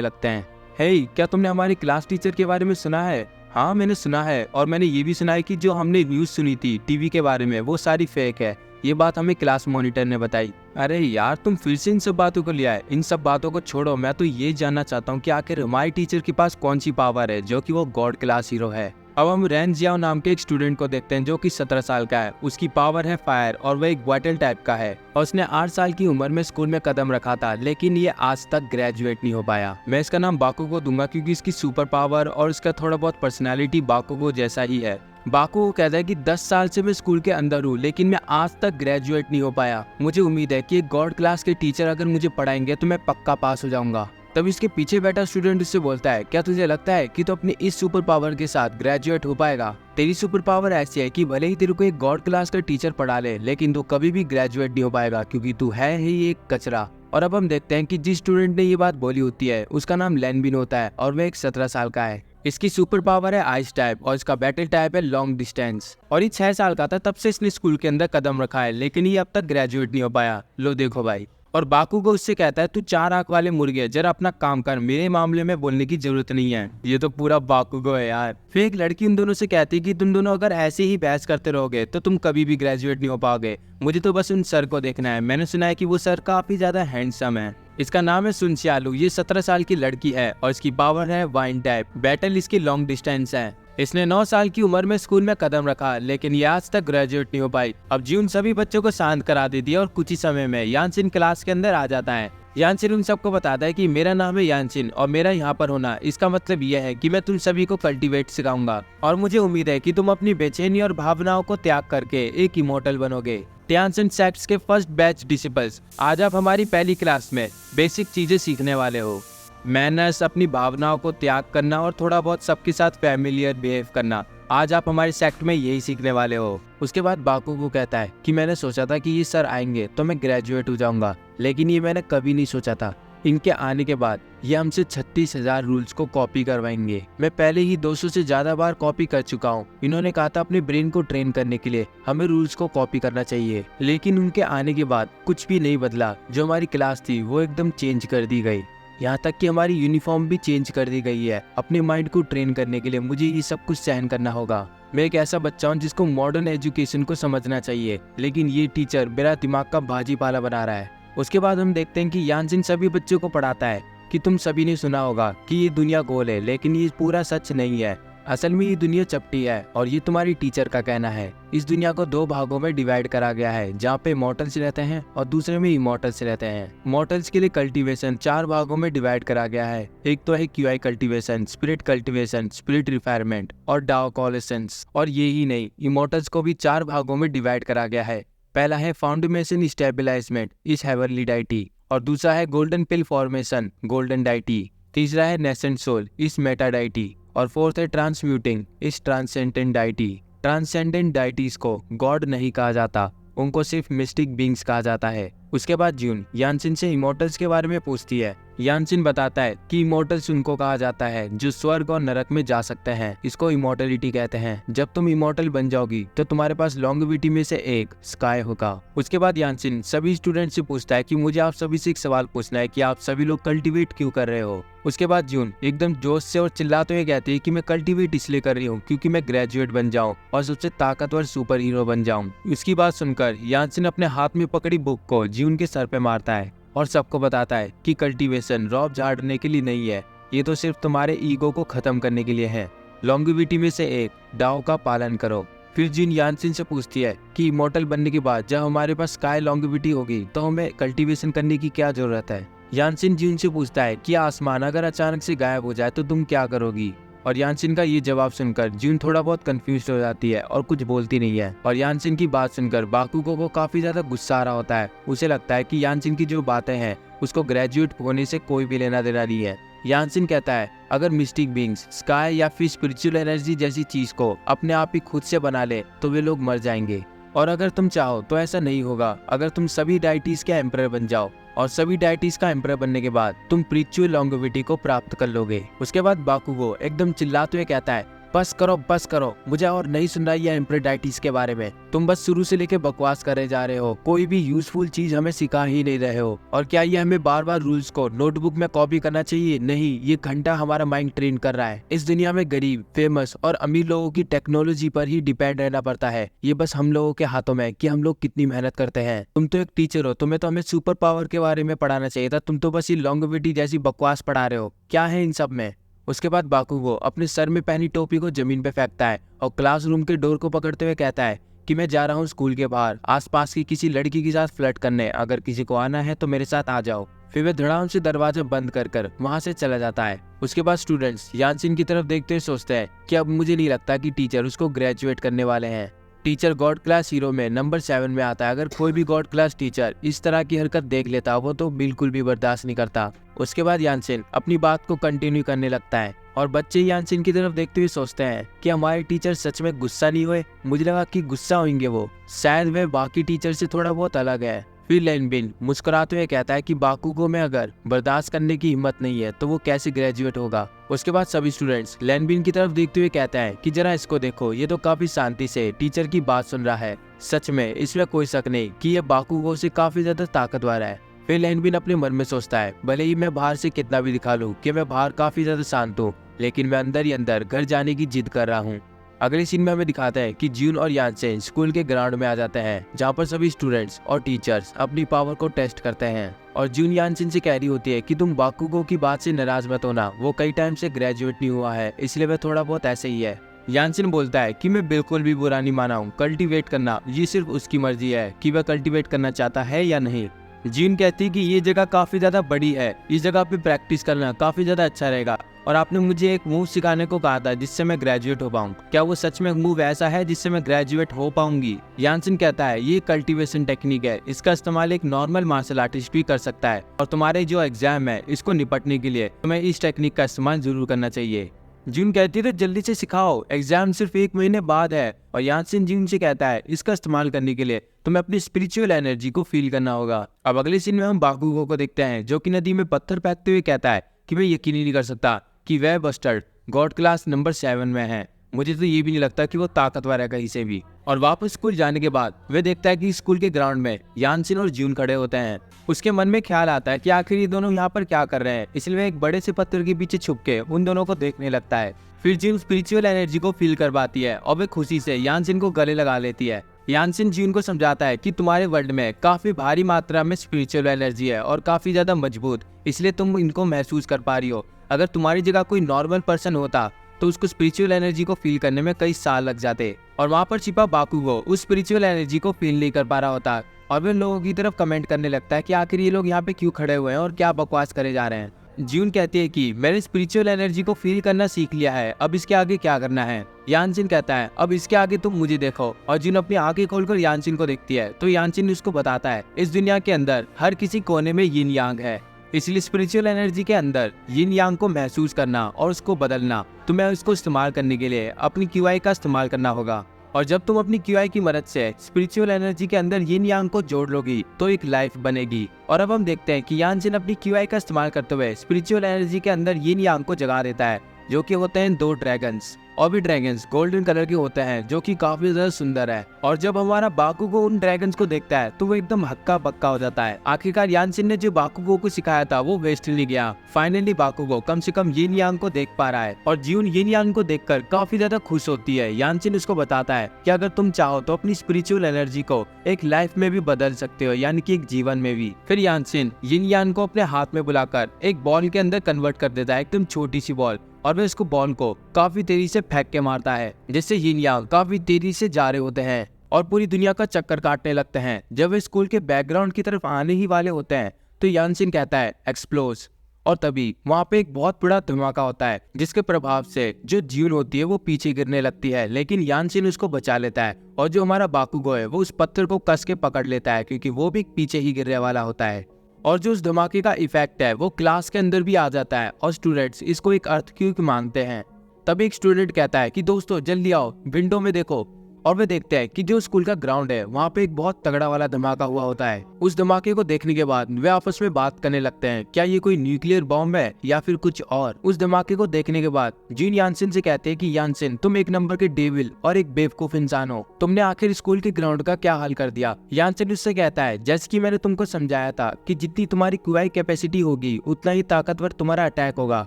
Speaker 1: लगते हैं। हे, क्या तुमने हमारी क्लास टीचर के बारे में सुना है? हाँ मैंने सुना है और मैंने ये भी सुना है कि जो हमने न्यूज सुनी थी टीवी के बारे में वो सारी फेक है। ये बात हमें क्लास मॉनिटर ने बताई। अरे यार तुम फिर से इन सब बातों को लिया है, इन सब बातों को छोड़ो। मैं तो ये जानना चाहता हूँ कि आखिर हमारी टीचर के पास कौन सी पावर है जो कि वो गॉड क्लास हीरो है। अब हम रेन जियाओ नाम के एक स्टूडेंट को देखते हैं जो कि 17 साल का है। उसकी पावर है फायर और वह एक बॉटल टाइप का है और उसने 8 साल की उम्र में स्कूल में कदम रखा था, लेकिन ये आज तक ग्रेजुएट नहीं हो पाया। मैं इसका नाम बाकुगो दूंगा क्योंकि इसकी सुपर पावर और इसका थोड़ा बहुत पर्सनैलिटी बाकुगो जैसा ही है। बाकुगो कहता है कि 10 साल से मैं स्कूल के अंदर हूँ लेकिन मैं आज तक ग्रेजुएट नहीं हो पाया। मुझे उम्मीद है कि एक गॉड क्लास के टीचर अगर मुझे पढ़ाएंगे तो मैं पक्का पास हो जाऊंगा। तब इसके पीछे बैठा स्टूडेंट उससे बोलता है, क्या तुझे लगता है कि तू अपनी इस सुपर पावर के साथ ग्रेजुएट हो पाएगा? तेरी सुपर पावर ऐसी है कि भले ही तेरे को एक गॉड क्लास का टीचर पढ़ा ले लेकिन तू कभी भी ग्रेजुएट नहीं हो पाएगा क्योंकि तू है ही एक कचरा। और अब हम देखते हैं कि जिस स्टूडेंट ने ये बात बोली होती है उसका नाम लेनबिन होता है और वह एक 17 साल का है। इसकी सुपर पावर है आइस टाइप और इसका बैटल टाइप है लॉन्ग डिस्टेंस। और ये 6 साल का था तब से इसने स्कूल के अंदर कदम रखा है लेकिन ये अब तक ग्रेजुएट नहीं हो पाया। लो देखो भाई। और बाकुगो उससे कहता है, तू 4 आंख वाले मुर्गे जरा अपना काम कर, मेरे मामले में बोलने की जरूरत नहीं है। ये तो पूरा बाकुगो है यार। फिर एक लड़की उन दोनों से कहती है कि तुम दोनों अगर ऐसे ही बहस करते रहोगे तो तुम कभी भी ग्रेजुएट नहीं हो पाओगे। मुझे तो बस उन सर को देखना है। मैंने सुना है कि वो सर काफी ज्यादा हैंडसम है। इसका नाम है सुनसियालू। ये 17 साल की लड़की है और इसकी पावर है वाइन टाइप। बैटल इसकी लॉन्ग डिस्टेंस है। इसने 9 साल की उम्र में स्कूल में कदम रखा लेकिन ये आज तक ग्रेजुएट नहीं हो पाई। अब जीवन सभी बच्चों को शांत करा देती है और कुछ ही समय में यानसिन क्लास के अंदर आ जाता है। यानसिन उन सबको बताता है कि मेरा नाम है यानसिन और मेरा यहाँ पर होना इसका मतलब यह है कि मैं तुम सभी को कल्टीवेट सिखाऊंगा और मुझे उम्मीद है कि तुम अपनी बेचैनी और भावनाओं को त्याग करके एक इमोर्टल बनोगे। टियानसिन सेक्ट्स के फर्स्ट बैच डिसिपल्स, आज आप हमारी पहली क्लास में बेसिक चीजें सीखने वाले हो। मैनर्स, अपनी भावनाओं को त्याग करना और थोड़ा बहुत सबके साथ फैमिलियर बिहेव करना। आज आप हमारे सेक्ट में यही सीखने वाले हो। उसके बाद बाकुगो कहता है कि मैंने सोचा था कि ये सर आएंगे तो मैं ग्रेजुएट हो जाऊंगा लेकिन ये मैंने कभी नहीं सोचा था। इनके आने के बाद ये हमसे 36,000 रूल्स को कॉपी करवाएंगे। मैं पहले ही 200 से ज्यादा बार कॉपी कर चुका हूँ। इन्होंने कहा था अपने ब्रेन को ट्रेन करने के लिए हमें रूल्स को कॉपी करना चाहिए, लेकिन उनके आने के बाद कुछ भी नहीं बदला। जो हमारी क्लास थी वो एकदम चेंज कर दी गई, यहाँ तक कि हमारी यूनिफॉर्म भी चेंज कर दी गई है। अपने माइंड को ट्रेन करने के लिए मुझे ये सब कुछ सहन करना होगा। मैं एक ऐसा बच्चा हूँ जिसको मॉडर्न एजुकेशन को समझना चाहिए, लेकिन ये टीचर मेरा दिमाग का भाजीपाला बना रहा है। उसके बाद हम देखते हैं कि यानसिन सभी बच्चों को पढ़ाता है कि तुम सभी ने सुना होगा कि ये दुनिया गोल है, लेकिन ये पूरा सच नहीं है। असल में ये दुनिया चपटी है और ये तुम्हारी टीचर का कहना है। इस दुनिया को 2 भागों में डिवाइड करा गया है, जहाँ पे मॉर्टल्स रहते हैं और दूसरे में इमॉर्टल्स रहते हैं। मॉर्टल्स के लिए कल्टीवेशन 4 भागों में डिवाइड करा गया है। एक तो है qi cultivation, spirit cultivation, spirit refinement और डाओकोलेसेंस। और ये ही नहीं, इमॉर्टल्स को भी 4 भागों में डिवाइड करा गया है। पहला है फाउंडेशन स्टेबलाइजमेंट, इस हेवनली डाइटी, और दूसरा है गोल्डन पिल फॉर्मेशन, गोल्डन डाइटी। तीसरा है नेसेंट सोल, इस मेटा डाइटी, और फोर्थ है ट्रांसम्यूटिंग, इस ट्रांसेंडेंट डाइटी। ट्रांसेंडेंट डाइटीज को गॉड नहीं कहा जाता, उनको सिर्फ मिस्टिक बींग्स कहा जाता है। उसके बाद जून यानसिन से इमॉर्टल्स के बारे में पूछती है। यानसिन बताता है कि इमॉर्टल्स उनको कहा जाता है जो स्वर्ग और नरक में जा सकते हैं। इसको इमॉर्टलिटी कहते हैं। जब तुम इमॉर्टल बन जाओगी तो तुम्हारे पास लॉन्गेविटी में से एक स्काई होगा। उसके बाद यानसिन सभी स्टूडेंट से पूछता है कि मुझे आप सभी से एक सवाल पूछना है कि आप सभी लोग कल्टीवेट क्यों कर रहे हो। उसके बाद जून एकदम जोश से और चिल्लाते हुए कहती है कि मैं कल्टीवेट इसलिए कर रही हूँ क्योंकि मैं ग्रेजुएट बन जाऊँ और सबसे ताकतवर सुपर हीरो बन जाऊँ। उसकी बात सुनकर यानसिन अपने हाथ में पकड़ी बुक को जून के सर पे मारता है और सबको बताता है कि कल्टीवेशन रॉब झाड़ने के लिए नहीं है, ये तो सिर्फ तुम्हारे ईगो को खत्म करने के लिए है। लॉन्गेविटी में से एक डाओ का पालन करो। फिर जिन यानसिन से पूछती है कि इमॉर्टल बनने के बाद जब हमारे पास स्काई लॉन्गेविटी होगी तो हमें कल्टीवेशन करने की क्या जरूरत है। यानसिन जिन से पूछता है कि आसमान अगर अचानक से गायब हो जाए तो तुम क्या करोगी। और यानसिन का ये जवाब सुनकर जून थोड़ा बहुत कंफ्यूज हो जाती है और कुछ बोलती नहीं है। और यानसिन की बात सुनकर बाकुगो को काफी ज्यादा गुस्सा आ रहा होता है। उसे लगता है कि यानसिन की जो बातें हैं उसको ग्रेजुएट होने से कोई भी लेना देना नहीं है। यानसिन कहता है अगर मिस्टिक बींग्स स्काई या फिर स्पिरिचुअल एनर्जी जैसी चीज को अपने आप ही खुद से बना ले तो वे लोग मर जाएंगे। और अगर तुम चाहो तो ऐसा नहीं होगा। अगर तुम सभी डाइटीज के एम्परर बन जाओ और सभी डाइटीज का एम्परर बनने के बाद तुम स्पिरिचुअल लॉन्गेविटी को प्राप्त कर लोगे। उसके बाद बाकुगो एकदम चिल्लाते हुए कहता है बस करो, मुझे और नहीं सुन रहा है एम्प्रेडाइटिस के बारे में। तुम बस शुरू से लेके बकवास करे जा रहे हो, कोई भी यूजफुल चीज हमें सिखा ही नहीं रहे हो। और क्या ये हमें बार बार रूल्स को नोटबुक में कॉपी करना चाहिए? नहीं, ये घंटा हमारा माइंड ट्रेन कर रहा है। इस दुनिया में गरीब, फेमस और अमीर लोगों की टेक्नोलॉजी पर ही डिपेंड रहना पड़ता है। ये बस हम लोगों के हाथों में कि हम लोग कितनी मेहनत करते हैं। तुम तो एक टीचर हो, तुम्हें तो हमें सुपर पावर के बारे में पढ़ाना चाहिए था। तुम तो बस ये लॉन्गेविटी जैसी बकवास पढ़ा रहे हो। क्या है इन सब में? उसके बाद बाकुगो अपने सर में पहनी टोपी को जमीन पे फेंकता है और क्लासरूम के डोर को पकड़ते हुए कहता है कि मैं जा रहा हूँ स्कूल के बाहर आसपास की किसी लड़की के साथ फ्लर्ट करने। अगर किसी को आना है तो मेरे साथ आ जाओ। फिर वह धड़ाम से दरवाजा बंद कर वहां से चला जाता है। उसके बाद स्टूडेंट्स यानसिन की तरफ देखते हुए सोचते हैं कि अब मुझे नहीं लगता कि टीचर उसको ग्रेजुएट करने वाले हैं। टीचर गॉड क्लास हीरो में नंबर 7 में आता है। अगर कोई भी गॉड क्लास टीचर इस तरह की हरकत देख लेता वो तो बिल्कुल भी बर्दाश्त नहीं करता। उसके बाद यानसिन अपनी बात को कंटिन्यू करने लगता है और बच्चे यानसिन की तरफ देखते हुए सोचते हैं कि हमारे टीचर सच में गुस्सा नहीं हुए। मुझे लगा कि गुस्सा होंगे वो, शायद वे बाकी टीचर से थोड़ा बहुत अलग है। फिर लेनबिन मुस्कुराते हुए कहता है कि बाकुगो में अगर बर्दाश्त करने की हिम्मत नहीं है तो वो कैसे ग्रेजुएट होगा। उसके बाद सभी स्टूडेंट्स लेनबिन की तरफ देखते हुए कहते हैं कि जरा इसको देखो, ये तो काफी शांति से टीचर की बात सुन रहा है। सच में इसमें कोई शक नहीं कि ये बाकुगो से काफी ज्यादा ताकतवर है। फिर लेनबिन अपने मन में सोचता है भले ही मैं बाहर से कितना भी दिखा लूं कि मैं बाहर काफी ज्यादा शांत हूँ, लेकिन मैं अंदर ही अंदर घर जाने की जिद कर रहा हूँ। अगले सीन में हमें दिखाता है कि जून और यानसिन स्कूल के ग्राउंड में आ जाते हैं जहाँ पर सभी स्टूडेंट्स और टीचर्स अपनी पावर को टेस्ट करते हैं। और जून यानसिन से कह रही होती है कि तुम बाकुगो की बात से नाराज मत होना, वो कई टाइम से ग्रेजुएट नहीं हुआ है इसलिए वह थोड़ा बहुत ऐसे ही है। यानसिन बोलता है कि मैं बिल्कुल भी बुरा नहीं माना हूँ, कल्टीवेट करना ये सिर्फ उसकी मर्जी है कि वह कल्टीवेट करना चाहता है या नहीं। जीन कहती है कि ये जगह काफी ज्यादा बड़ी है, इस जगह पे प्रैक्टिस करना काफी ज्यादा अच्छा रहेगा और आपने मुझे एक मूव सिखाने को कहा था जिससे मैं ग्रेजुएट हो पाऊँ। क्या वो सच में मूव ऐसा है जिससे मैं ग्रेजुएट हो पाऊंगी? यानसिन कहता है ये कल्टीवेशन टेक्निक है, इसका इस्तेमाल एक नॉर्मल मार्शल आर्टिस्ट भी कर सकता है और तुम्हारे जो एग्जाम है इसको निपटने के लिए तुम्हें इस टेक्निक का इस्तेमाल जरूर करना चाहिए। जून कहती है तो जल्दी से सिखाओ, एग्जाम सिर्फ 1 महीने बाद है। और यानसिन जून से कहता है इसका इस्तेमाल करने के लिए तुम्हें अपनी स्पिरिचुअल एनर्जी को फील करना होगा। अब अगले सीन में हम बाकुगो को देखते हैं जो कि नदी में पत्थर फेंकते हुए कहता है कि मैं यकीन ही नहीं कर सकता कि वह बस्टर्ड गॉड क्लास नंबर 7 में है। मुझे तो ये भी नहीं लगता कि वो ताकतवर है कहीं से भी। और वापस स्कूल जाने के बाद वह देखता है कि स्कूल के ग्राउंड में यानसिन और जून खड़े होते हैं। उसके मन में ख्याल आता है कि आखिर ये दोनों यहाँ पर क्या कर रहे हैं, इसलिए वह एक बड़े से पत्थर के पीछे छुप के उन दोनों को देखने लगता है। फिर जून स्पिरिचुअल एनर्जी को फील कर पाती है और वे खुशी से यानसिन को गले लगा लेती है। यानसिन जून को समझाता है कि तुम्हारे वर्ल्ड में काफी भारी मात्रा में स्पिरिचुअल एनर्जी है और काफी ज्यादा मजबूत, इसलिए तुम इनको महसूस कर पा रही हो। अगर तुम्हारी जगह कोई नॉर्मल पर्सन होता तो उसको स्पिरिचुअल एनर्जी को फील करने में कई साल लग जाते और वहाँ पर छिपा बाकुगो उस स्पिरिचुअल एनर्जी को फील नहीं कर पा रहा होता और वे लोगों की तरफ कमेंट करने लगता है कि आखिर ये लोग यहाँ पे क्यों खड़े हुए हैं और क्या बकवास करे जा रहे हैं। जून कहती है कि मैंने स्पिरिचुअल एनर्जी को फील करना सीख लिया है, अब इसके आगे क्या करना है। यानसिन कहता है अब इसके आगे तुम मुझे देखो। और जून अपनी आंखें खोलकर यानसिन को देखती है तो यानसिन उसको बताता है इस दुनिया के अंदर हर किसी कोने में यिन यांग है, इसलिए स्पिरिचुअल एनर्जी के अंदर यिन यांग को महसूस करना और उसको बदलना तुम्हें उसको इस्तेमाल करने के लिए अपनी QI का इस्तेमाल करना होगा। और जब तुम अपनी QI की मदद से स्पिरिचुअल एनर्जी के अंदर यिन यांग को जोड़ लोगी तो एक लाइफ बनेगी। और अब हम देखते हैं कि यानसिन अपनी QI का इस्तेमाल करते हुए स्पिरिचुअल एनर्जी के अंदर यिन यांग को जगा देता है जो कि होते हैं 2 ड्रैगन्स। और भी ड्रैगन्स गोल्डन कलर के होते हैं जो कि काफी ज्यादा सुंदर है। और जब हमारा बाकुगो उन ड्रैगन्स को देखता है तो वो एकदम हक्का बक्का हो जाता है। आखिरकार यानसिन ने जो बाकुगो को सिखाया था वो वेस्ट नहीं गया। फाइनली बाकुगो कम से कम यिन यांग को देख पा रहा है और जून यिन यांग को देखकर काफी ज्यादा खुश होती है। यानसिन उसको बताता है कि अगर तुम चाहो तो अपनी स्पिरिचुअल एनर्जी को एक लाइफ में भी बदल सकते हो, यानी कि एक जीवन में भी। फिर यानसिन यिन यांग को अपने हाथ में बुलाकर एक बॉल के अंदर कन्वर्ट कर देता है, एकदम छोटी सी बॉल, और वह इसको बॉल को काफी तेजी से फेंक के मारता है जिससे यिन यांग काफी तेजी से जा रहे होते हैं और पूरी दुनिया का चक्कर काटने लगते हैं। जब वे स्कूल के बैकग्राउंड की तरफ आने ही वाले होते हैं तो यानसिन कहता है एक्सप्लोज, और तभी वहाँ पे एक बहुत बड़ा धमाका होता है जिसके प्रभाव से जो जून होती है वो पीछे गिरने लगती है, लेकिन यानसिन उसको बचा लेता है और जो हमारा बाकुगो है वो उस पत्थर को कस के पकड़ लेता है क्योंकि वो भी पीछे ही गिरने वाला होता है। और जो उस धमाके का इफेक्ट है वो क्लास के अंदर भी आ जाता है और स्टूडेंट्स इसको एक अर्थक्वेक मानते हैं। तभी एक स्टूडेंट कहता है कि दोस्तों जल्दी आओ, विंडो में देखो। और वे देखते हैं कि जो स्कूल का ग्राउंड है वहाँ पे एक बहुत तगड़ा वाला धमाका हुआ होता है। उस धमाके को देखने के बाद वे आपस में बात करने लगते हैं, क्या ये कोई न्यूक्लियर बॉम्ब है या फिर कुछ और। उस धमाके को देखने के बाद जीन यानसिन से कहते हैं कि यानसिन, तुम एक नंबर के डेविल और एक बेवकूफ इंसान हो, तुमने आखिर स्कूल के ग्राउंड का क्या हाल कर दिया। यानसिन उससे कहता है, जैसे कि मैंने तुमको समझाया था कि जितनी तुम्हारी क्यूआई कैपेसिटी होगी उतना ही ताकतवर तुम्हारा अटैक होगा,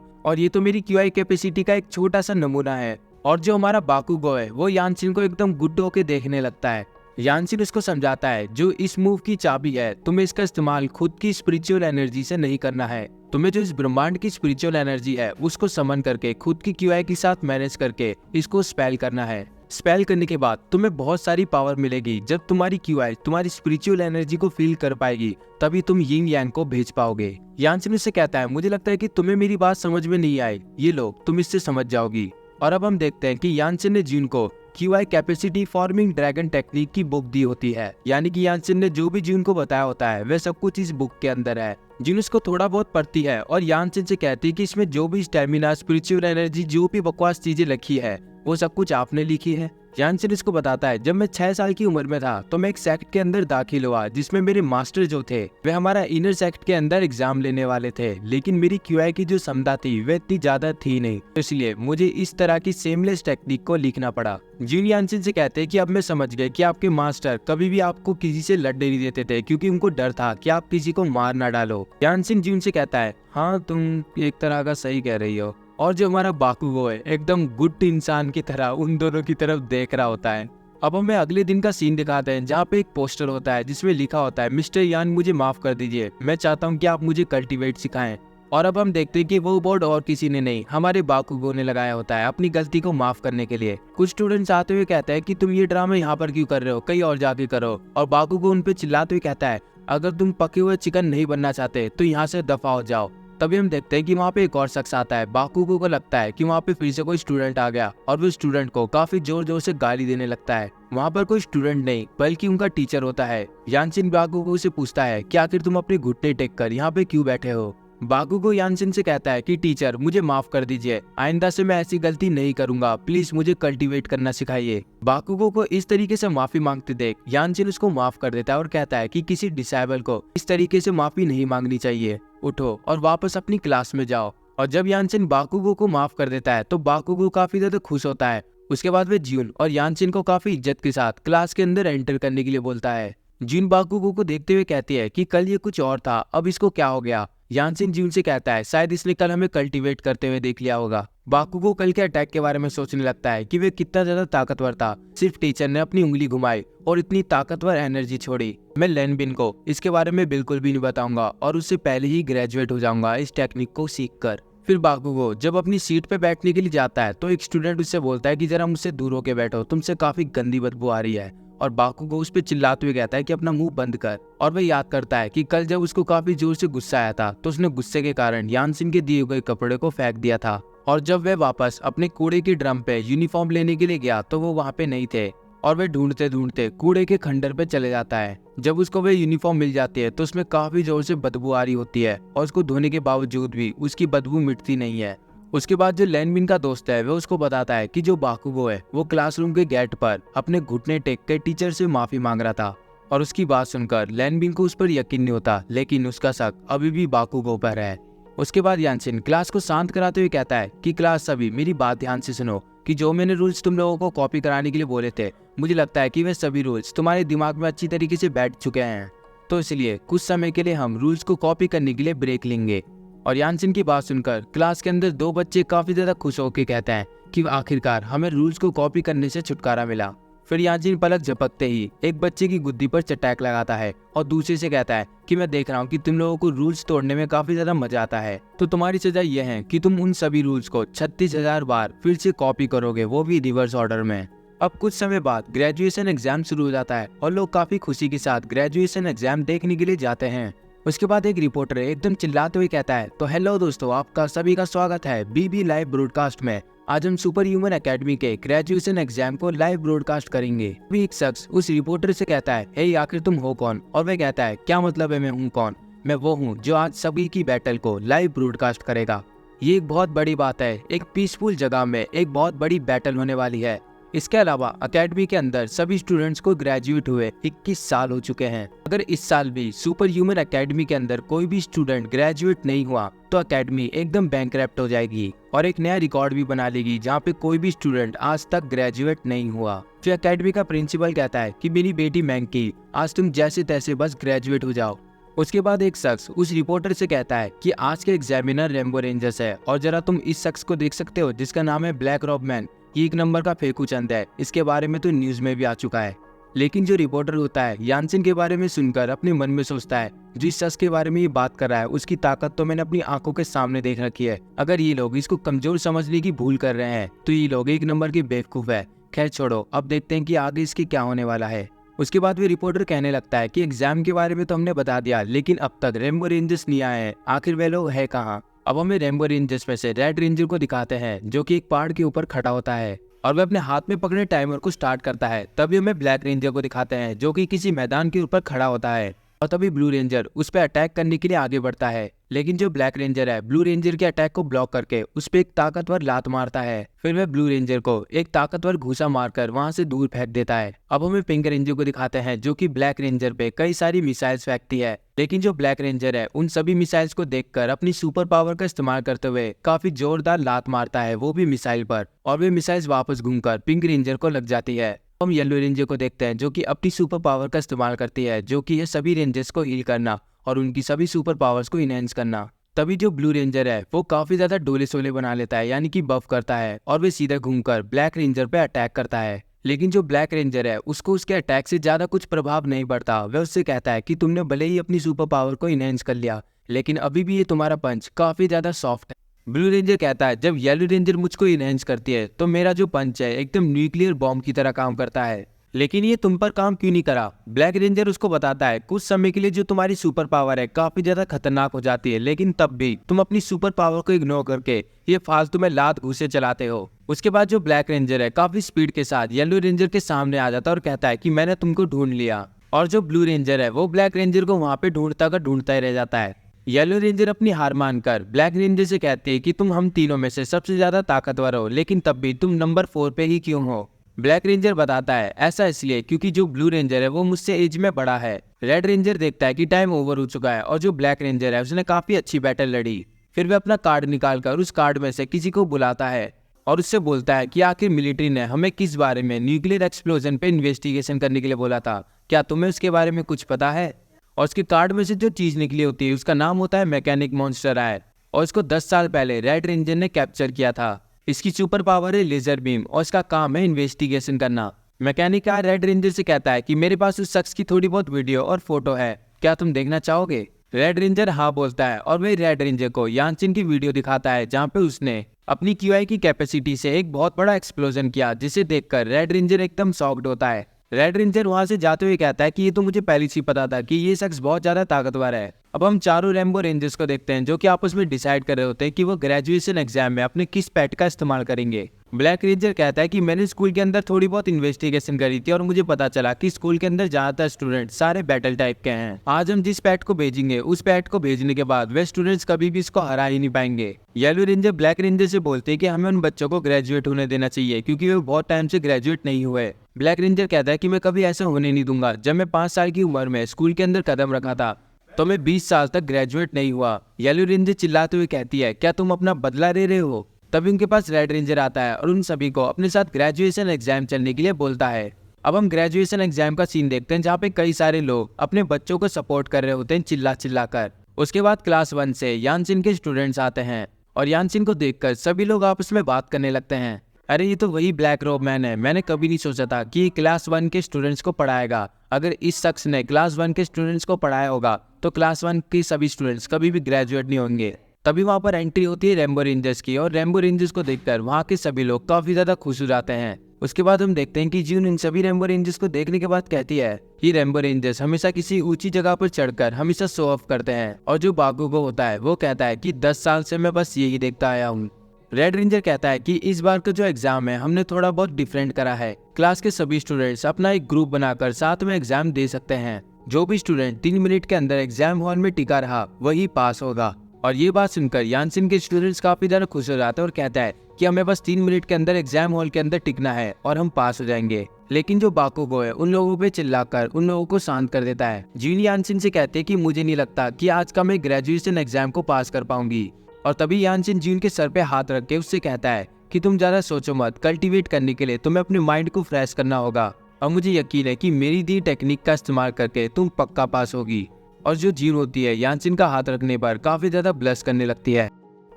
Speaker 1: और ये तो मेरी क्यूआई कैपेसिटी का एक छोटा सा नमूना है। और जो हमारा बाकुगो है वो यानसिन को एकदम गुड होके देखने लगता है। यानसिन उसको समझाता है, जो इस मूव की चाबी है तुम्हें इसका इस्तेमाल खुद की स्पिरिचुअल एनर्जी से नहीं करना है, तुम्हें जो इस ब्रह्मांड की स्पिरिचुअल एनर्जी है उसको समन करके खुद की क्यूआई के साथ मैनेज करके इसको स्पेल करना है। स्पेल करने के बाद तुम्हें बहुत सारी पावर मिलेगी। जब तुम्हारी क्यूआई तुम्हारी स्पिरिचुअल एनर्जी को फील कर पाएगी तभी तुम यिंग यांग को भेज पाओगे। यानसिन उससे कहता है, मुझे लगता है कि तुम्हें मेरी बात समझ में नहीं आई, ये लो तुम इससे समझ जाओगी। और अब हम देखते हैं कि यानसिन ने जिन को QI capacity forming dragon technique की बुक दी होती है, यानी कि यानसिन ने जो भी जिन को बताया होता है वह सब कुछ इस बुक के अंदर है। जिन उसको थोड़ा बहुत पढ़ती है और यानसिन से कहती है कि इसमें जो भी स्टेमिना, स्पिरिचुअल एनर्जी, जो भी बकवास चीजें लिखी है वो सब कुछ आपने लिखी है। यानसिन इसको बताता है, जब मैं 6 साल की उम्र में था तो मैं एक सेक्ट के अंदर दाखिल हुआ जिसमें मेरे मास्टर जो थे वे हमारा इनर सेक्ट के अंदर एग्जाम लेने वाले थे, लेकिन मेरी क्यूआई की जो क्षमता थी वह इतनी ज्यादा थी नहीं, तो इसलिए मुझे इस तरह की सेमलेस टेक्निक को लिखना पड़ा। जिन यानसिन से कहते हैं कि अब मैं समझ गए कि आपके मास्टर कभी भी आपको किसी से लड़ने नहीं देते थे क्योंकि उनको डर था कि आप किसी को मार ना डालो। यानसिन जिन से कहता है, हाँ तुम एक तरह का सही कह रही हो। और जो हमारा बाकुगो है एकदम गुड इंसान की तरह उन दोनों की तरफ देख रहा होता है। अब हमें अगले दिन का सीन दिखाते हैं जहाँ पे एक पोस्टर होता है जिसमें लिखा होता है, मिस्टर यान मुझे माफ कर दीजिए, मैं चाहता हूँ कि आप मुझे कल्टीवेट सिखाएं। और अब हम देखते हैं कि वो बोर्ड और किसी ने नहीं, हमारे बाकुगो ने लगाया होता है अपनी गलती को माफ करने के लिए। कुछ स्टूडेंट्स आते हुए कहते हैं कि तुम ये ड्रामा यहाँ पर क्यों कर रहे हो, कहीं और जाके करो। और बाकुगो उन पे चिल्लाते हुए कहता है, अगर तुम पके हुए चिकन नहीं बनना चाहते तो यहाँ से दफा हो जाओ। तभी हम देखते हैं कि वहाँ पे एक और शख्स आता है। बाकुगो को लगता है कि वहाँ पे फिर से कोई स्टूडेंट आ गया और वो स्टूडेंट को काफी जोर जोर से गाली देने लगता है। वहाँ पर कोई स्टूडेंट नहीं बल्कि उनका टीचर होता है। यानसिन बाकुगो से पूछता है कि आखिर तुम अपने घुटने टेक कर यहाँ पे क्यों बैठे हो। बाकुगो यानसिन से कहता है कि टीचर मुझे माफ कर दीजिए, आइंदा से मैं ऐसी गलती नहीं करूंगा, प्लीज मुझे कल्टीवेट करना सिखाइए। बाकुगो को इस तरीके से माफी मांगते देख यानसिन उसको माफ कर देता है और कहता है कि किसी डिसेबल को इस तरीके से माफी नहीं मांगनी चाहिए, उठो और वापस अपनी क्लास में जाओ। और जब यानसिन बाकुगो को माफ कर देता है तो बाकुगो काफी ज्यादा खुश होता है। उसके बाद वे जिन और यानसिन को काफी इज्जत के साथ क्लास के अंदर एंटर करने के लिए बोलता है। जिन बाकुगो को देखते हुए कहती है कि कल ये कुछ और था, अब इसको क्या हो गया। यानसिन जिन से कहता है, शायद इसने कल हमें कल्टीवेट करते हुए देख लिया होगा। बाकुगो कल के अटैक के बारे में सोचने लगता है कि वे कितना ज्यादा ताकतवर था। सिर्फ टीचर ने अपनी उंगली घुमाई और इतनी ताकतवर एनर्जी छोड़ी। मैं लेनबिन को इसके बारे में बिल्कुल भी नहीं बताऊंगा और उससे पहले ही ग्रेजुएट हो जाऊंगा इस टेक्निक को सीख कर। फिर बाकुगो जब अपनी सीट पे बैठने के लिए जाता है तो एक स्टूडेंट उससे बोलता है कि जरा मुझसे दूर होके बैठो, तुमसे काफी गंदी बदबू आ रही है। और बाकुगो उस पे चिल्लाते हुए कहता है कि अपना मुंह बंद कर। और वह याद करता है कि कल जब उसको काफी जोर से गुस्सा आया था तो उसने गुस्से के कारण यानसिन के दिए हुए कपड़े को फेंक दिया था। और जब वह वापस अपने कूड़े की ड्रम पे यूनिफॉर्म लेने के लिए गया तो वो वहाँ पे नहीं थे और वह ढूंढते ढूंढते कूड़े के खंडर पे चले जाता है। जब उसको वह यूनिफॉर्म मिल जाती है तो उसमें काफी जोर से बदबू आ रही होती है और उसको धोने के बावजूद भी उसकी बदबू मिटती नहीं है। उसके बाद जो लेनबिन का दोस्त है वह उसको बताता है कि जो बाकुगो है वो क्लासरूम के गेट पर अपने घुटने टेक के टीचर से माफी मांग रहा था। और उसकी बात सुनकर लेनबिन को उस पर यकीन नहीं होता, लेकिन उसका शक अभी भी बाकुगो पर है। उसके बाद यानसिन क्लास को शांत कराते हुए कहता है कि क्लास सभी मेरी बात ध्यान से सुनो कि जो मैंने रूल्स तुम लोगों को कॉपी कराने के लिए बोले थे, मुझे लगता है कि वे सभी रूल्स तुम्हारे दिमाग में अच्छी तरीके से बैठ चुके हैं, तो इसलिए कुछ समय के लिए हम रूल्स को कॉपी करने के लिए ब्रेक लेंगे। और यानसिन की बात सुनकर क्लास के अंदर 2 बच्चे काफी ज्यादा खुश होकर कहते हैं कि आखिरकार हमें रूल्स को कॉपी करने से छुटकारा मिला। फिर यानसिन पलक झपकते ही एक बच्चे की गुद्दी पर चटैक लगाता है और दूसरे से कहता है कि मैं देख रहा हूँ कि तुम लोगों को रूल्स तोड़ने में काफी ज्यादा मजा आता है, तो तुम्हारी सजा यह है कि तुम उन सभी रूल्स को 36,000 बार फिर से कॉपी करोगे, वो भी रिवर्स ऑर्डर में। अब कुछ समय बाद ग्रेजुएशन एग्जाम शुरू हो जाता है और लोग काफी खुशी के साथ ग्रेजुएशन एग्जाम देखने के लिए जाते हैं। उसके बाद एक रिपोर्टर एकदम चिल्लाते हुए कहता है, तो हेलो दोस्तों, आपका सभी का स्वागत है बीबी लाइव ब्रॉडकास्ट में। आज हम सुपर ह्यूमन एकेडमी के ग्रेजुएशन एग्जाम को लाइव ब्रॉडकास्ट करेंगे। अभी एक शख्स उस रिपोर्टर से कहता है, हे आखिर तुम हो कौन? और वह कहता है, क्या मतलब है मैं हूँ कौन? मैं वो हूँ जो आज सभी की बैटल को लाइव ब्रॉडकास्ट करेगा। ये एक बहुत बड़ी बात है, एक पीसफुल जगह में एक बहुत बड़ी बैटल होने वाली है। इसके अलावा अकेडमी के अंदर सभी स्टूडेंट्स को ग्रेजुएट हुए 21 साल हो चुके हैं। अगर इस साल भी सुपर ह्यूमन अकेडमी के अंदर कोई भी स्टूडेंट ग्रेजुएट नहीं हुआ तो अकेडमी एकदम बैंकरप्ट हो जाएगी और एक नया रिकॉर्ड भी बना लेगी जहाँ पे कोई भी स्टूडेंट आज तक ग्रेजुएट नहीं हुआ। फिर अकेडमी का प्रिंसिपल कहता है कि मेरी बेटी मैंकी, आज तुम जैसे तैसे बस ग्रेजुएट हो जाओ। उसके बाद एक शख्स उस रिपोर्टर से कहता है कि आज के एग्जामिनर रेम्बो रेंजर्स है और जरा तुम इस शख्स को देख सकते हो जिसका नाम है ब्लैक रॉब मैन। ये एक नंबर का फेकू चंद है, इसके बारे में तो न्यूज में भी आ चुका है। लेकिन जो रिपोर्टर होता है यानसिन के बारे में सुनकर अपने मन में सोचता है जो इस शख्स के बारे में ये बात कर रहा है उसकी ताकत तो मैंने अपनी आंखों के सामने देख रखी है। अगर ये लोग इसको कमजोर समझने की भूल कर रहे हैं तो ये लोग एक नंबर के बेवकूफ है। खैर छोड़ो, अब देखते हैं कि आगे इसकी क्या होने वाला है। उसके बाद भी रिपोर्टर कहने लगता है कि एग्जाम के बारे में तो हमने बता दिया लेकिन अब तक रेम्बो रेंजर्स नहीं आए हैं, आखिर वे लोग है कहाँ। अब हमें रेम्बो रेंजर्स में से रेड रेंजर को दिखाते हैं जो कि एक पहाड़ के ऊपर खड़ा होता है और वह अपने हाथ में पकड़े टाइमर को स्टार्ट करता है। तभी हमें ब्लैक रेंजर को दिखाते हैं जो कि किसी मैदान के ऊपर खड़ा होता है और तभी ब्लू रेंजर उस पर अटैक करने के लिए आगे बढ़ता है। लेकिन जो ब्लैक रेंजर है ब्लू रेंजर के अटैक को ब्लॉक करके उस पर एक ताकतवर लात मारता है। फिर वह ब्लू रेंजर को एक ताकतवर घूसा मारकर वहां से दूर फेंक देता है। अब हमें पिंक रेंजर को दिखाते हैं जो कि ब्लैक रेंजर पे कई सारी मिसाइल्स फेंकती है। लेकिन जो ब्लैक रेंजर है उन सभी मिसाइल्स को देखकर अपनी सुपर पावर का इस्तेमाल करते हुए काफी जोरदार लात मारता है, वो भी मिसाइल पर, और वे मिसाइल्स वापस घूमकर पिंक रेंजर को लग जाती है। हम येलो रेंजर को देखते हैं जो कि अपनी सुपर पावर का इस्तेमाल करती है जो कि ये सभी रेंजर्स को हील करना और उनकी सभी सुपर पावर्स को इनहेंस करना। तभी जो ब्लू रेंजर है वो काफी ज्यादा डोले सोले बना लेता है यानी कि बफ करता है और वे सीधे घूमकर ब्लैक रेंजर पे अटैक करता है। लेकिन जो ब्लैक रेंजर है उसको उसके अटैक से ज्यादा कुछ प्रभाव नहीं पड़ता। वह उससे कहता है कि तुमने भले ही अपनी सुपर पावर को इनहेंस कर लिया लेकिन अभी भी ये तुम्हारा पंच काफी ज्यादा सॉफ्ट है। ब्लू रेंजर कहता है जब येलो रेंजर मुझको इनहेंस करती है तो मेरा जो पंच है एकदम न्यूक्लियर बॉम्ब की तरह काम करता है, लेकिन ये तुम पर काम क्यों नहीं करा। ब्लैक रेंजर उसको बताता है कुछ समय के लिए जो तुम्हारी सुपर पावर है काफी ज्यादा खतरनाक हो जाती है लेकिन तब भी तुम अपनी सुपर पावर को इग्नोर करके ये फालतू में लात घूसे चलाते हो। उसके बाद जो ब्लैक रेंजर है काफी स्पीड के साथ येलो रेंजर के सामने आ जाता है और कहता है कि मैंने तुमको ढूंढ लिया, और जो ब्लू रेंजर है वो ब्लैक रेंजर को वहां पे ढूंढता ही रह जाता है। येलो रेंजर अपनी हार मानकर ब्लैक रेंजर से कहते हैं कि तुम हम तीनों में से सबसे ज्यादा ताकतवर हो लेकिन तब भी तुम नंबर 4 पे ही क्यों हो। ब्लैक रेंजर बताता है ऐसा इसलिए क्योंकि जो ब्लू रेंजर है वो मुझसे एज में बड़ा है। रेड रेंजर देखता है कि टाइम ओवर हो चुका है और जो ब्लैक रेंजर है उसने काफी अच्छी बैटल लड़ी। फिर वह अपना कार्ड निकालकर उस कार्ड में से किसी को बुलाता है और उससे बोलता है कि आखिर मिलिट्री ने हमें किस बारे में न्यूक्लियर एक्सप्लोजन पे इन्वेस्टिगेशन करने के लिए बोला था, क्या तुम्हें उसके बारे में कुछ पता है। और उसके कार्ड में से जो चीज निकली होती है उसका नाम होता है मैकेनिक मॉन्स्टर आय और इसको 10 साल पहले रेड रेंजर ने कैप्चर किया था। इसकी सुपर पावर है लेजर बीम और इसका काम है इन्वेस्टिगेशन करना। मैकेनिक आय रेड रेंजर से कहता है कि मेरे पास उस शख्स की थोड़ी बहुत वीडियो और फोटो है, क्या तुम देखना चाहोगे। रेड रेंजर हाँ बोलता है और वही रेड रेंजर को यानसिन की वीडियो दिखाता है जहाँ पे उसने अपनी QI की कैपेसिटी से एक बहुत बड़ा एक्सप्लोजन किया, जिसे देखकर रेड रेंजर एकदम शॉक्ड होता है। रेड रेंजर वहां से जाते हुए कहता है कि ये तो मुझे पहले से पता था कि ये शख्स बहुत ज्यादा ताकतवर है। अब हम चारों रेम्बो रेंजर्स को देखते हैं जो कि आपस में डिसाइड कर रहे होते हैं कि वो ग्रेजुएशन एग्जाम में अपने किस पेट का इस्तेमाल करेंगे। ब्लैक रेंजर कहता है कि मैंने स्कूल के अंदर थोड़ी बहुत इन्वेस्टिगेशन करी थी और मुझे पता चला कि स्कूल के अंदर ज्यादातर स्टूडेंट सारे बैटल टाइप के हैं। आज हम जिस पेट को भेजेंगे उस पेट को भेजने के बाद वे स्टूडेंट्स कभी भी इसको हरा ही नहीं पाएंगे। येलो रेंजर ब्लैक रेंजर से बोलते हैं कि हमें उन बच्चों को ग्रेजुएट होने देना चाहिए क्योंकि वे बहुत टाइम से ग्रेजुएट नहीं हुए। ब्लैक रेंजर कहता है कि मैं कभी ऐसा होने नहीं दूंगा। जब मैं 5 साल की उम्र में स्कूल के अंदर कदम रखा था तो मैं 20 साल तक ग्रेजुएट नहीं हुआ। येलो रेंजर चिल्लाते हुए कहती है क्या तुम अपना बदला ले रहे हो। तभी उनके पास रेड रेंजर आता है और उन सभी को अपने साथ ग्रेजुएशन एग्जाम चलने के लिए बोलता है। अब हम ग्रेजुएशन एग्जाम का सीन देखते हैं जहाँ पे कई सारे लोग अपने बच्चों को सपोर्ट कर रहे होते हैं चिल्ला कर। उसके बाद क्लास 1 से यानसिन के स्टूडेंट्स आते हैं और यानसिन को देखकर सभी लोग आपस में बात करने लगते हैं। अरे ये तो वही ब्लैक रॉब मैन है, मैंने कभी नहीं सोचा था कि ये क्लास 1 के स्टूडेंट्स को पढ़ाएगा। अगर इस शख्स ने क्लास 1 के स्टूडेंट्स को पढ़ाया होगा तो क्लास 1 के सभी स्टूडेंट्स कभी भी ग्रेजुएट नहीं होंगे। तभी वहाँ पर एंट्री होती है रेम्बो रेंजर्स की और रेम्बो रेंजर्स को देखकर वहाँ के सभी लोग काफी ज्यादा खुश हो जाते हैं। उसके बाद हम देखते हैं कि जून इन सभी रेम्बो रेंजर्स को देखने के बाद कहती है कि रेम्बो रेंजर्स हमेशा किसी ऊंची जगह पर चढ़कर हमेशा शो ऑफ करते हैं। और जो बाकुगो होता है वो कहता है कि 10 साल से मैं बस यही देखता आया हूँ। रेड रेंजर कहता है कि इस बार का जो एग्जाम है हमने थोड़ा बहुत डिफरेंट करा है। क्लास के सभी स्टूडेंट्स अपना एक ग्रुप बनाकर साथ में एग्जाम दे सकते हैं। जो भी स्टूडेंट 3 मिनट के अंदर एग्जाम हॉल में टिका रहा वही पास होगा। और ये बात सुनकर यानसिन के स्टूडेंट्स काफी ज्यादा खुश हो जाते हैं और कहता है कि हमें बस 3 मिनट के अंदर एग्जाम हॉल के अंदर टिकना है और हम पास हो जाएंगे। लेकिन जो बाकुगो है उन लोगों पे चिल्लाकर उन लोगों को शांत कर देता है। जीन यानसिन से कहते हैं कि मुझे नहीं लगता कि आज का मैं ग्रेजुएशन एग्जाम को पास कर पाऊंगी। और तभी यानसिन जीन के सर पे हाथ रख के उससे कहता है कि तुम ज्यादा सोचो मत, कल्टीवेट करने के लिए तुम्हें अपने माइंड को फ्रेश करना होगा और मुझे यकीन है कि मेरी दी टेक्निक का इस्तेमाल करके तुम पक्का पास होगी। और जो जीन होती है यानसिन का हाथ रखने पर काफी ज्यादा ब्लश करने लगती है।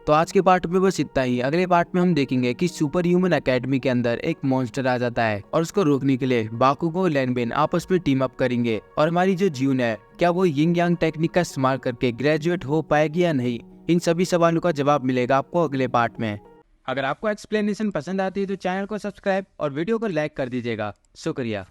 Speaker 1: तो आज के पार्ट में बस इतना ही। अगले पार्ट में हम देखेंगे कि सुपर ह्यूमन एकेडमी के अंदर एक मॉन्स्टर आ जाता है और उसको रोकने के लिए बाकुगो और लैनबेन आपस में टीम अप करेंगे। और हमारी जो ज्यून है क्या वो यिंग यांग टेक्निक का इस्तेमाल करके ग्रेजुएट हो पाएगी या नहीं, इन सभी सवालों का जवाब मिलेगा आपको अगले पार्ट में।
Speaker 2: अगर आपको एक्सप्लेनेशन पसंद आती है तो चैनल को सब्सक्राइब और वीडियो को लाइक कर दीजिएगा। शुक्रिया।